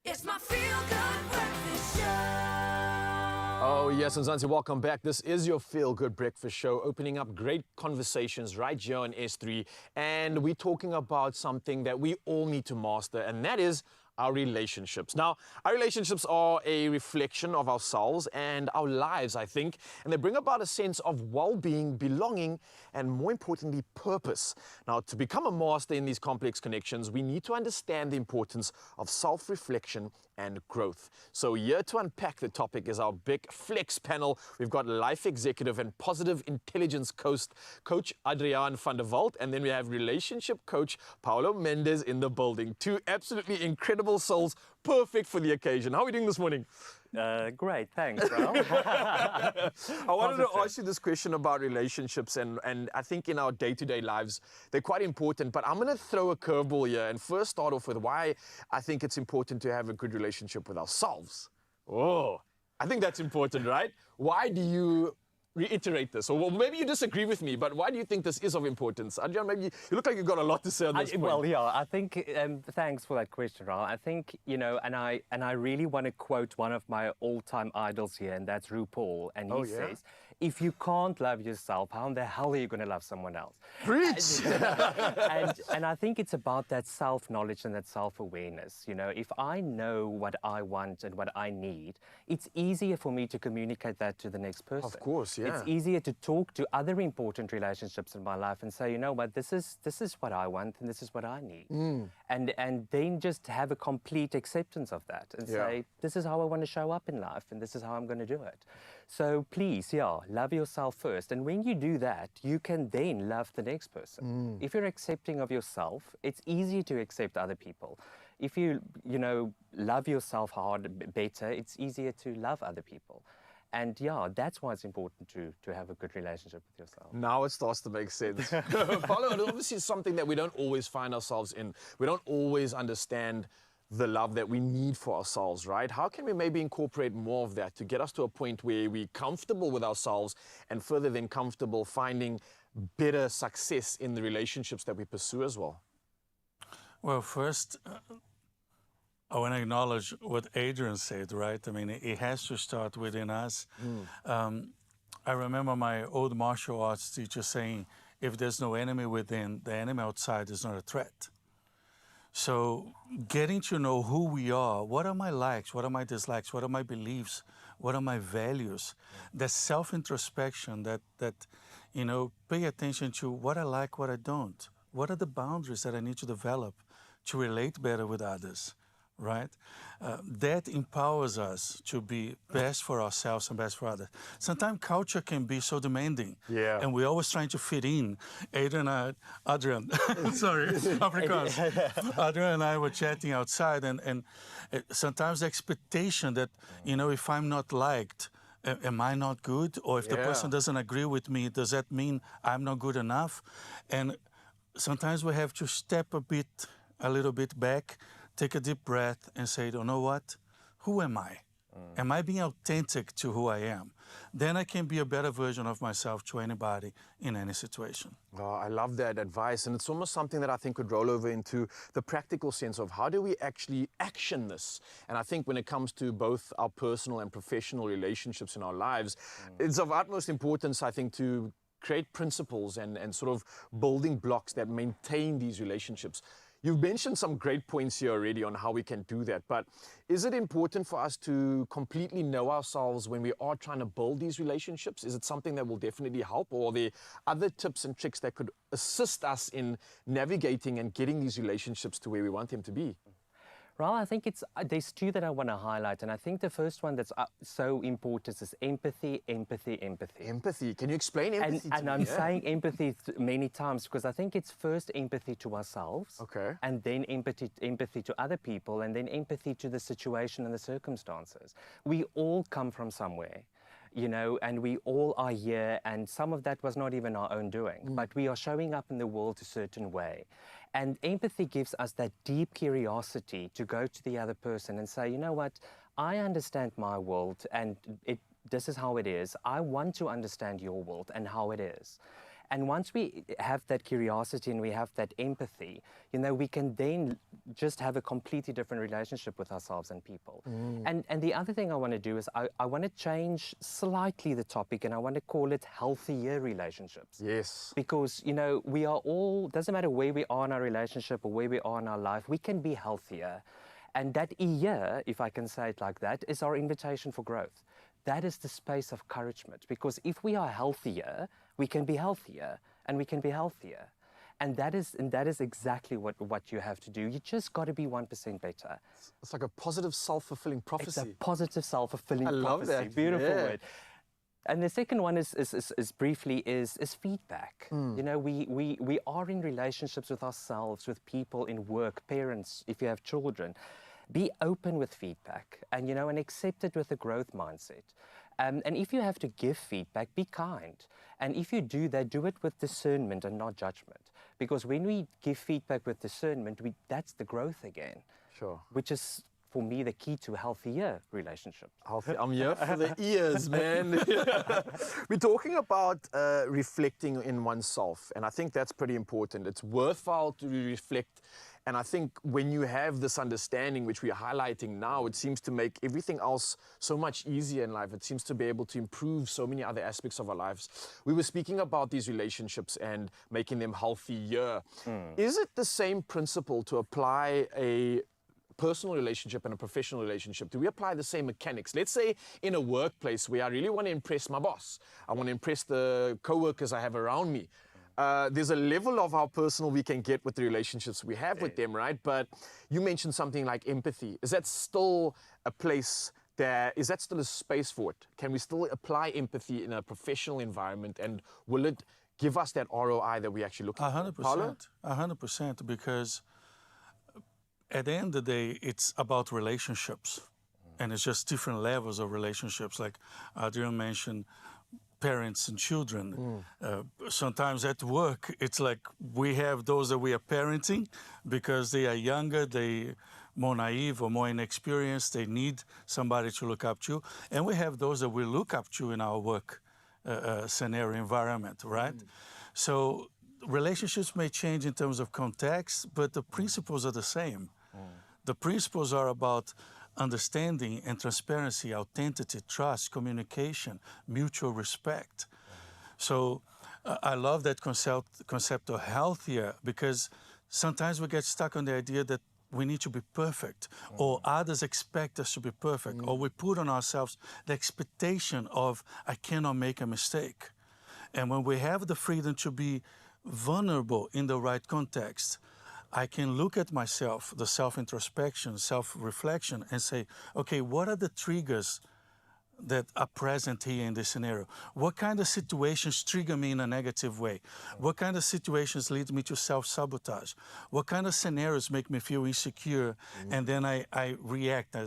It's my Feel Good Breakfast Show. Oh, yes, and Zanzi, welcome back. This is your Feel Good Breakfast Show, opening up great conversations right here on S3. And we're talking about something that we all need to master, and that is our relationships. Now, our relationships are a reflection of ourselves and our lives, I think, and they bring about a sense of well-being, belonging, and more importantly, purpose. Now, to become a master in these complex connections, we need to understand the importance of self-reflection and growth. So here to unpack the topic is our big flex panel. We've got life executive and positive intelligence coach Adriaan van der Walt, and then we have relationship coach Paulo Mendes in the building. Two absolutely incredible souls, perfect for the occasion. How are we doing this morning? Great, thanks, Ralph. I wanted to ask you this question about relationships, and I think in our day-to-day lives, they're quite important, but I'm going to throw a curveball here and first start off with why I think it's important to have a good relationship with ourselves. Oh, I think that's important, right? Why do you reiterate this? Or well, maybe you disagree with me, but why do you think this is of importance? Adriaan, maybe you look like you've got a lot to say on this point. Well, yeah, I think, thanks for that question, Ralph. I think, you know, and I really want to quote one of my all-time idols here, and that's RuPaul, and he says, if you can't love yourself, how in the hell are you going to love someone else? Preach! and I think it's about that self-knowledge and that self-awareness. You know, if I know what I want and what I need, it's easier for me to communicate that to the next person. Of course, yeah. It's easier to talk to other important relationships in my life and say, you know what, this is what I want and this is what I need. And then just have a complete acceptance of that and say, this is how I want to show up in life and this is how I'm going to do it. So please, love yourself first. And when you do that, you can then love the next person. If you're accepting of yourself, it's easy to accept other people. If you love yourself better, it's easier to love other people. And that's why it's important to have a good relationship with yourself. Now it starts to make sense. Paulo, it obviously is something that we don't always find ourselves in. We don't always understand the love that we need for ourselves, right? How can we maybe incorporate more of that to get us to a point where we're comfortable with ourselves and further than comfortable finding better success in the relationships that we pursue as well? Well, first, I want to acknowledge what Adriaan said, right? I mean, it has to start within us. I remember my old martial arts teacher saying, if there's no enemy within, the enemy outside is not a threat. So getting to know who we are, what are my likes, what are my dislikes, what are my beliefs, what are my values, that self-introspection, that you know, pay attention to what I like, what I don't. What are the boundaries that I need to develop to relate better with others, right? That empowers us to be best for ourselves and best for others. Sometimes culture can be so demanding, and we're always trying to fit in. Adriaan, sorry, Afrikaans. Adriaan and I were chatting outside, and sometimes the expectation that, you know, if I'm not liked, am I not good? Or if the person doesn't agree with me, does that mean I'm not good enough? And sometimes we have to step a little bit back, take a deep breath and say, you know what? Who am I? Am I being authentic to who I am? Then I can be a better version of myself to anybody in any situation. Oh, I love that advice. And it's almost something that I think would roll over into the practical sense of how do we actually action this? And I think when it comes to both our personal and professional relationships in our lives, it's of utmost importance, I think, to create principles and sort of building blocks that maintain these relationships. You've mentioned some great points here already on how we can do that, but is it important for us to completely know ourselves when we are trying to build these relationships? Is it something that will definitely help, or are there other tips and tricks that could assist us in navigating and getting these relationships to where we want them to be? Well, I think there's two that I want to highlight, and I think the first one that's so important is empathy, empathy, empathy. Empathy. Can you explain empathy to me? And I'm saying empathy many times because I think it's first empathy to ourselves, and then empathy to other people, and then empathy to the situation and the circumstances. We all come from somewhere, you know, and we all are here, and some of that was not even our own doing, but we are showing up in the world a certain way. And empathy gives us that deep curiosity to go to the other person and say, you know what, I understand my world and this is how it is. I want to understand your world and how it is. And once we have that curiosity and we have that empathy, you know, we can then just have a completely different relationship with ourselves and people. And the other thing I want to do is I want to change slightly the topic, and I want to call it healthier relationships. Yes. Because, you know, we are all, doesn't matter where we are in our relationship or where we are in our life, we can be healthier. And that year, if I can say it like that, is our invitation for growth. That is the space of encouragement, because if we are healthier, we can be healthier, and we can be healthier. And that is exactly what you have to do. You just got to be 1% better. It's like a positive self-fulfilling prophecy. It's a positive self-fulfilling I prophecy. love that. Beautiful Yeah. word. And the second one is briefly feedback. You know, we are in relationships with ourselves, with people in work, parents, if you have children. Be open with feedback, and, you know, and accept it with a growth mindset. And if you have to give feedback, be kind. And if you do that, do it with discernment and not judgment. Because when we give feedback with discernment, that's the growth again. Sure. Which is, for me, the key to healthier relationships. I'm here for the ears, man. We're talking about reflecting in oneself, and I think that's pretty important. It's worthwhile to reflect. And I think when you have this understanding, which we are highlighting now, it seems to make everything else so much easier in life. It seems to be able to improve so many other aspects of our lives. We were speaking about these relationships and making them healthier. Is it the same principle to apply a personal relationship and a professional relationship? Do we apply the same mechanics? Let's say in a workplace where I really want to impress my boss. I want to impress the co-workers I have around me. There's a level of how personal we can get with the relationships we have with them, right? But you mentioned something like empathy. Is that still a place is that still a space for it? Can we still apply empathy in a professional environment, and will it give us that ROI that we actually look for? 100%. 100%, because at the end of the day, it's about relationships. And it's just different levels of relationships. Like Adrian mentioned, parents and children. Sometimes at work, it's like we have those that we are parenting because they are younger, they more naive or more inexperienced, they need somebody to look up to. And we have those that we look up to in our work scenario environment, right? So relationships may change in terms of context, but the principles are the same. The principles are about understanding and transparency, authenticity, trust, communication, mutual respect. So I love that concept of healthier, because sometimes we get stuck on the idea that we need to be perfect, or others expect us to be perfect, or we put on ourselves the expectation of, I cannot make a mistake. And when we have the freedom to be vulnerable in the right context, I can look at myself, the self-introspection, self-reflection, and say, okay, what are the triggers that are present here in this scenario? What kind of situations trigger me in a negative way? What kind of situations lead me to self-sabotage? What kind of scenarios make me feel insecure? And then I react, I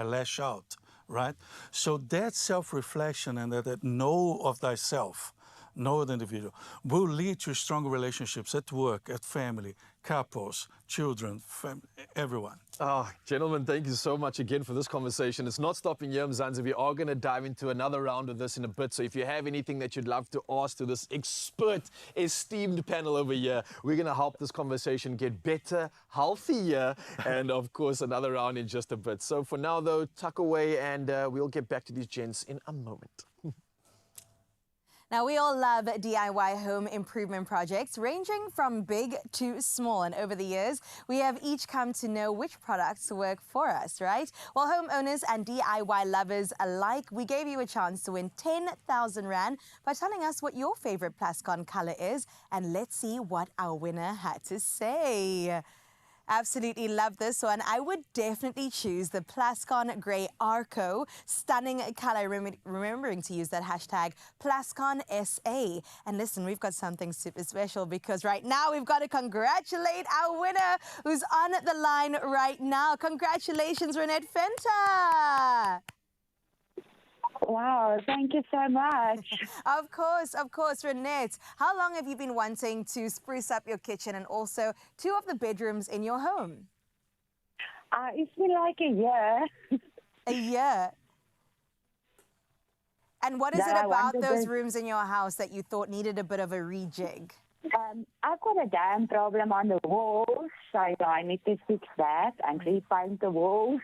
lash out, right? So that self-reflection and that know of thyself, know the individual, will lead to stronger relationships at work, at family, couples, children, everyone. Oh, gentlemen, thank you so much again for this conversation. It's not stopping here, Mzansi. We are going to dive into another round of this in a bit. So if you have anything that you'd love to ask to this expert, esteemed panel over here, we're going to help this conversation get better, healthier, and of course, another round in just a bit. So for now, though, tuck away, and we'll get back to these gents in a moment. Now, we all love DIY home improvement projects, ranging from big to small. And over the years, we have each come to know which products work for us, right? Well, homeowners and DIY lovers alike, we gave you a chance to win 10,000 Rand by telling us what your favorite Plascon color is. And let's see what our winner had to say. Absolutely love this one. I would definitely choose the Plascon Grey Arco. Stunning color, remembering to use that hashtag PlasconSA. And listen, we've got something super special, because right now we've got to congratulate our winner who's on the line right now. Congratulations, Renette Fenta. Wow, thank you so much. Of course, Renette. How long have you been wanting to spruce up your kitchen and also 2 of the bedrooms in your home? It's been like a year. A year? And what is that it I about wanted those to- rooms in your house that you thought needed a bit of a rejig? I've got a damn problem on the walls, so I need to fix that and repaint the walls.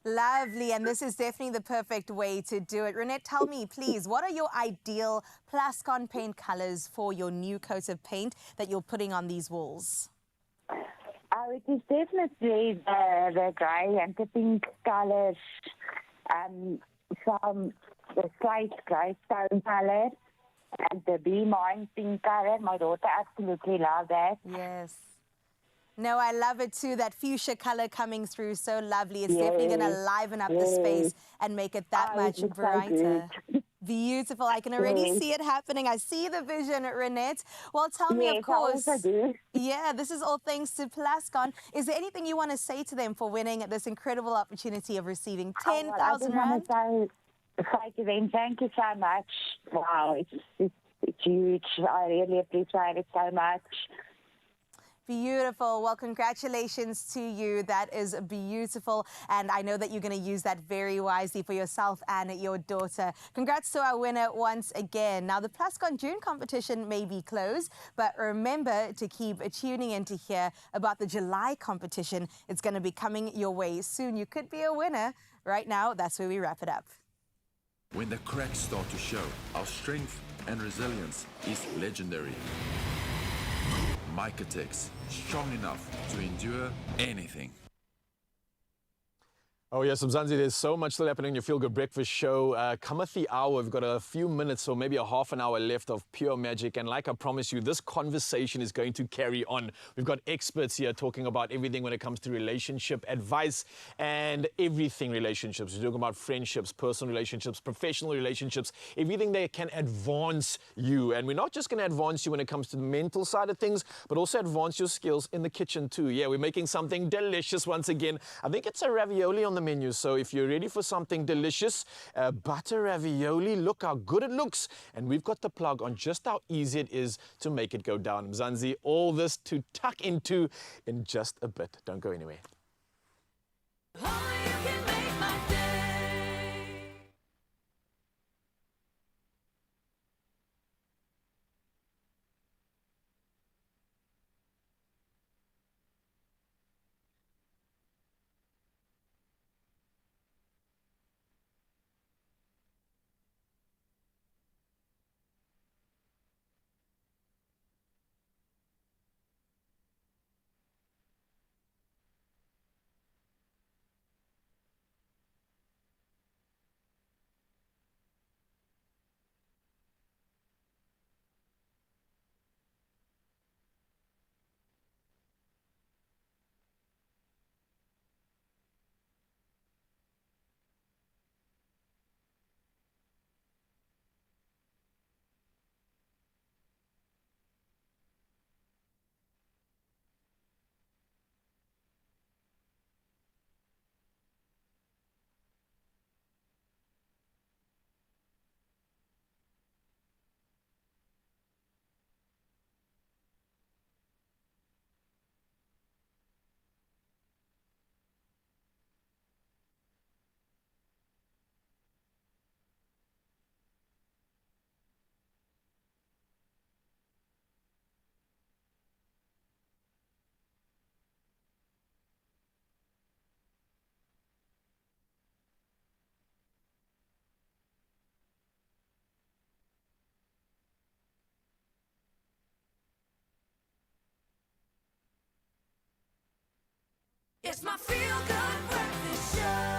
Lovely, and this is definitely the perfect way to do it. Renette, tell me, please, what are your ideal Plascon paint colors for your new coat of paint that you're putting on these walls? It is definitely the grey and the pink colours from the slate grey stone colour and the bee mine pink colour. My daughter absolutely loves that. Yes. No, I love it too. That fuchsia color coming through, so lovely. It's definitely going to liven up the space and make it that much it looks so brighter. Beautiful. I can already Yes. see it happening. I see the vision, Renette. Well, tell me, Yes, of course. I also do. Yeah, this is all thanks to Plascon. Is there anything you want to say to them for winning this incredible opportunity of receiving 10,000 I rand? just want to say to them, thank you so much. Wow, it's huge. I really appreciate it so much. Beautiful. Well, congratulations to you. That is beautiful. And I know that you're going to use that very wisely for yourself and your daughter. Congrats to our winner once again. Now, the Plascon June competition may be closed, but remember to keep tuning in to hear about the July competition. It's going to be coming your way soon. You could be a winner. Right now, that's where we wrap it up. When the cracks start to show, our strength and resilience is legendary. Mycotex, strong enough to endure anything. Oh yes, Mzansi, there's so much still happening in your Feel Good Breakfast show. Cometh the hour, we've got a few minutes or maybe a half an hour left of pure magic. And like I promised you, this conversation is going to carry on. We've got experts here talking about everything when it comes to relationship advice and everything relationships. We're talking about friendships, personal relationships, professional relationships, everything that can advance you. And we're not just going to advance you when it comes to the mental side of things, but also advance your skills in the kitchen too. Yeah, we're making something delicious once again. I think it's a ravioli on the menu, so if you're ready for something delicious, butter ravioli, look how good it looks. And we've got the plug on just how easy it is to make it go down. Mzansi, all this to tuck into in just a bit. Don't go anywhere. It's my Feel Good Breakfast Show.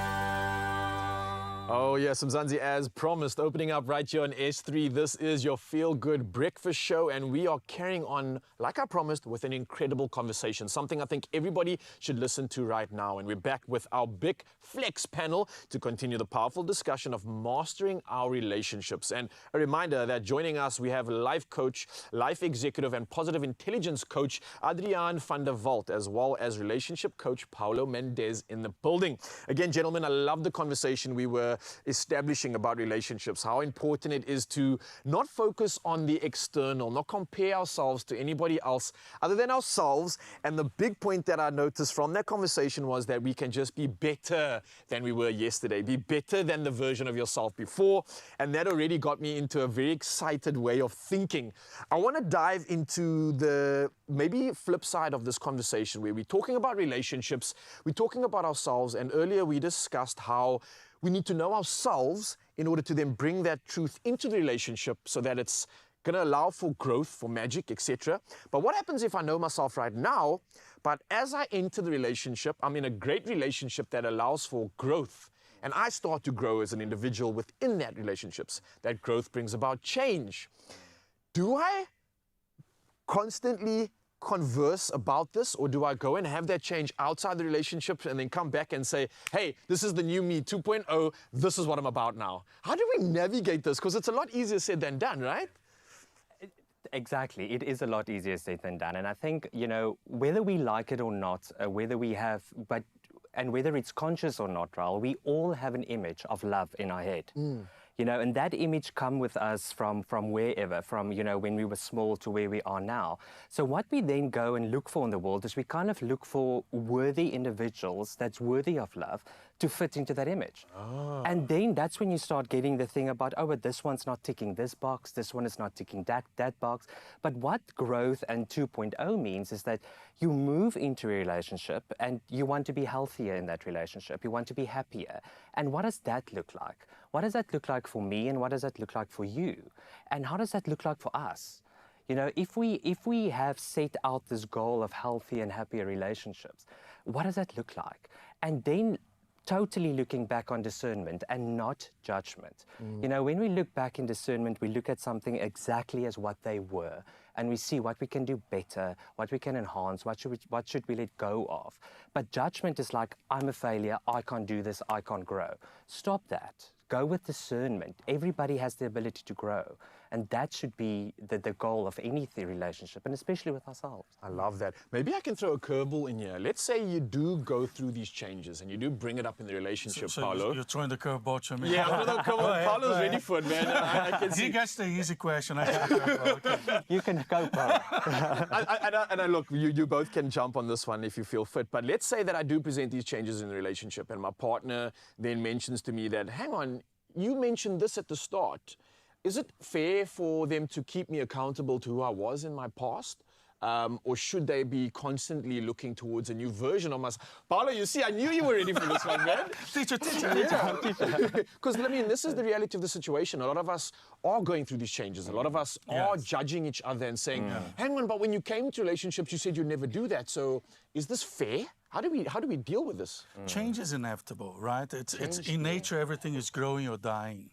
Oh yes, Mzansi, as promised, opening up right here on S3. This is your Feel Good Breakfast Show, and we are carrying on, like I promised, with an incredible conversation, something I think everybody should listen to right now. And we're back with our big flex panel to continue the powerful discussion of mastering our relationships. And a reminder that joining us, we have life coach, life executive, and positive intelligence coach Adriaan van der Walt, as well as relationship coach Paulo Mendez in the building. Again, gentlemen, I love the conversation we were establishing about relationships, how important it is to not focus on the external, not compare ourselves to anybody else other than ourselves. And the big point that I noticed from that conversation was that we can just be better than we were yesterday, be better than the version of yourself before. And that already got me into a very excited way of thinking. I want to dive into the maybe flip side of this conversation where we're talking about relationships, we're talking about ourselves, and earlier we discussed how we need to know ourselves in order to then bring that truth into the relationship so that it's going to allow for growth, for magic, etc. But what happens if I know myself right now, but as I enter the relationship, I'm in a great relationship that allows for growth, and I start to grow as an individual within that relationships. That growth brings about change. Do I constantly converse about this, or do I go and have that change outside the relationship and then come back and say, hey, this is the new me 2.0, this is what I'm about now? How do we navigate this? Because it's a lot easier said than done, right? Exactly. It is a lot easier said than done. And I think, you know, whether we like it or not, whether we have, and whether it's conscious or not, Raul, we all have an image of love in our head. You know, and that image come with us from wherever, from, you know, when we were small to where we are now. So what we then go and look for in the world is we kind of look for worthy individuals that's worthy of love to fit into that image. And then that's when you start getting the thing about, oh, but this one's not ticking this box, this one is not ticking that box. But what growth and 2.0 means is that you move into a relationship and you want to be healthier in that relationship. You want to be happier. And what does that look like? What does that look like for me, and what does that look like for you? And how does that look like for us? You know, if we have set out this goal of healthy and happier relationships, what does that look like? And then totally looking back on discernment and not judgment. You know, when we look back in discernment, we look at something exactly as what they were, and we see what we can do better, what we can enhance, what should we let go of. But judgment is like, I'm a failure, I can't do this, I can't grow. Stop that. Go with discernment. Everybody has the ability to grow. And that should be the goal of any relationship, and especially with ourselves. I love that. Maybe I can throw a curveball in here. Let's say you do go through these changes and you do bring it up in the relationship, Paulo. You're throwing the curveball to me. Yeah, I'm throwing the curveball. Paulo's ready for it, man. I can see. He gets the easy question. I get the curveball. Okay. You can go, Paulo. and look, you both can jump on this one if you feel fit. But let's say that I do present these changes in the relationship, and my partner then mentions to me that, hang on, you mentioned this at the start. Is it fair for them to keep me accountable to who I was in my past? Or should they be constantly looking towards a new version of myself? Paulo, you see, I knew you were ready for this one, man. Teacher. Because, I mean, this is the reality of the situation. A lot of us are going through these changes. A lot of us are judging each other and saying, hang on, but when you came to relationships, you said you'd never do that. So is this fair? How do we deal with this? Change is inevitable, right? It's in nature, everything is growing or dying.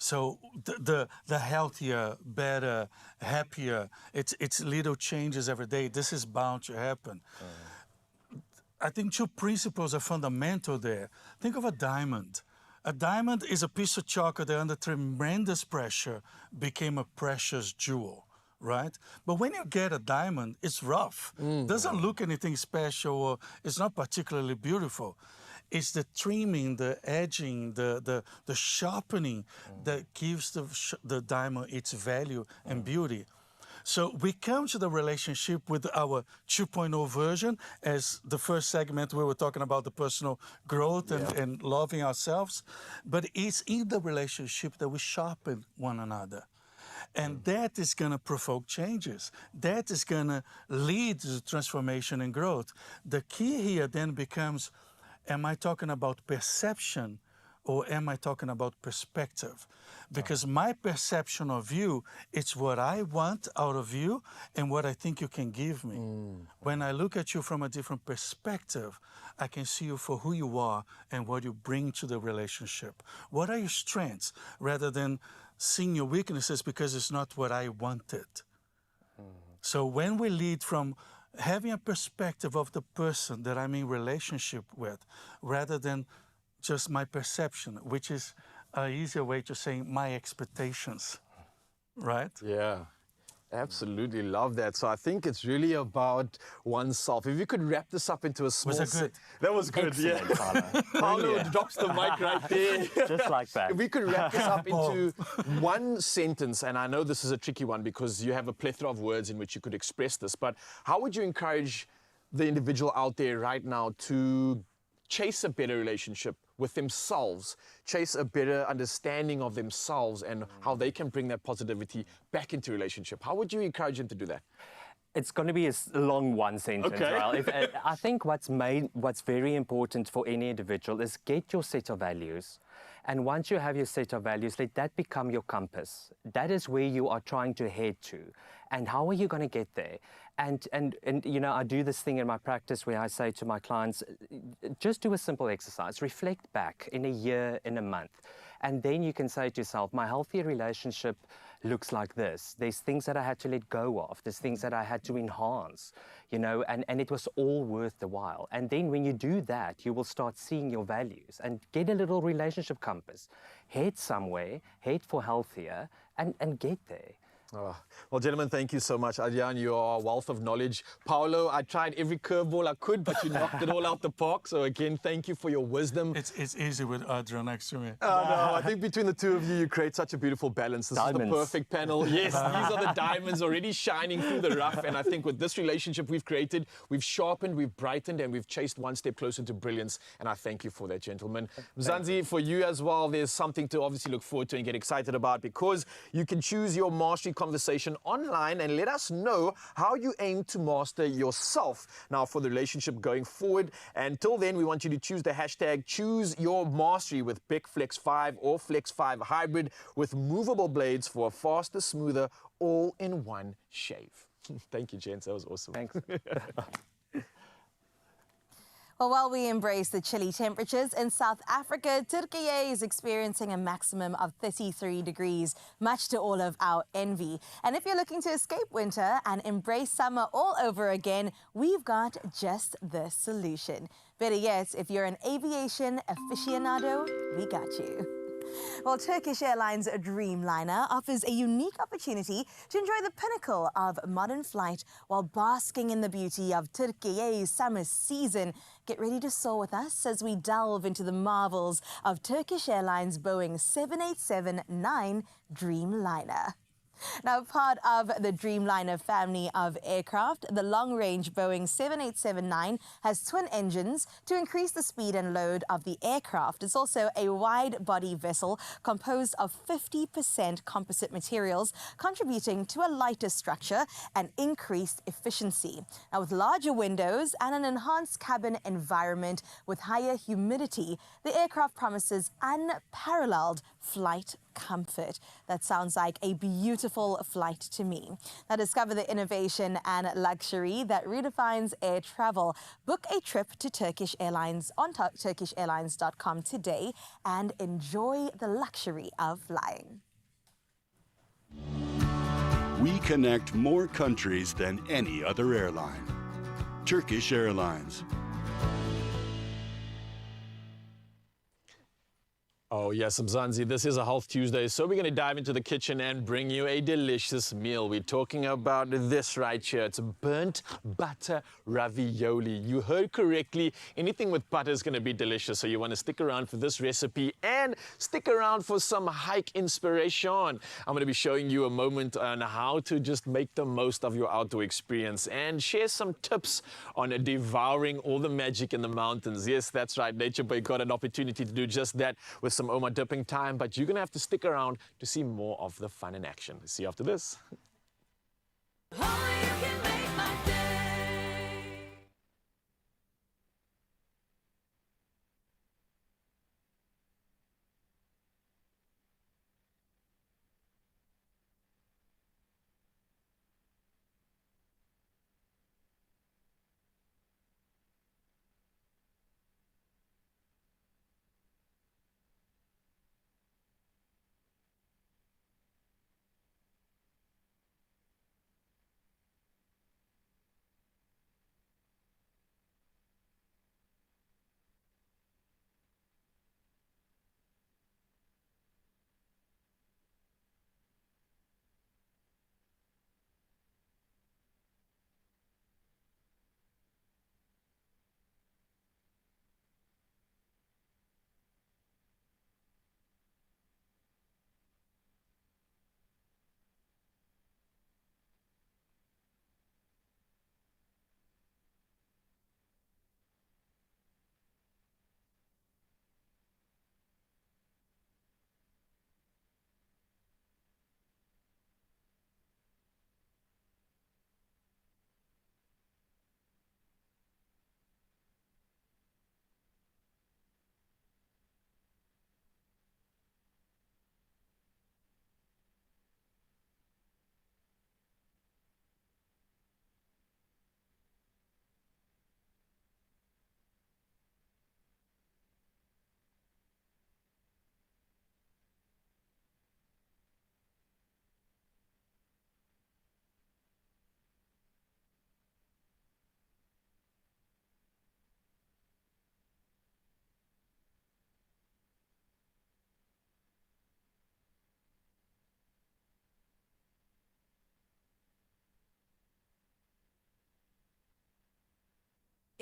So the healthier, better, happier, it's little changes every day. This is bound to happen. I think two principles are fundamental there. Think of a diamond. A diamond is a piece of chocolate that under tremendous pressure became a precious jewel, right? But when you get a diamond, it's rough. Doesn't look anything special, or it's not particularly beautiful. It's the trimming, the edging, the sharpening that gives the diamond its value and beauty. So we come to the relationship with our 2.0 version. As the first segment, we were talking about the personal growth and loving ourselves. But it's in the relationship that we sharpen one another. And that is going to provoke changes. That is going to lead to transformation and growth. The key here then becomes, am I talking about perception, or am I talking about perspective? Because my perception of you, it's what I want out of you and what I think you can give me. When I look at you from a different perspective, I can see you for who you are and what you bring to the relationship. What are your strengths, rather than seeing your weaknesses because it's not what I wanted. So when we lead from having a perspective of the person that I'm in relationship with, rather than just my perception, which is an easier way to say my expectations, right? Yeah. Absolutely love that. So I think it's really about oneself. If you could wrap this up into a small... Was it good? That was good, Excellent, yeah. Paolo. Paolo Brilliant. drops the mic right there. Just like that. If we could wrap this up into one sentence, and I know this is a tricky one because you have a plethora of words in which you could express this, but how would you encourage the individual out there right now to chase a better relationship with themselves, chase a better understanding of themselves and how they can bring that positivity back into relationship? How would you encourage them to do that? It's going to be a long one sentence, Okay. right? I think what's very important for any individual is get your set of values. And once you have your set of values, let that become your compass. That is where you are trying to head to. And how are you going to get there? And you know, I do this thing in my practice where I say to my clients, just do a simple exercise. Reflect back in a year, in a month. And then you can say to yourself, my healthier relationship looks like this. There's things that I had to let go of. There's things that I had to enhance, you know, and it was all worth the while. And then when you do that, you will start seeing your values and get a little relationship compass. Head somewhere, head for healthier, and get there. Oh. Well, gentlemen, thank you so much. Adrian, you are a wealth of knowledge. Paolo, I tried every curveball I could, but you knocked it all out the park. So again, thank you for your wisdom. It's easy with Adrian next to me. Oh, no, I think between the two of you, you create such a beautiful balance. This Diamonds. is the perfect panel. Yes, these are the diamonds already shining through the rough. And I think with this relationship we've created, we've sharpened, we've brightened, and we've chased one step closer to brilliance. And I thank you for that, gentlemen. Mzansi, for you as well, there's something to obviously look forward to and get excited about, because you can choose your mastery conversation online and let us know how you aim to master yourself now for the relationship going forward. Until then, we want you to choose the hashtag Choose Your Mastery with Beck Flex 5 or Flex 5 Hybrid with movable blades for a faster, smoother, all-in-one shave. Thank you, gents. That was awesome. Thanks. Well, while we embrace the chilly temperatures in South Africa, Turkey is experiencing a maximum of 33 degrees, much to all of our envy. And if you're looking to escape winter and embrace summer all over again, we've got just the solution. Better yet, if you're an aviation aficionado, we got you. Well, Turkish Airlines Dreamliner offers a unique opportunity to enjoy the pinnacle of modern flight while basking in the beauty of Turkey's summer season. Get ready to soar with us as we delve into the marvels of Turkish Airlines Boeing 787-9 Dreamliner. Now, part of the Dreamliner family of aircraft, the long-range Boeing 787-9 has twin engines to increase the speed and load of the aircraft. It's also a wide-body vessel composed of 50% composite materials, contributing to a lighter structure and increased efficiency. Now, with larger windows and an enhanced cabin environment with higher humidity, the aircraft promises unparalleled flight comfort. That sounds like a beautiful flight to me. Now discover the innovation and luxury that redefines air travel. Book a trip to Turkish Airlines on turkishairlines.com today and enjoy the luxury of flying. We connect more countries than any other airline. Turkish Airlines. Oh yes, Mzansi, this is a Health Tuesday, so we're going to dive into the kitchen and bring you a delicious meal. We're talking about this right here. It's burnt butter ravioli. You heard correctly. Anything with butter is going to be delicious, so you want to stick around for this recipe and stick around for some hike inspiration. I'm going to be showing you a moment on how to just make the most of your outdoor experience and share some tips on devouring all the magic in the mountains. Yes, that's right. Nature Boy got an opportunity to do just that with some Oma dipping time, but you're going to have to stick around to see more of the fun in action. See you after this.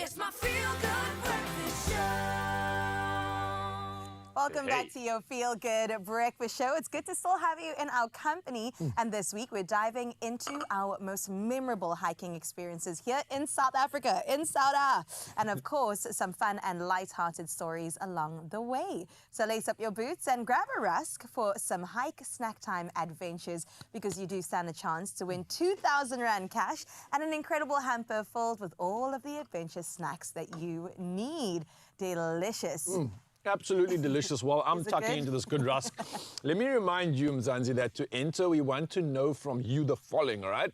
It's my feel-good breakfast show. Welcome back to your Feel Good Breakfast Show. It's good to still have you in our company. And this week, we're diving into our most memorable hiking experiences here in South Africa, in Sauda. And of course, some fun and light-hearted stories along the way. So lace up your boots and grab a rusk for some hike snack time adventures, because you do stand a chance to win 2,000 Rand cash and an incredible hamper filled with all of the adventure snacks that you need. Delicious. Absolutely delicious. Well, I'm tucking into this good rusk. Let me remind you, Mzansi, that to enter, we want to know from you the following, all right?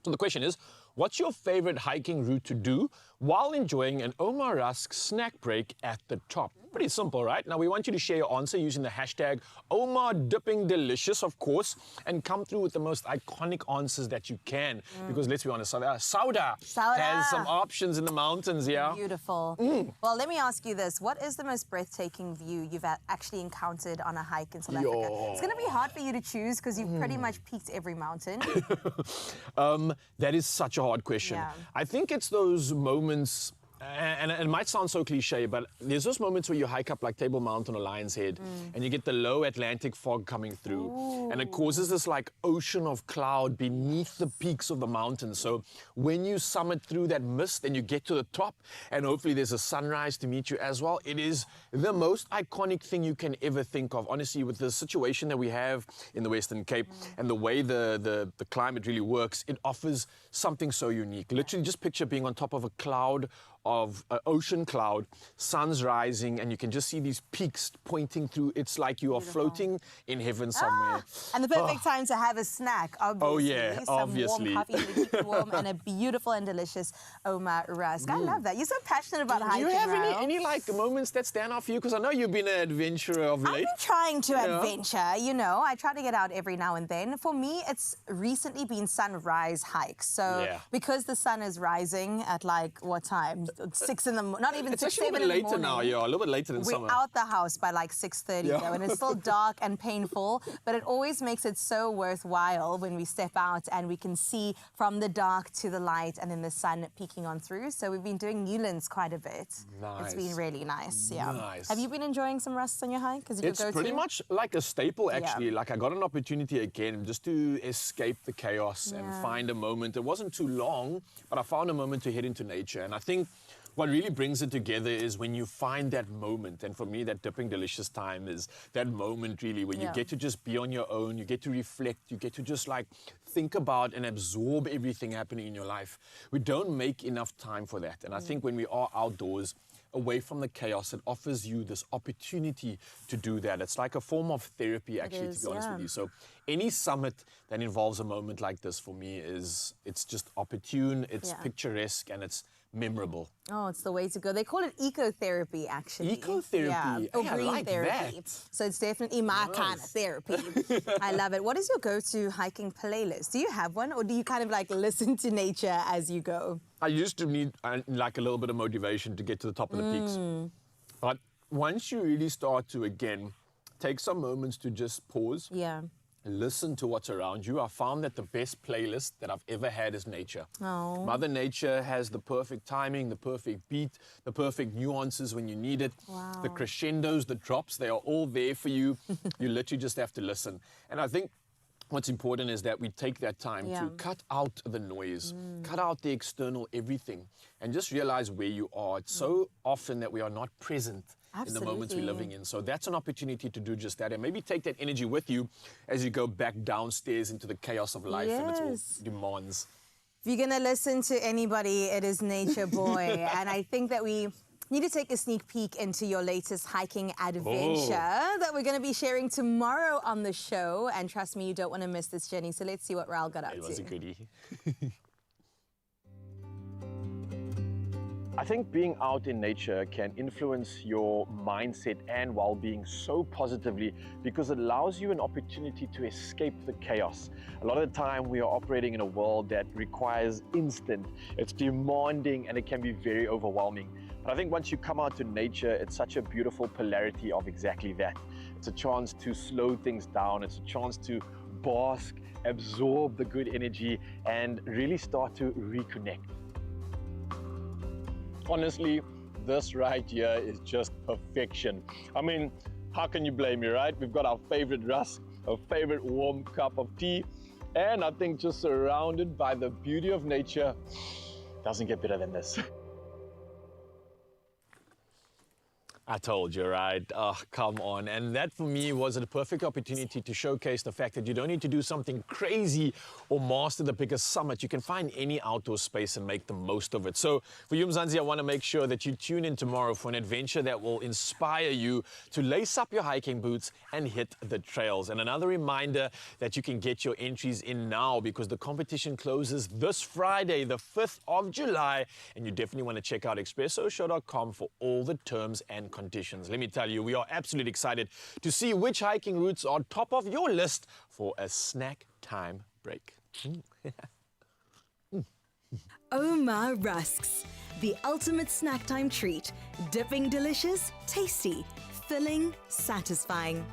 So the question is, what's your favorite hiking route to do while enjoying an Omar Rusk snack break at the top? Pretty simple, right? Now, we want you to share your answer using the hashtag #OmarDippingDelicious, of course, and come through with the most iconic answers that you can. Because let's be honest, Sauda has some options in the mountains, yeah? Beautiful. Well, let me ask you this. What is the most breathtaking view you've actually encountered on a hike in South Africa? It's going to be hard for you to choose because you've pretty much peaked every mountain. That is such a hard question. Yeah. I think it's those moments, and it might sound so cliche, but there's those moments where you hike up like Table Mountain or Lion's Head and you get the low Atlantic fog coming through and it causes this like ocean of cloud beneath the peaks of the mountains. So when you summit through that mist and you get to the top and hopefully there's a sunrise to meet you as well, it is the most iconic thing you can ever think of. Honestly, with the situation that we have in the Western Cape and the way the climate really works, it offers something so unique. Literally just picture being on top of a cloud, of an ocean cloud, sun's rising, and you can just see these peaks pointing through. It's like you are floating in heaven somewhere. And the perfect time to have a snack, obviously. Oh, yeah, Some obviously. warm coffee to keep you warm and a beautiful and delicious Omar Rusk. I love that. You're so passionate about hiking. Do you have Ralph. any like moments that stand out for you? Because I know you've been an adventurer of late. I've been trying to adventure, you know. I try to get out every now and then. For me, it's recently been sunrise hikes. So because the sun is rising at like what time? 6 in the morning, not even It's 6, actually a 7 bit in the later morning. now, yeah, a little bit later than We're summer. out the house by like 6:30 though, and it's still dark and painful, but it always makes it so worthwhile when we step out and we can see from the dark to the light and then the sun peeking on through. So we've been doing Newlands quite a bit. Nice. It's been really nice, yeah. Nice. Have you been enjoying some rusts on your hike? Is it It's your go-to? pretty much like a staple, actually. Like I got an opportunity again just to escape the chaos and find a moment. It wasn't too long, but I found a moment to head into nature. And I think what really brings it together is when you find that moment. And for me, that dipping delicious time is that moment really where you get to just be on your own, you get to reflect, you get to just like think about and absorb everything happening in your life. We don't make enough time for that. And I think when we are outdoors, away from the chaos, it offers you this opportunity to do that. It's like a form of therapy, actually, to be honest with you. So any summit that involves a moment like this for me it's just opportune, it's picturesque, and it's memorable. Oh, it's the way to go. They call it ecotherapy, actually. Ecotherapy? Yeah, Hey, or I green like therapy. that. So it's definitely my kind of therapy. I love it. What is your go-to hiking playlist? Do you have one, or do you kind of like listen to nature as you go? I used to need like a little bit of motivation to get to the top of the peaks. But once you really start to, again, take some moments to just pause, listen to what's around you, I found that the best playlist that I've ever had is nature. Oh. Mother Nature has the perfect timing, the perfect beat, the perfect nuances when you need it. Wow. The crescendos, the drops, they are all there for you. You literally just have to listen. And I think what's important is that we take that time to cut out the noise, cut out the external everything, and just realize where you are. It's so often that we are not present in the moments we're living in. So that's an opportunity to do just that, and maybe take that energy with you as you go back downstairs into the chaos of life and its all demands. If you're going to listen to anybody, it is Nature Boy. And I think that we need to take a sneak peek into your latest hiking adventure that we're going to be sharing tomorrow on the show. And trust me, you don't want to miss this journey. So let's see what Raul got up to. It was a goodie. I think being out in nature can influence your mindset and well-being so positively because it allows you an opportunity to escape the chaos. A lot of the time we are operating in a world that requires instant, it's demanding, and it can be very overwhelming. But I think once you come out to nature, it's such a beautiful polarity of exactly that. It's a chance to slow things down, it's a chance to bask, absorb the good energy, and really start to reconnect. honestly, this right here is just perfection. I mean, how can you blame me, right? We've got our favorite rusk, our favorite warm cup of tea, and I think just surrounded by the beauty of nature, doesn't get better than this. I told you, right? Oh, come on. And that for me was a perfect opportunity to showcase the fact that you don't need to do something crazy or master the biggest summit. You can find any outdoor space and make the most of it. So for you, Mzansi, I want to make sure that you tune in tomorrow for an adventure that will inspire you to lace up your hiking boots and hit the trails. And another reminder that you can get your entries in now because the competition closes this Friday, the 5th of July. And you definitely want to check out expressoshow.com for all the terms and conditions. Let me tell you, we are absolutely excited to see which hiking routes are top of your list for a snack time break. Oma Rusks, the ultimate snack time treat. Dipping delicious, tasty, filling, satisfying.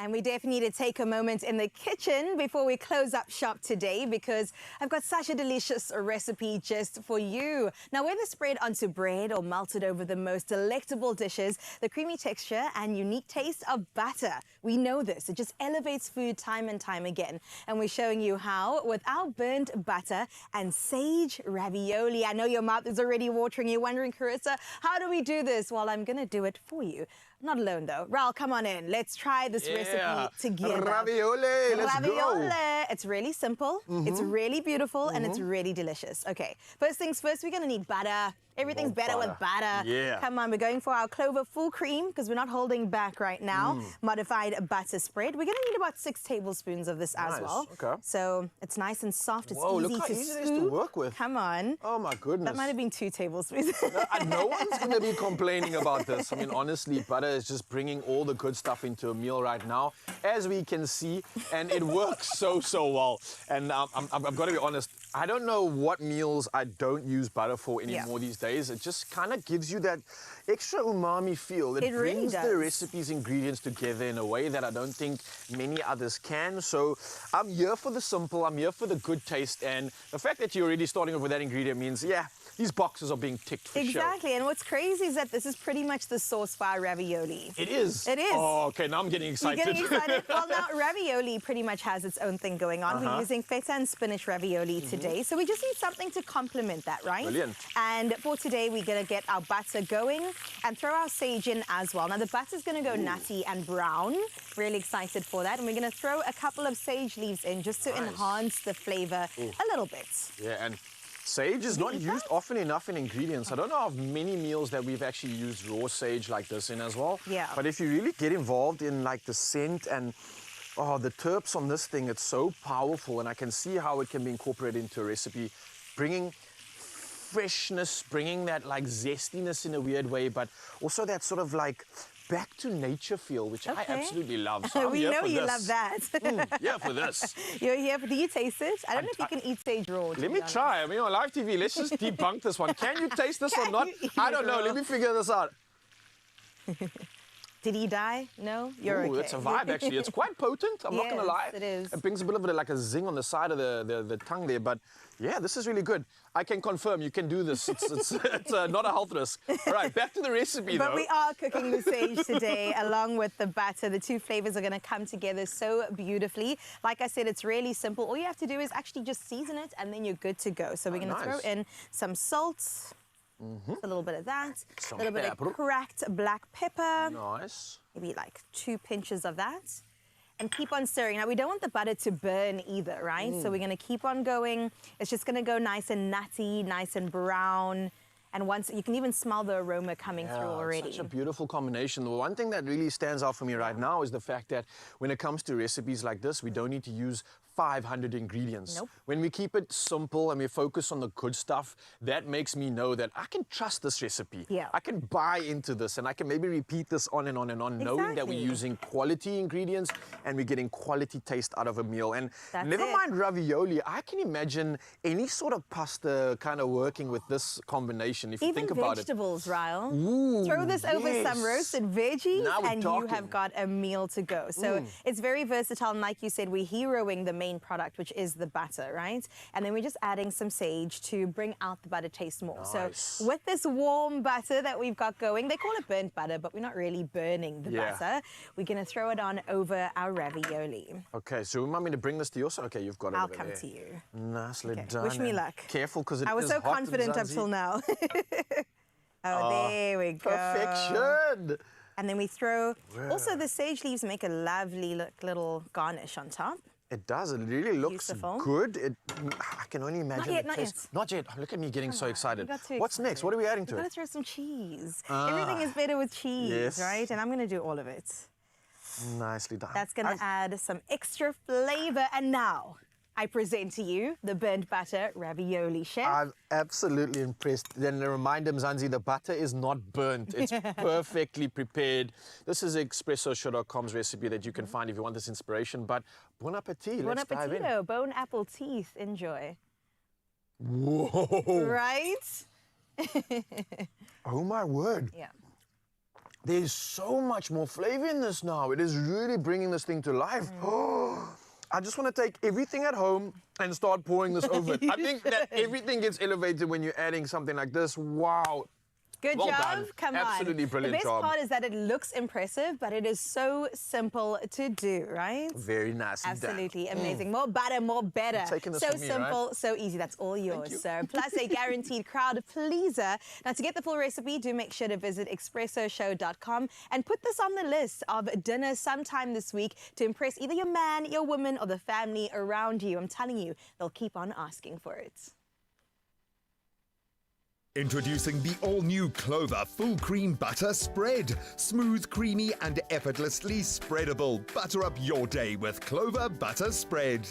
And we definitely need to take a moment in the kitchen before we close up shop today because I've got such a delicious recipe just for you. Now, whether spread onto bread or melted over the most delectable dishes, the creamy texture and unique taste of butter. We know this. It just elevates food time and time again. And we're showing you how with our burnt butter and sage ravioli. I know your mouth is already watering. You're wondering, Carissa, how do we do this? Well, I'm going to do it for you. Not alone though. Raul, come on in. Let's try this recipe together. Ravioli, let's go. It's really simple, it's really beautiful, and it's really delicious. Okay, first things first, we're gonna need butter. Everything's better with butter. Yeah. Come on, we're going for our Clover full cream because we're not holding back right now. Modified butter spread. We're gonna need about 6 tablespoons of this as well. Okay. So it's nice and soft. It's Whoa, easy look how to easy it is scoop. to work with. Come on. Oh my goodness. That might have been 2 tablespoons. No one's going to be complaining about this. I mean, honestly, butter is just bringing all the good stuff into a meal right now, as we can see, and it works so well. And I've got to be honest, I don't know what meals I don't use butter for anymore these days. It just kind of gives you that extra umami feel. It really brings does. the recipe's ingredients together in a way that I don't think many others can. So I'm here for the simple, I'm here for the good taste, and the fact that you're already starting off with that ingredient means, yeah, these boxes are being ticked for Exactly, and what's crazy is that this is pretty much the sauce for our ravioli. It is? It is. Oh, okay, now I'm getting excited. You're getting excited? Well, now ravioli pretty much has its own thing going on. We're using feta and spinach ravioli today, so we just need something to complement that, right? Brilliant. And for today, we're going to get our butter going and throw our sage in as well. Now, the butter's going to go nutty and brown. Really excited for that. And we're going to throw a couple of sage leaves in just to enhance the flavor a little bit. Yeah, and sage is not used often enough in ingredients. I don't know of many meals that we've actually used raw sage like this in as well. Yeah. But if you really get involved in like the scent and the terps on this thing, it's so powerful, and I can see how it can be incorporated into a recipe, bringing freshness, bringing that like zestiness in a weird way, but also that sort of like back to nature feel, which I absolutely love. So I'm we here know for you this. love that. Yeah, for this. You're here for, do you taste it? I don't know if you can eat sage raw. Let me try. I mean, on live TV, let's just debunk this one. Can you taste this or not? I don't know. Let me figure this out. Did he die? No? You're okay. It's a vibe, actually. It's quite potent, I'm not going to lie. It is. It brings a bit of like a zing on the side of the tongue there. But yeah, this is really good. I can confirm you can do this. It's not a health risk. All right, back to the recipe, But though. we are cooking the sage today along with the batter. The two flavors are going to come together so beautifully. Like I said, it's really simple. All you have to do is actually just season it and then you're good to go. So we're going to throw in some salt. A little bit of that, a little bit of cracked black pepper. Nice. Maybe like 2 pinches of that. And keep on stirring. Now, we don't want the butter to burn either, right? So we're going to keep on going. It's just going to go nice and nutty, nice and brown. And once you can even smell the aroma coming through already. Such a beautiful combination. The one thing that really stands out for me right now is the fact that when it comes to recipes like this, we don't need to use 500 ingredients. Nope. When we keep it simple and we focus on the good stuff, that makes me know that I can trust this recipe. Yeah. I can buy into this and I can maybe repeat this on and on and on, knowing that we're using quality ingredients and we're getting quality taste out of a meal. And never mind ravioli, I can imagine any sort of pasta kind of working with this combination, if you think about it. Even vegetables, Ryle. Ooh, throw this over some roasted veggies Now we're and talking. you have got a meal to go. So it's very versatile, and like you said, we're heroing the main main product, which is the butter, right? And then we're just adding some sage to bring out the butter taste more. Nice. So with this warm butter that we've got going, they call it burnt butter, but we're not really burning the butter. We're going to throw it on over our ravioli. Okay, so you want me to bring this to your side? Okay, you've got it I'll over come there. to you. Nicely Okay, done. wish me and luck. Careful, because it I was is so hot in confident up Zanzi. till now. There we go. Perfection. And then we throw, also the sage leaves make a lovely little garnish on top. It does. It really looks Beautiful. good. I can only imagine. yet, the not taste. Not yet. Look at me getting so excited. got too What's next? What are we adding to We've got it? to throw some cheese. Ah, Everything is better with cheese, yes. right? And I'm going to do all of it. Nicely done. That's going to add some extra flavor. And now I present to you the burnt butter ravioli, chef. I'm absolutely impressed. Then a reminder, Mzansi, the butter is not burnt. It's perfectly prepared. This is expressoshow.com's recipe that you can find if you want this inspiration. But bon appetit. Bon Let's dive in. appetito, bone apple teeth. Enjoy. Whoa. Right? Oh, my word. Yeah. There's so much more flavor in this now. It is really bringing this thing to life. I just want to take everything at home and start pouring this over it. I think that everything gets elevated when you're adding something like this. Wow. Good Well job. done. Come Absolutely on. brilliant The best job. part is that it looks impressive, but it is so simple to do, right? Very nice. Absolutely amazing. More butter, more better. Taking this So from me, simple, right? so easy. That's all yours, sir. Plus a guaranteed crowd pleaser. Now, to get the full recipe, do make sure to visit expressoshow.com and put this on the list of dinners sometime this week to impress either your man, your woman, or the family around you. I'm telling you, they'll keep on asking for it. Introducing the all-new Clover Full Cream Butter Spread. Smooth, creamy, and effortlessly spreadable. Butter up your day with Clover Butter Spread.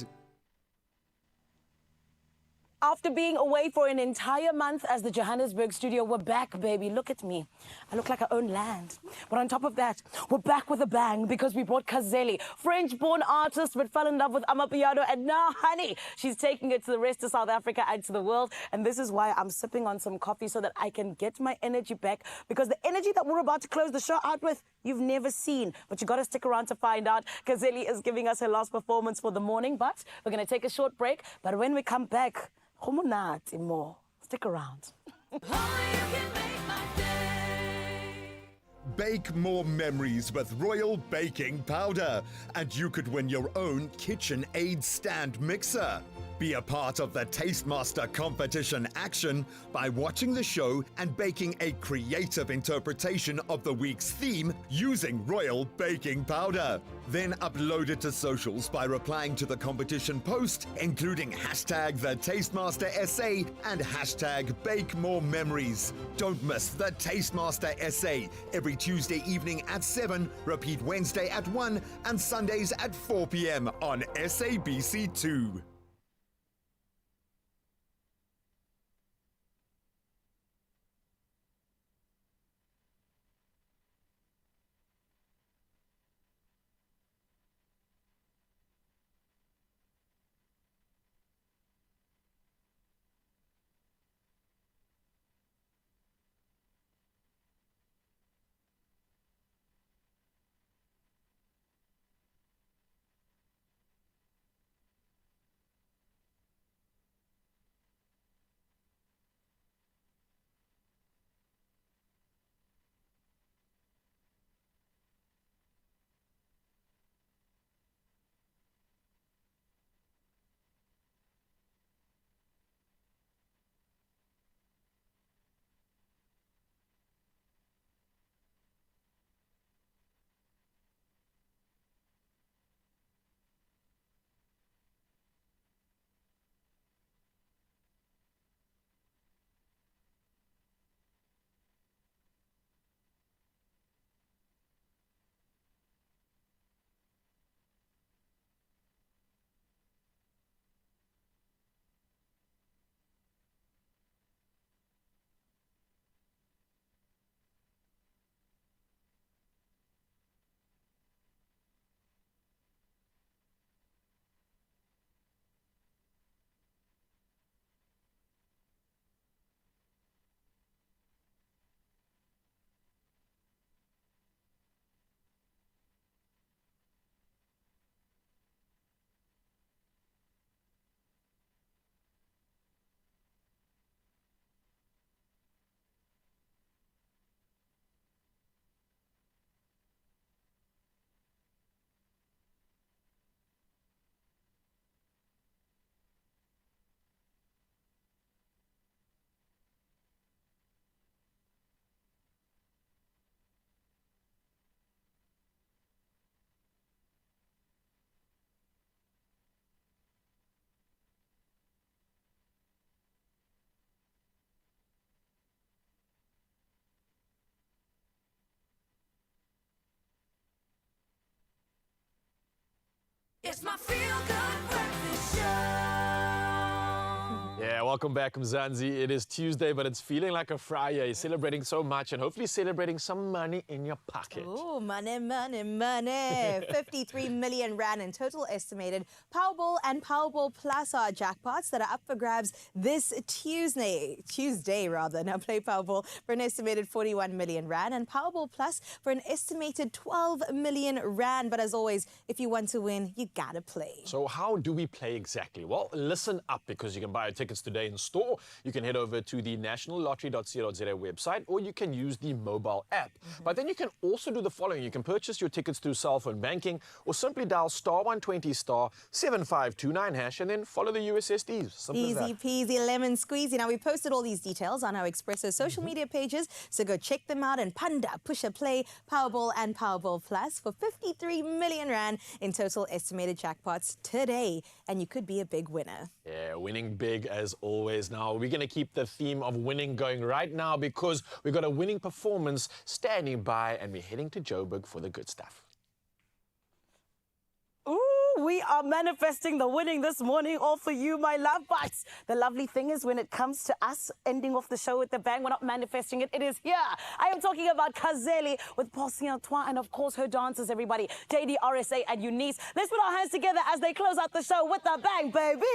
After being away for an entire month as the Johannesburg studio, we're back, baby. Look at me. I look like I own land. But on top of that, we're back with a bang because we brought Kazeli, French-born artist, but fell in love with Amapiano. And now, honey, she's taking it to the rest of South Africa and to the world. And this is why I'm sipping on some coffee so that I can get my energy back. Because the energy that we're about to close the show out with, you've never seen. But you got to stick around to find out. Kazeli is giving us her last performance for the morning. But we're going to take a short break. But when we come back, more. Stick around. Bake more memories with Royal Baking Powder, and you could win your own KitchenAid stand mixer. Be a part of the Tastemaster competition action by watching the show and baking a creative interpretation of the week's theme using Royal Baking Powder. Then upload it to socials by replying to the competition post, including hashtag the Tastemaster SA and hashtag Bake More Memories. Don't miss the Tastemaster SA every Tuesday evening at 7, repeat Wednesday at 1, and Sundays at 4 p.m. on SABC2. It's my feel-good breakfast show. Yeah, welcome back, Mzansi. It is Tuesday, but it's feeling like a Friday. Celebrating so much and hopefully celebrating some money in your pocket. Ooh, money, money, money. 53 million rand in total estimated Powerball and Powerball Plus are jackpots that are up for grabs this Tuesday. Now play Powerball for an estimated 41 million rand and Powerball Plus for an estimated 12 million rand. But as always, if you want to win, you gotta play. So how do we play exactly? Well, listen up, because you can buy your tickets today in store. You can head over to the nationallottery.co.za website, or you can use the mobile app. But then you can also do the following. You can purchase your tickets through cell phone banking, or simply dial *120 *7529 hash and then follow the USSDs. Simple as Easy that. peasy lemon squeezy. Now, we posted all these details on our Expresso social media pages, so go check them out and panda, push a play, Powerball and Powerball Plus for 53 million rand in total estimated jackpots today. And you could be a big winner. Yeah, winning big as always. Now, we're going to keep the theme of winning going right now, because we've got a winning performance standing by and we're heading to Joburg for the good stuff. Ooh, we are manifesting the winning this morning, all for you, my love bites. The lovely thing is, when it comes to us ending off the show with the bang, we're not manifesting it, it is here. I am talking about Kazeli with Paul Antoine and, of course, her dancers, everybody. JD, RSA, and Eunice. Let's put our hands together as they close out the show with the bang, baby.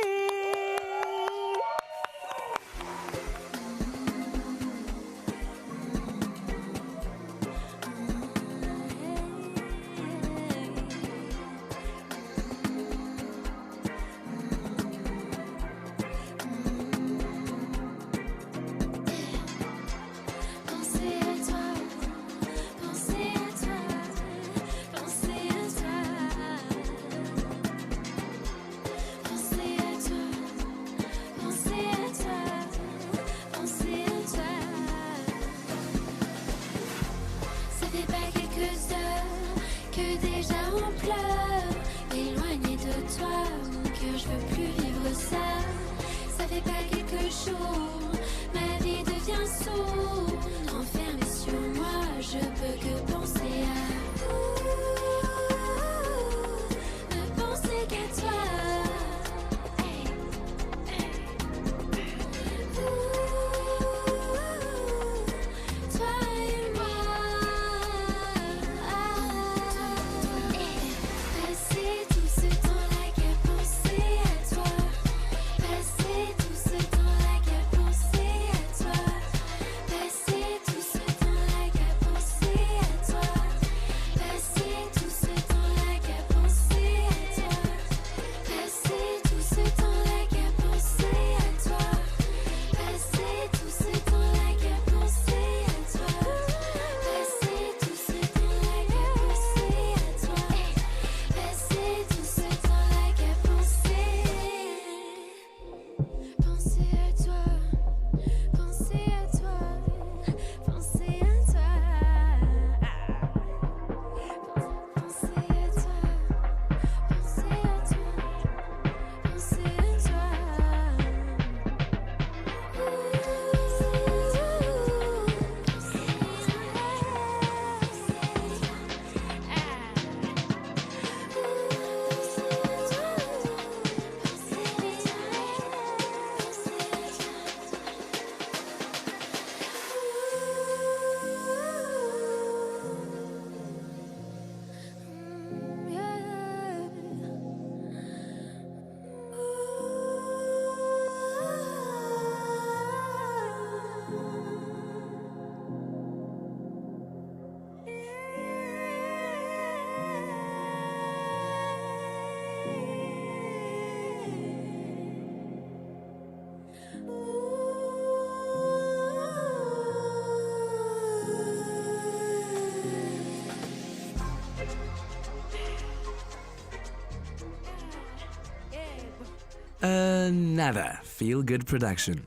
Another feel-good production.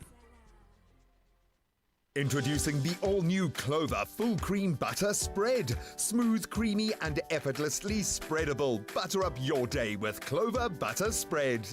Introducing the all-new Clover Full Cream Butter Spread. Smooth, creamy, and effortlessly spreadable. Butter up your day with Clover Butter Spread.